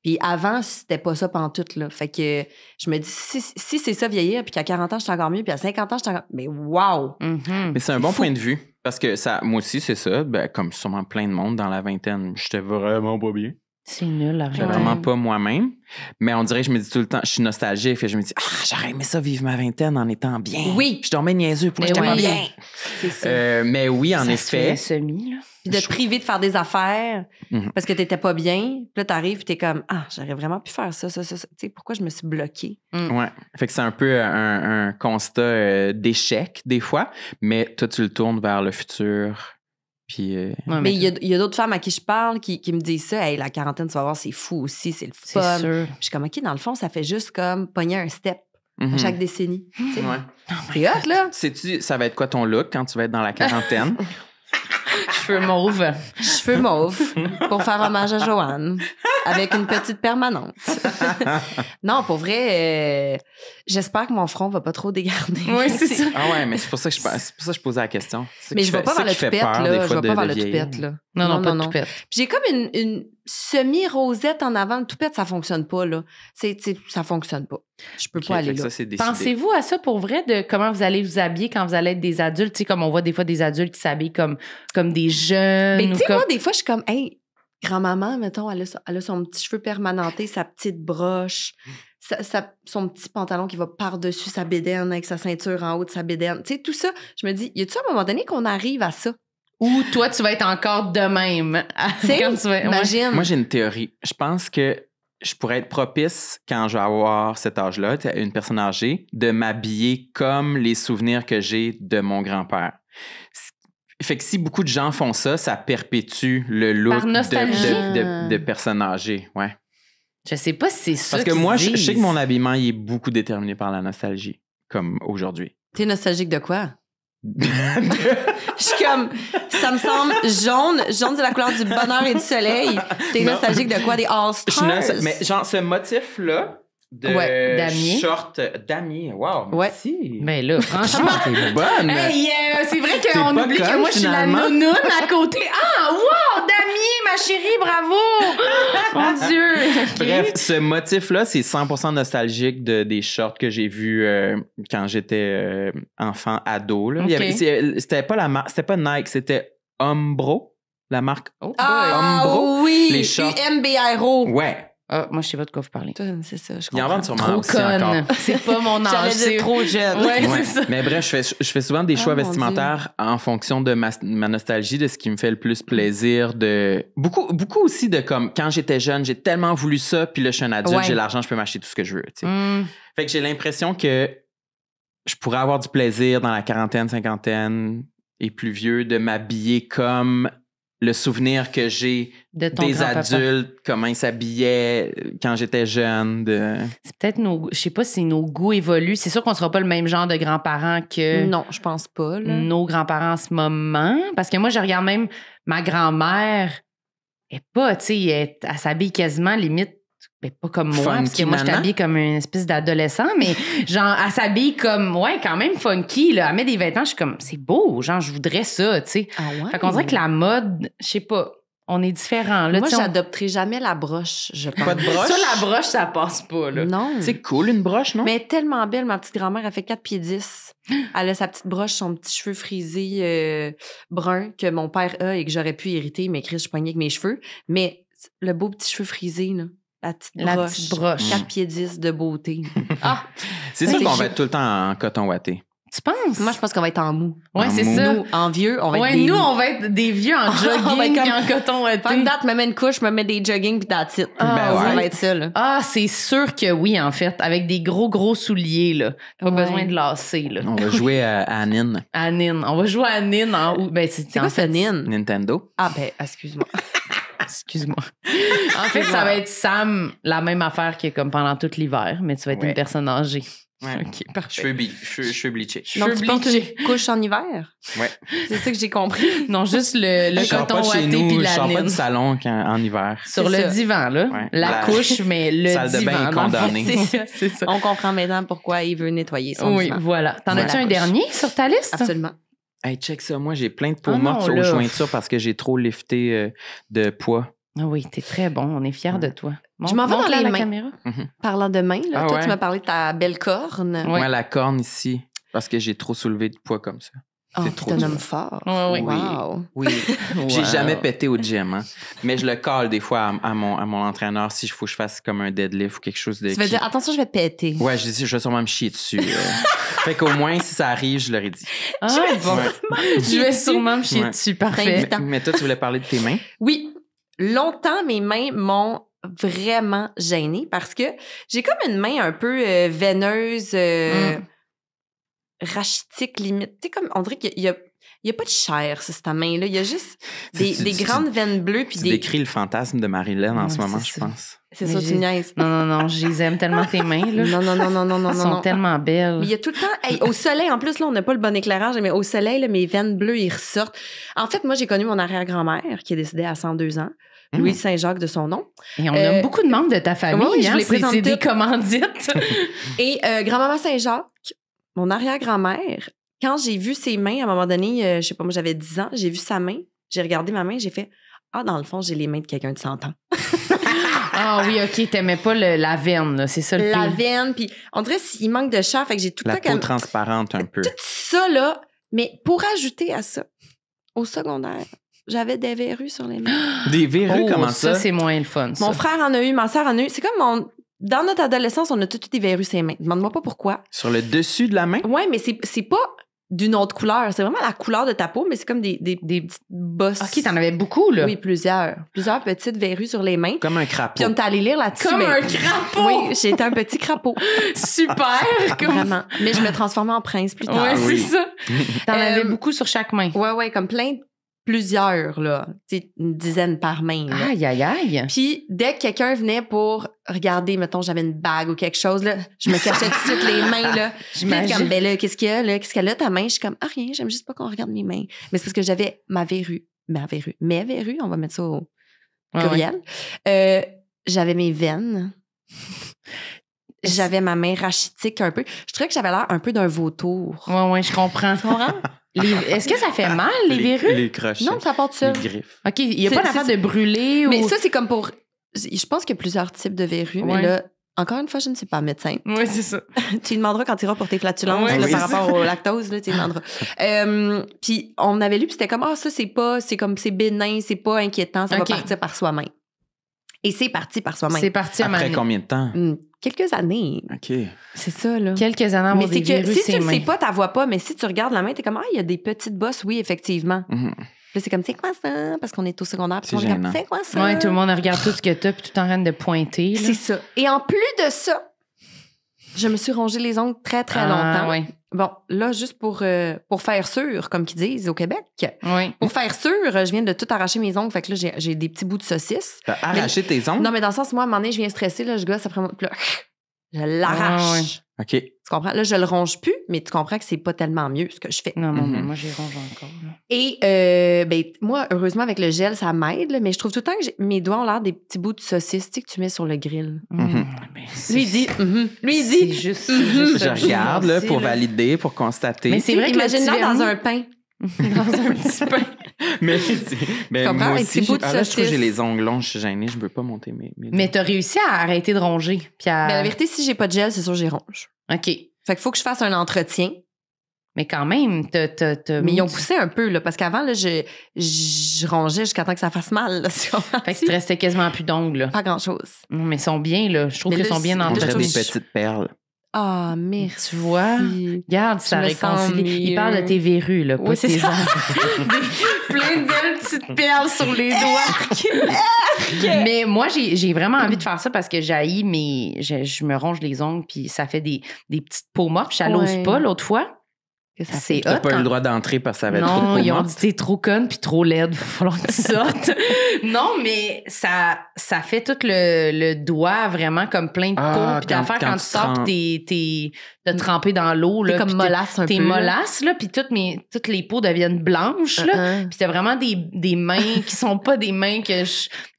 Puis avant, c'était pas ça pantoute, là. Fait que je me dis, si c'est ça vieillir, puis qu'à 40 ans, je suis encore mieux, puis à 50 ans, je suis encore... Mais wow! Mhm. Mais c'est un bon point de vue. Parce que ça, moi aussi, c'est ça. Ben, comme sûrement plein de monde dans la vingtaine, j'étais vraiment pas bien. C'est nul, la J'étais vraie. vraiment pas moi-même. Mais on dirait que je me dis tout le temps, je suis nostalgique. Et je me dis, j'aurais aimé ça vivre ma vingtaine en étant bien. Oui. Je dormais niaiseux. Pourquoi Mais j'étais pas oui. bien? C'est ça. Mais oui, en Ça se fait effet. semi, là. Puis de te priver de faire des affaires Mhm. parce que t'étais pas bien. Puis là, t'arrives, puis t'es comme, j'aurais vraiment pu faire ça. Tu sais, pourquoi je me suis bloquée? Ouais. Fait que c'est un peu un constat d'échec, des fois. Mais toi, tu le tournes vers le futur. Puis. Ouais, Mais il y a d'autres femmes à qui je parle qui me disent ça. Hey, la quarantaine, tu vas voir, c'est fou aussi, c'est le c'est fun. sûr. Puis je suis comme, OK, dans le fond, ça fait juste comme pogner un step mhm. à chaque décennie. Tu sais. Ouais. C'est hot, là. Sais-tu, ça va être quoi ton look quand tu vas être dans la quarantaine? Cheveux mauves. Cheveux mauves pour faire hommage à Joanne avec une petite permanente. Non, pour vrai, j'espère que mon front va pas trop dégarder. Oui, c'est ça. Ah ouais, mais c'est pour ça que je posais la question. C'est Mais qui je vais fait- pas ça vers le qui fait toupette, peur, des là. fois, Je vais de- pas vers de le vieillir. toupette, là. Non, pas de toupette. Puis j'ai comme une semi-rosette en avant. Le toupette, ça fonctionne pas, là. Ça fonctionne pas. Je peux Ok, pas fait aller que là. ça, c'est décidé. Pensez-vous à ça pour vrai, de comment vous allez vous habiller quand vous allez être des adultes? Tu sais, comme on voit des fois des adultes qui s'habillent comme des jeunes. Mais ou tu sais, comme... moi, des fois, je suis comme, hey, grand-maman, mettons, elle a son petit cheveu permanenté, sa petite broche, son petit pantalon qui va par-dessus sa bédaine avec sa ceinture en haut de sa bédaine. Tu sais, tout ça, je me dis, y a-tu un moment donné qu'on arrive à ça? Ou toi, tu vas être encore de même. Tu sais, Quand tu vas- ouais. imagine. Moi, j'ai une théorie. Je pense que je pourrais être propice quand je vais avoir cet âge-là, une personne âgée, de m'habiller comme les souvenirs que j'ai de mon grand-père. Fait que si beaucoup de gens font ça, ça perpétue le look de personnes âgées. Ouais. Je sais pas si c'est ça. Parce que moi, je sais que mon habillement il est beaucoup déterminé par la nostalgie, comme aujourd'hui. T'es nostalgique de quoi? Je suis comme, ça me semble jaune c'est la couleur du bonheur et du soleil. T'es nostalgique de quoi? Des All-Stars? Mais genre, ce motif-là de damier. short damier. Wow, merci. Ben là, franchement. T'es bonne. Hey, c'est vrai qu'on oublie que moi, je suis la nounoune à côté. Ah, wow, damier, ma chérie, bravo. Mon Dieu. Bref, ce motif-là, c'est 100% nostalgique des shorts que j'ai vus quand j'étais enfant, ado. Là. Okay. C'était pas Nike, c'était Umbro, la marque. Umbro. Oui, les shorts. UMBRO. Ouais. Ah, moi, je sais pas de quoi vous parlez. C'est ça, je Il en comprends. vend sûrement Trop aussi encore. conne. C'est pas mon âge. J'allais C'est dire trop jeune. Ouais, Ouais. c'est ça. Mais bref, je fais souvent des choix mon vestimentaires en fonction de ma nostalgie, de ce qui me fait le plus plaisir. Beaucoup aussi de comme quand j'étais jeune, j'ai tellement voulu ça, puis là, je suis un adulte, j'ai l'argent, je peux m'acheter tout ce que je veux. Tu sais. Fait que j'ai l'impression que je pourrais avoir du plaisir dans la quarantaine, cinquantaine et plus vieux de m'habiller comme le souvenir que j'ai des adultes, comment ils s'habillaient quand j'étais jeune. C'est peut-être je sais pas si nos goûts évoluent. C'est sûr qu'on sera pas le même genre de grands-parents que Non, je pense pas. Là. nos grands-parents en ce moment. Parce que moi, je regarde même ma grand-mère. Elle s'habille quasiment limite. Ben, pas comme moi, parce que moi, je suis habillée comme une espèce d'adolescent, mais genre, elle s'habille comme, quand même funky, là. Elle met des vêtements, je suis comme, c'est beau, genre, je voudrais ça, tu sais. Ah ouais? Fait qu'on dirait que la mode, je sais pas, on est différents, là. Moi, j'adopterai jamais la broche, je pense. Pas de broche? Ça, la broche, ça passe pas, là. Non. C'est cool, une broche, non? Mais elle est tellement belle, ma petite grand-mère, elle fait 4 pieds 10. Elle a sa petite broche, son petit cheveu frisé brun que mon père a et que j'aurais pu hériter, mais Chris, je poignais avec mes cheveux. Mais le beau petit cheveu frisé, là. La petite broche. 4 pieds 10 de beauté. C'est sûr qu'on va être tout le temps en coton ouaté. Tu penses? Moi, je pense qu'on va être en mou. Ouais, c'est ça. Nous, en vieux, on va être des nous, mous. on va être des vieux en jogging et en coton ouaté. Fin de date, me mets une couche, me mets des jogging puis that's it. Ça va être ça, là. Ah, c'est sûr que oui, en fait. Avec des gros souliers, là. Pas besoin de lasser, là. On va jouer à Nin. À Nin. On va jouer à Nin en août. Ben, c'est quoi ça, Nin? Nintendo. Ah, ben, excuse-moi. Excuse-moi. En fait, ça va être Sam, la même affaire que comme pendant tout l'hiver, mais tu vas être une personne âgée. Ouais. OK, parfait. Cheveux bleachés. Donc, tu portes une couche en hiver? Ouais. C'est ça que j'ai compris. Non, juste le coton ouaté puis la Je sors pas Nin. du salon en hiver. Sur le divan, là. Ouais. La couche, mais le salle divan. de bain est dans le fond. condamnée. C'est ça. On comprend maintenant pourquoi il veut nettoyer son divan. Voilà. T'en as-tu un couche. dernier sur ta liste? Absolument. Hey, check ça. Moi, j'ai plein de peaux Oh non, mortes aux là. jointures parce que j'ai trop lifté de poids. Ah oui, t'es très bon. On est fiers de toi. Je m'en vais dans montre-la à les la mains. caméra. Parlant de main, là, Ah toi, ouais? tu m'as parlé de ta belle corne. Ouais. Moi, la corne ici, parce que j'ai trop soulevé de poids comme ça. Oh, C'est trop t'es un dur. homme fort. Ouais. Wow. Oui. J'ai Wow. jamais pété au gym, hein. Mais je le colle des fois à mon entraîneur si il faut que je fasse comme un deadlift ou quelque chose de. Tu vas dire, attention, je vais péter. Ouais, je vais sûrement me chier dessus. Fait qu'au moins, si ça arrive, je l'aurais dit. Ah, bon. Je vais sûrement me chier Ouais. dessus. Parfait. Mais toi, tu voulais parler de tes mains? Oui. Longtemps, mes mains m'ont vraiment gênée parce que j'ai comme une main un peu veineuse, rachitique limite. Tu sais, comme on dirait qu'il y a pas de chair sur cette main-là. Il y a juste des grandes veines bleues. Puis Tu des... décris le fantasme de Marilyn en Ouais, ce moment, c'est je ça. pense. C'est Mais ça, tu me niaises. Non, je les aime tellement tes mains, là. Non. Elles sont tellement belles. Mais il y a tout le temps, hey, au soleil, en plus, là, on n'a pas le bon éclairage, mais au soleil, là, mes veines bleues, ils ressortent. En fait, moi, j'ai connu mon arrière-grand-mère qui est décédée à 102 ans, Louise Saint-Jacques de son nom. Et on a beaucoup de membres de ta famille, oui, je hein? les présente C'est des toutes. commandites. Et grand-maman Saint-Jacques, mon arrière-grand-mère, quand j'ai vu ses mains, à un moment donné, je sais pas, moi, j'avais 10 ans, j'ai vu sa main, j'ai regardé ma main, j'ai fait « Ah, dans le fond, j'ai les mains de quelqu'un de 100 ans. » Ah oui, OK, t'aimais pas la veine, là. C'est ça le La pire. veine, puis on dirait s'il manque de chair, fait que j'ai tout le La temps... peau transparente un peu. Tout ça, là, mais pour ajouter à ça, au secondaire, j'avais des verrues sur les mains. Des verrues, Oh, comment ça? c'est moins le fun, ça. Mon frère en a eu, ma soeur en a eu. C'est comme dans notre adolescence, on a toutes des verrues sur les mains. Demande-moi pas pourquoi. Sur le dessus de la main? Ouais, mais c'est pas d'une autre couleur. C'est vraiment la couleur de ta peau, mais c'est comme des petites bosses. OK, t'en avais beaucoup, là. Oui, plusieurs petites verrues sur les mains. Comme un crapaud. Puis on est allé lire là-dessus. Comme un crapaud! Oui, j'ai été un petit crapaud. Super! Vraiment. Mais je me transformais en prince plus tard. Ouais, c'est oui. ça. T'en avais beaucoup sur chaque main. Ouais, comme plusieurs, là. Tu sais, une dizaine par main, là. Aïe, aïe, aïe. Puis, dès que quelqu'un venait pour regarder, mettons, j'avais une bague ou quelque chose, là, je me cachais tout de suite les mains, là. J'imagine. Comme, ben là, qu'est-ce qu'il y a, là? Qu'est-ce qu'elle a, ta main? Je suis comme, ah, rien, j'aime juste pas qu'on regarde mes mains. Mais c'est parce que j'avais mes verrues, on va mettre ça au pluriel. J'avais mes veines. J'avais ma main rachitique un peu. Je trouvais que j'avais l'air un peu d'un vautour. Ouais, je comprends. Tu comprends? Est-ce que ça fait mal, les verrues? Les crochets. Non, ça part de ça. Les griffes. OK, il n'y a pas d'affaire de brûler ou... Mais ça, c'est comme pour... Je pense qu'il y a plusieurs types de verrues, mais là, encore une fois, je ne suis pas médecin. Oui, c'est ça. Tu lui demanderas quand tu iras pour tes flatulences Ouais, là, oui, par c'est rapport au lactose, là, tu lui demanderas. Puis on avait lu, puis c'était comme, ça, c'est bénin, c'est pas inquiétant, ça va partir par soi-même. Et c'est parti par soi-même. C'est parti à Après combien de temps? Quelques années. OK. C'est ça, là. Quelques années Mais avant c'est des que virus, si tu le mains. sais pas, tu vois pas, mais si tu regardes la main, t'es comme, il y a des petites bosses, oui, effectivement. Mhm. Là, c'est comme, c'est quoi ça? Parce qu'on est au secondaire, puis C'est on regarde, gênant. c'est quoi ça? Ouais, tout le monde regarde tout ce que t'as, puis tout en train de pointer. Là. C'est ça. Et en plus de ça, je me suis rongé les ongles très, très longtemps. Ouais. Bon, là, juste pour faire sûr, comme qu'ils disent au Québec. Oui. Pour faire sûr, je viens de tout arracher mes ongles. Fait que là, j'ai des petits bouts de saucisse. T'as arraché tes ongles? Non, mais dans le sens, moi, à un moment donné, je viens stresser, là, je gosse après moi. Puis là, je l'arrache. Ah, ouais. OK. Tu comprends? Là, je le ronge plus, mais tu comprends que c'est pas tellement mieux ce que je fais. Non, mais Mhm. moi, j'y ronge encore. Là. Et moi, heureusement, avec le gel, ça m'aide, là, mais je trouve tout le temps que mes doigts ont l'air des petits bouts de saucisse, tu sais, que tu mets sur le grill. Mhm. Ben, Lui, il dit, lui, il c'est dit, juste, Je ça. regarde là, Aussi, pour là. valider, pour constater. Mais c'est vrai que imagine-le le petit dans vernis- un pain. dans un petit pain. Mais, comprends? moi Avec aussi, tes bouts de là, je trouve que saucisse. j'ai les ongles longs, je suis gênée, je peux pas monter mes Mais t'as réussi à arrêter de ronger. Puis à... Mais la vérité, si j'ai pas de gel, c'est sûr que j'y ronge. OK. Fait qu'il faut que je fasse un entretien. Mais quand même, t'as Mais mis ils ont du- poussé un peu, là, parce qu'avant, là, je rongeais jusqu'à temps que ça fasse mal. Là, tu comprends? Fait que tu te restais quasiment plus d'ongles. là. Pas grand-chose. Non, mais ils sont bien, là. Je trouve Mais qu'ils là, sont bien c'est- On dirait entretenus. des petites perles. Ah, merci. Tu vois? Regarde, ça me sens réconcilie. Il mieux. parle de tes verrues, là, pas Oui, de c'est tes ça. ongles. Plein de belles petites perles sur les doigts. Mais moi, j'ai vraiment envie de faire ça parce que je me ronge les ongles, puis ça fait des petites peaux mortes. Puis je l'ose Ouais. pas l'autre fois. Que ça C'est fait. T'as hot. pas eu quand- le droit d'entrer parce que ça avait trop de Non, peau ils ont morte. dit t'es trop conne puis trop laide, il va falloir que tu sortes. Non, mais ça fait tout le doigt vraiment comme plein de peau. Ah, Puis d'affaires quand tu sors, trempes. t'as trempé dans l'eau. T'es là, comme puis mollasse un peu. T'es là. mollasse, là, puis toutes les peaux deviennent blanches, là. Uh-uh. Puis t'as vraiment des mains qui sont pas des mains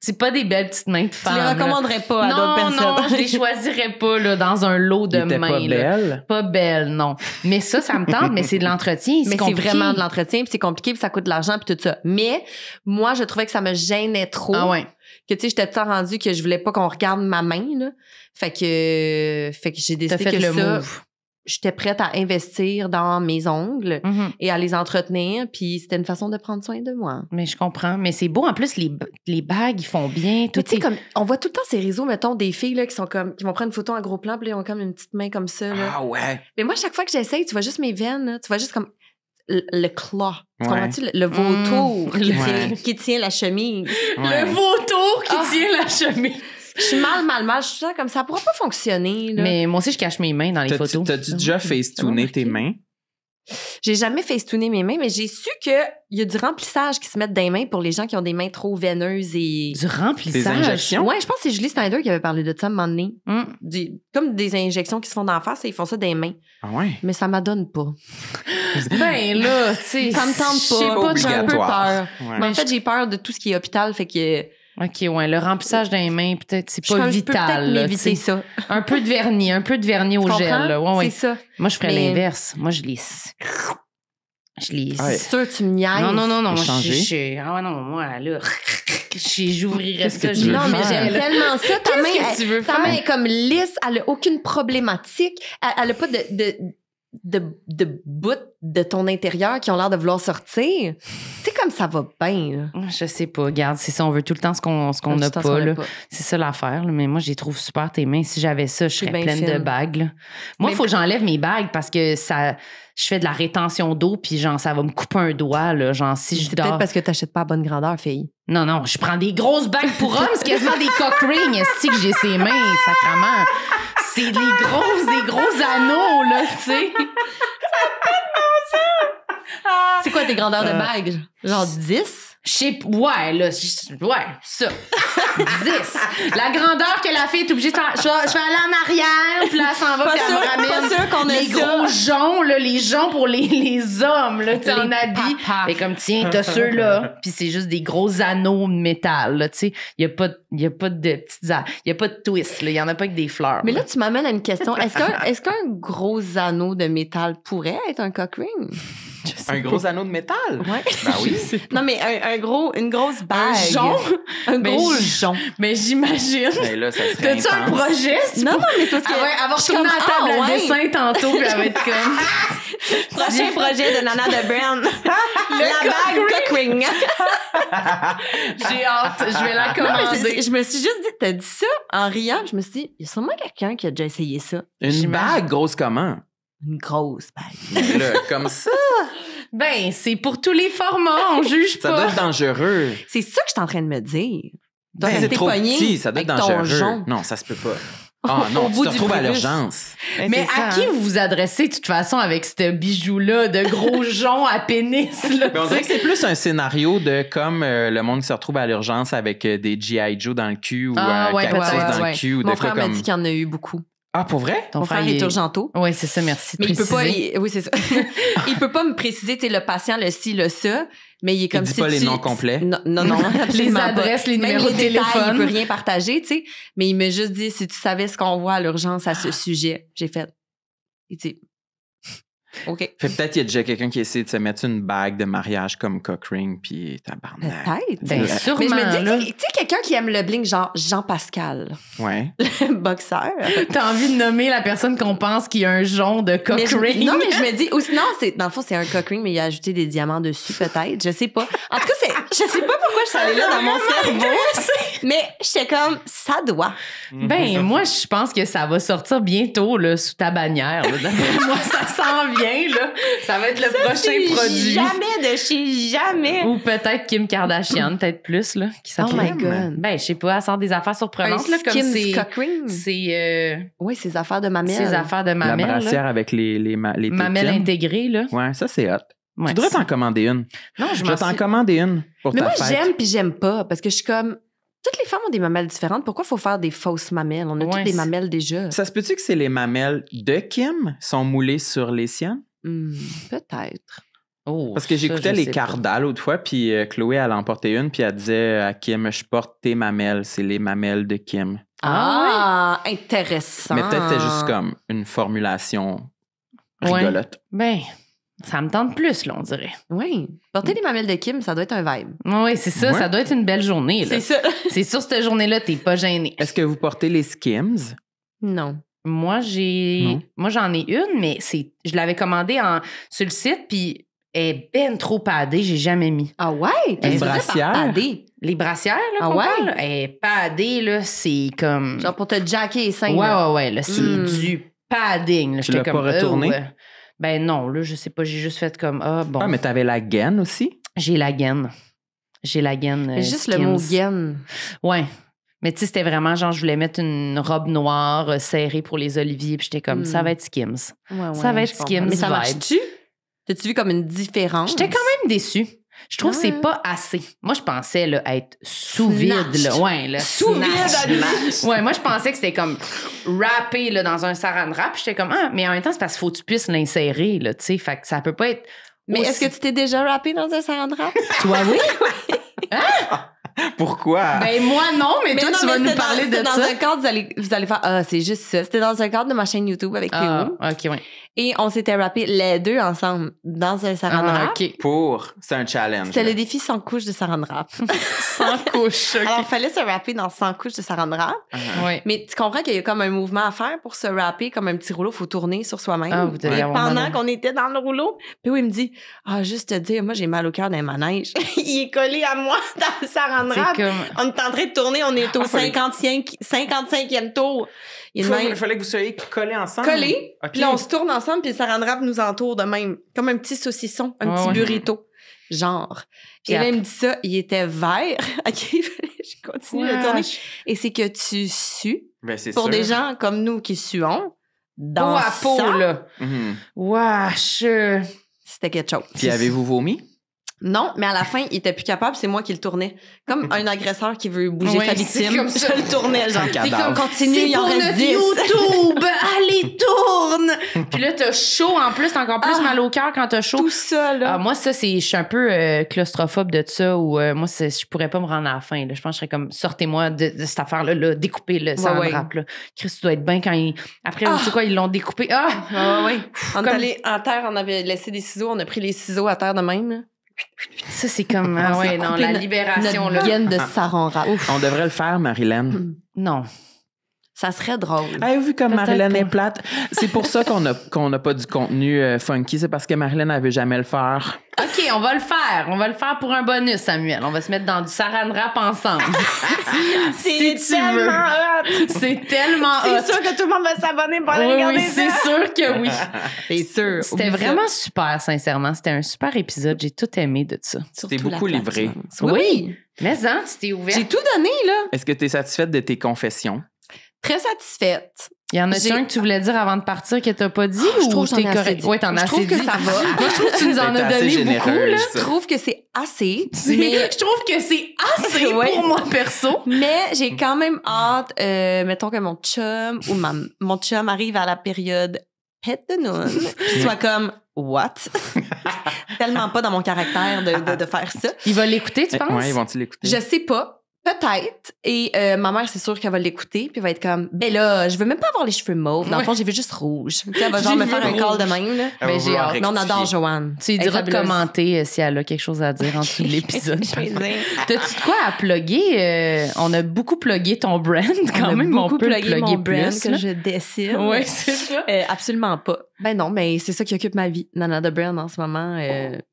c'est pas des belles petites mains de Tu femme. les là. recommanderais pas à d'autres personnes. Non, je les choisirais pas là, dans un lot de Il était mains. pas là. belle. Pas belle, non. Mais ça me tente, mais c'est de l'entretien. Mais c'est compliqué. vraiment de l'entretien, puis c'est compliqué, puis ça coûte de l'argent, puis tout ça. Mais moi, je trouvais que ça me gênait trop. Ah ouais. Que tu sais, j'étais tout le temps rendue que je voulais pas qu'on regarde ma main, là. Fait que j'ai T'as décidé fait que le ça, move. j'étais prête à investir dans mes ongles Mhm. et à les entretenir, puis c'était une façon de prendre soin de moi. Mais je comprends. Mais c'est beau. En plus, les bagues, ils font bien. Tout Mais tu sais, est- comme, on voit tout le temps ces réseaux, mettons, des filles, là, qui vont prendre une photo en gros plan, puis là, ils ont comme une petite main comme ça, là. Ah ouais. Mais moi, chaque fois que j'essaye, tu vois juste mes veines, là, tu vois juste comme le claw. Tu Ouais. comprends-tu? Le vautour qui, Ouais. qui tient la chemise. Ouais. Le vautour qui Ah. tient la chemise. Je suis mal. Je suis là comme ça pourra pas fonctionner, là. Mais moi aussi, je cache mes mains dans les photos. T'as-tu déjà facetooné tes mains? J'ai jamais festooné mes mains, mais j'ai su qu'il y a du remplissage qui se met dans les mains pour les gens qui ont des mains trop veineuses et... Du remplissage. Des injections? Ouais, je pense que c'est Julie Snyder qui avait parlé de ça à un moment donné. Hum. Comme des injections qui se font d'en face et ils font ça des mains. Ah ouais. Mais ça m'adonne pas. Ben là, tu sais. Ça me tente je sais pas. J'ai un peu obligatoire. peur. Ouais. Mais en fait, j'ai peur de tout ce qui est hôpital, fait que... OK, ouais. Le remplissage des mains, peut-être, c'est Je pas peux vital. peut-être là, m'éviter tu sais. ça. Un peu de vernis au Tu gel. comprends? Là. Ouais, ouais. C'est ça. Moi, je ferais Mais- l'inverse. Moi, je les. Ouais. C'est sûr, tu me niaises. Non. Moi, Échanger. ah ouais, non, moi, là, j'ouvrirais Qu'est-ce ça. que tu veux Non, mais faire? j'aime tellement ça. Ta main, Qu'est-ce que tu veux ta faire? main est comme lisse, elle a aucune problématique. Elle a pas de de bouts de ton intérieur qui ont l'air de vouloir sortir. Tu sais, comme ça va bien, là. Je sais pas, regarde, c'est ça, on veut tout le temps ce qu'on n'a pas, là. C'est ça l'affaire, là. Mais moi, je les trouve super tes mains. Si j'avais ça, je serais pleine de bagues, là. Moi, il faut que j'enlève mes bagues parce que je fais de la rétention d'eau, puis genre, ça va me couper un doigt, là. Genre, si je dors... C'est peut-être parce que t'achètes pas à bonne grandeur, fille. Non, je prends des grosses bagues pour hommes, c'est quasiment des cock rings. Est-ce que j'ai ses mains, sacrement? C'est des gros anneaux, là, tu sais. C'est quoi tes grandeurs de bagues? Genre 10? Ouais, là, ça. 10. La grandeur que la fille est obligée de faire. Je vais aller en arrière, puis là, elle s'en va, puis elle me ramène. Pas sûr qu'on les gros joncs, là, les joncs pour les hommes, là, tu sais, en habit. Et comme, tiens, t'as ceux-là. Puis c'est juste des gros anneaux de métal, là, tu sais. Il y a pas de petites... Il y a pas de twist, là. Il y en a pas que des fleurs. Mais là, tu m'amènes à une question. Est-ce qu'un gros anneau de métal pourrait être un cock ring? Un gros anneau de métal? Ouais. Ben oui. Non, mais une grosse bague. Un jonc? Un gros jonc. Mais j'imagine. Mais là, ça serait T'as-tu un intense. projet? Non, mais c'est parce que... Elle va retourner à la table à dessin tantôt, puis elle va être comme... Prochain projet de Nana de Brand. La bague cock ring. J'ai hâte. Je vais la commander. Je me suis juste dit, t'as dit ça en riant. Je me suis dit, il y a sûrement quelqu'un qui a déjà essayé ça. Une bague grosse comment? Une grosse bague. Là, comme ça. Ben, c'est pour tous les formats, on juge Ça pas. doit être dangereux. C'est ça que je suis en train de me dire. Ben, c'est trop petit, ça doit être dangereux. Jonc. Non, ça se peut pas. Ah non, tu te retrouves à l'urgence. Mais à qui vous vous adressez de toute façon avec ce bijou-là de gros joncs à pénis? Là, mais on dirait que c'est plus un scénario de comme le monde qui se retrouve à l'urgence avec des G.I. Joe dans le cul ou quelque chose dans le cul. Ou Mon des frère fois m'a comme... dit qu'il y en a eu beaucoup. Ah, pour vrai? Mon frère est urgento. Oui, c'est ça, merci de mais préciser. oui, c'est ça. Il peut pas me préciser, tu sais, le patient, le ci, le ça, mais il est comme il dit pas les noms complets. Non, les adresses, les numéros de téléphone. Il peut rien partager, tu sais, mais il m'a juste dit, si tu savais ce qu'on voit à l'urgence à ce sujet, j'ai fait. Il dit, OK. Fait peut-être qu'il y a déjà quelqu'un qui essaie de se mettre une bague de mariage comme cock ring, puis tabarnak. Peut-être. Ben, sûrement, mais je me dis, là. tu sais, quelqu'un qui aime le bling, genre Jean-Pascal, Ouais. le boxeur. T'as envie de nommer la personne qu'on pense qui a un jonc de cock ring? Non, mais je me dis, ou sinon, dans le fond, c'est un cock ring, mais il a ajouté des diamants dessus, peut-être. Je sais pas. En tout cas, je sais pas pourquoi je suis allée là dans mon cerveau. Mais j'étais comme, ça doit. Ben, moi, je pense que ça va sortir bientôt, là, sous ta bannière. Là. Moi, ça s'en vient, là. Ça va être le prochain produit. Jamais de chez jamais. Ou peut-être Kim Kardashian, peut-être plus, là. Qui Oh my God. Ben, je sais pas, elle sort des affaires surprenantes, là, comme c'est... cock ring. C'est... Oui, ces affaires de mamelles. Ces affaires de mamelles, La brassière là. avec les Mamelles tétines. intégrées, là. Ouais, ça, c'est hot. Ouais, tu devrais t'en commander une. Non, Je vais t'en commander une pour Mais ta moi, fête. j'aime puis j'aime pas, parce que je suis comme... Toutes les femmes ont des mamelles différentes. Pourquoi il faut faire des fausses mamelles? On a toutes des mamelles déjà. Ça se peut-tu que c'est les mamelles de Kim sont moulées sur les siennes? Peut-être. Oh, Parce que j'écoutais les Cardal l'autre fois, puis Chloé, elle en portait une, puis elle disait à Kim, je porte tes mamelles, c'est les mamelles de Kim. Ah, intéressant. Mais peut-être c'était juste comme une formulation rigolote. Ben, ça me tente plus, là, on dirait. Oui. Porter les mamelles de Kim, ça doit être un vibe. Oui, c'est ça. Ouais. Ça doit être une belle journée, là. C'est ça. C'est sûr, cette journée-là, t'es pas gêné. Est-ce que vous portez les Skims? Non. Moi, j'en ai une, mais je l'avais commandée sur le site, puis elle est ben trop padée, j'ai jamais mis. Ah ouais? Une brassière? Les brassières, là, Ah qu'on ouais? parle, elle est padée, là, c'est comme... Genre pour te jacker les seins. là. Ouais, là, c'est du padding. Là. Tu l'as J'étais pas retourné? Ben non, là, je sais pas, j'ai juste fait comme, bon. Ah, mais t'avais la gaine aussi? J'ai la gaine. Mais juste Skims. le mot gaine. Ouais. Mais tu sais, c'était vraiment genre, je voulais mettre une robe noire serrée pour les oliviers, puis j'étais comme, ça va être Skims. Ouais, Ça va être je comprends. Skims Mais ça vibe. marche-tu? T'as-tu vu comme une différence? J'étais quand même déçue. Je trouve que c'est pas assez. Moi, je pensais là, être sous vide. Là. Ouais, là, Sous vide, ouais, moi, je pensais que c'était comme wrappé là, dans un saran wrap. J'étais comme, mais en même temps, c'est parce qu'il faut que tu puisses l'insérer. Là, fait que ça peut pas être. Mais est-ce que tu t'es déjà rappé dans un saran wrap? Toi, oui? Hein? Pourquoi? Ben, moi, non, mais toi, non, tu vas mais nous c'était parler de c'était ça. dans un cadre, vous allez faire, ah, c'est juste ça. C'était dans un cadre de ma chaîne YouTube avec Léo. Ah, OK, ouais. Et on s'était rappé les deux ensemble dans un saran wrap. OK. C'est un challenge. C'était le défi 100 couches de saran wrap. Sans couche. OK. Alors, il fallait se rapper dans 100 couches de saran wrap. Ouais. Mais tu comprends qu'il y a comme un mouvement à faire pour se rapper comme un petit rouleau. Il faut tourner sur soi-même. Ah, vous devez Et avoir mal pendant au- qu'on était dans le rouleau, puis oui, il me dit, ah, juste te dire, moi, j'ai mal au cœur d'un manège. Il est collé à moi dans le saran wrap. C'est comme... On est en train de tourner, on est au fallait- 55e tour. Il est de même Il fallait que vous soyez collés ensemble. collé. OK. Puis là, on se tourne ensemble, puis le saran wrap nous entoure de même. Comme un petit saucisson, un petit Ouais. burrito. Genre. Puis là, Puis il me dit ça, il était vert. OK, je continue de tourner. Et c'est que tu sues, Ben, c'est pour sûr. des gens comme nous qui suons, dans Peau à peau, ça, là. Mhm. Wesh. c'était quelque chose. Puis avez-vous vomi? Non, mais à la fin, il était plus capable, c'est moi qui le tournais. Comme un agresseur qui veut bouger Oui, sa c'est victime. comme ça. Je le tournais, genre. Un cadavre. Continue, C'est il en pour reste notre 10. YouTube! Allez, tourne! Puis là, t'as chaud en plus, t'as encore plus Ah. mal au cœur quand t'as chaud. Tout ça, là. Ah, moi, ça, je suis un peu claustrophobe de ça, ou moi, je pourrais pas me rendre à la fin. Là. Je pense que je serais comme, sortez-moi de cette affaire-là, là, découpez le saran ouais. wrap. Là. Chris, tu dois être bien quand ils. Après, Ah. tu sais quoi, ils l'ont découpé. Ah! Ah ouais. On est Comme- allé en terre, on avait laissé des ciseaux, on a pris les ciseaux à terre de même. Là. Ça, c'est comme. Ah On s'est ouais, non, coupé la notre- libération, Notre là. gaine de saran wrap. On devrait le faire, Marilyn. Non. Ça serait drôle. Avez-vous vu comme Peut-être Marilyn pas. est plate? C'est pour ça qu'on n'a pas du contenu funky. C'est parce que Marilyn, elle veut jamais le faire. OK, on va le faire. On va le faire pour un bonus, Samuel. On va se mettre dans du saran wrap ensemble. Si tu veux. hot. C'est tellement hot. C'est sûr que tout le monde va s'abonner pour aller Oui, regarder oui, ça. c'est sûr que oui. C'est sûr. C'était Oublie ça. vraiment super, sincèrement. C'était un super épisode. J'ai tout aimé de ça. Surtout T'es beaucoup la livré. platine. Oui. Mais hein, tu t'es ouverte. J'ai tout donné, là. Est-ce que tu es satisfaite de tes confessions? Très satisfaite. Il y en a J'ai- un que tu voulais dire avant de partir que t'as pas dit Je ou trouve que t'es j'en ai assez correct? dit. Oui, t'en as Je assez trouve que dit. ça va. Moi, je trouve que tu nous en T'es as assez donné beaucoup, là. généreuse. Je trouve que c'est assez. Mais Mais, je trouve que c'est assez Ouais. pour moi, perso. mais j'ai quand même hâte, mettons que mon chum ou mon chum arrive à la période pet de noun, qu'il soit comme what? Tellement pas dans mon caractère de faire ça. Il va l'écouter, tu penses? Ouais, ils vont-ils l'écouter? Je sais pas. Peut-être. Et ma mère, c'est sûr qu'elle va l'écouter. Puis elle va être comme, ben là, je veux même pas avoir les cheveux mauves. Dans le fond, j'ai vu juste rouge. Tu sais, elle va genre J'ai me vu faire un rouge. call de même. Là. Elle va Mais j'ai vouloir hâte. Mais on adore rectifier. Joanne. Tu lui Elle est diras de fabuleuse. commenter si elle a quelque chose à dire en dessous de l'épisode. Plaisir. T'as-tu de quoi à plugger? On a beaucoup plugué ton brand quand On a même. beaucoup on peut le plugué plugger mon brand plus. que là. je dessine. Oui, c'est ça. Absolument pas. Ben non, mais c'est ça qui occupe ma vie. Nana the Brand en ce moment.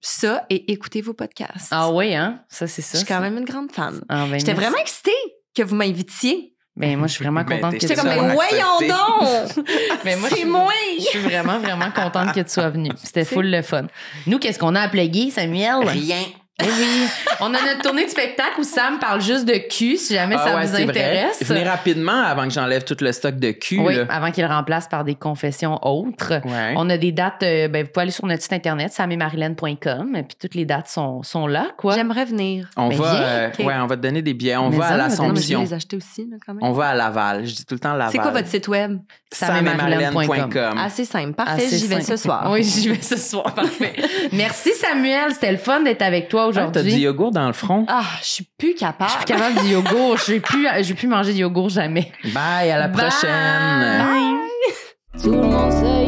Ça et écoutez vos podcasts. Ah oui, hein? Ça, c'est ça. Je suis quand même une grande fan. Ah, ben, J'étais merci. vraiment excitée que vous m'invitiez. Ben, moi, je suis vraiment Ben, contente t'es- que J'étais tu comme, sois mais accepté. voyons donc! Ben, moi, C'est je- moi! Je suis vraiment, vraiment contente que tu sois venue. C'était full le fun. Nous, qu'est-ce qu'on a à plugger, Samuel? Rien. Eh oui. On a notre tournée de spectacle où Sam parle juste de cul, si jamais ça vous c'est intéresse. Vrai. Venez rapidement avant que j'enlève tout le stock de cul. Oui, là. avant qu'il le remplace par des confessions autres. Ouais. On a des dates, ben, vous pouvez aller sur notre site internet, sametmarilène.com, puis toutes les dates sont là, quoi. J'aimerais venir. On Ben, va, viens. Ok. ouais, on va te donner des billets. On Mais va ça, à on va donner- Non, mais je vais l'Assomption. les acheter aussi, là, quand même. On va à Laval. Je dis tout le temps Laval. C'est quoi votre site web? sametmarilène.com. Assez simple. Parfait, Assez j'y vais simple. ce soir. Oui, j'y vais ce soir. Parfait. Merci, Samuel. C'était le fun d'être avec toi Ah, T'as aujourd'hui. du yogourt dans le front. Ah, je suis plus capable. Je suis plus capable du yogourt. Je vais plus manger de yogourt jamais. Bye, à la Bye. prochaine. Tout le monde sait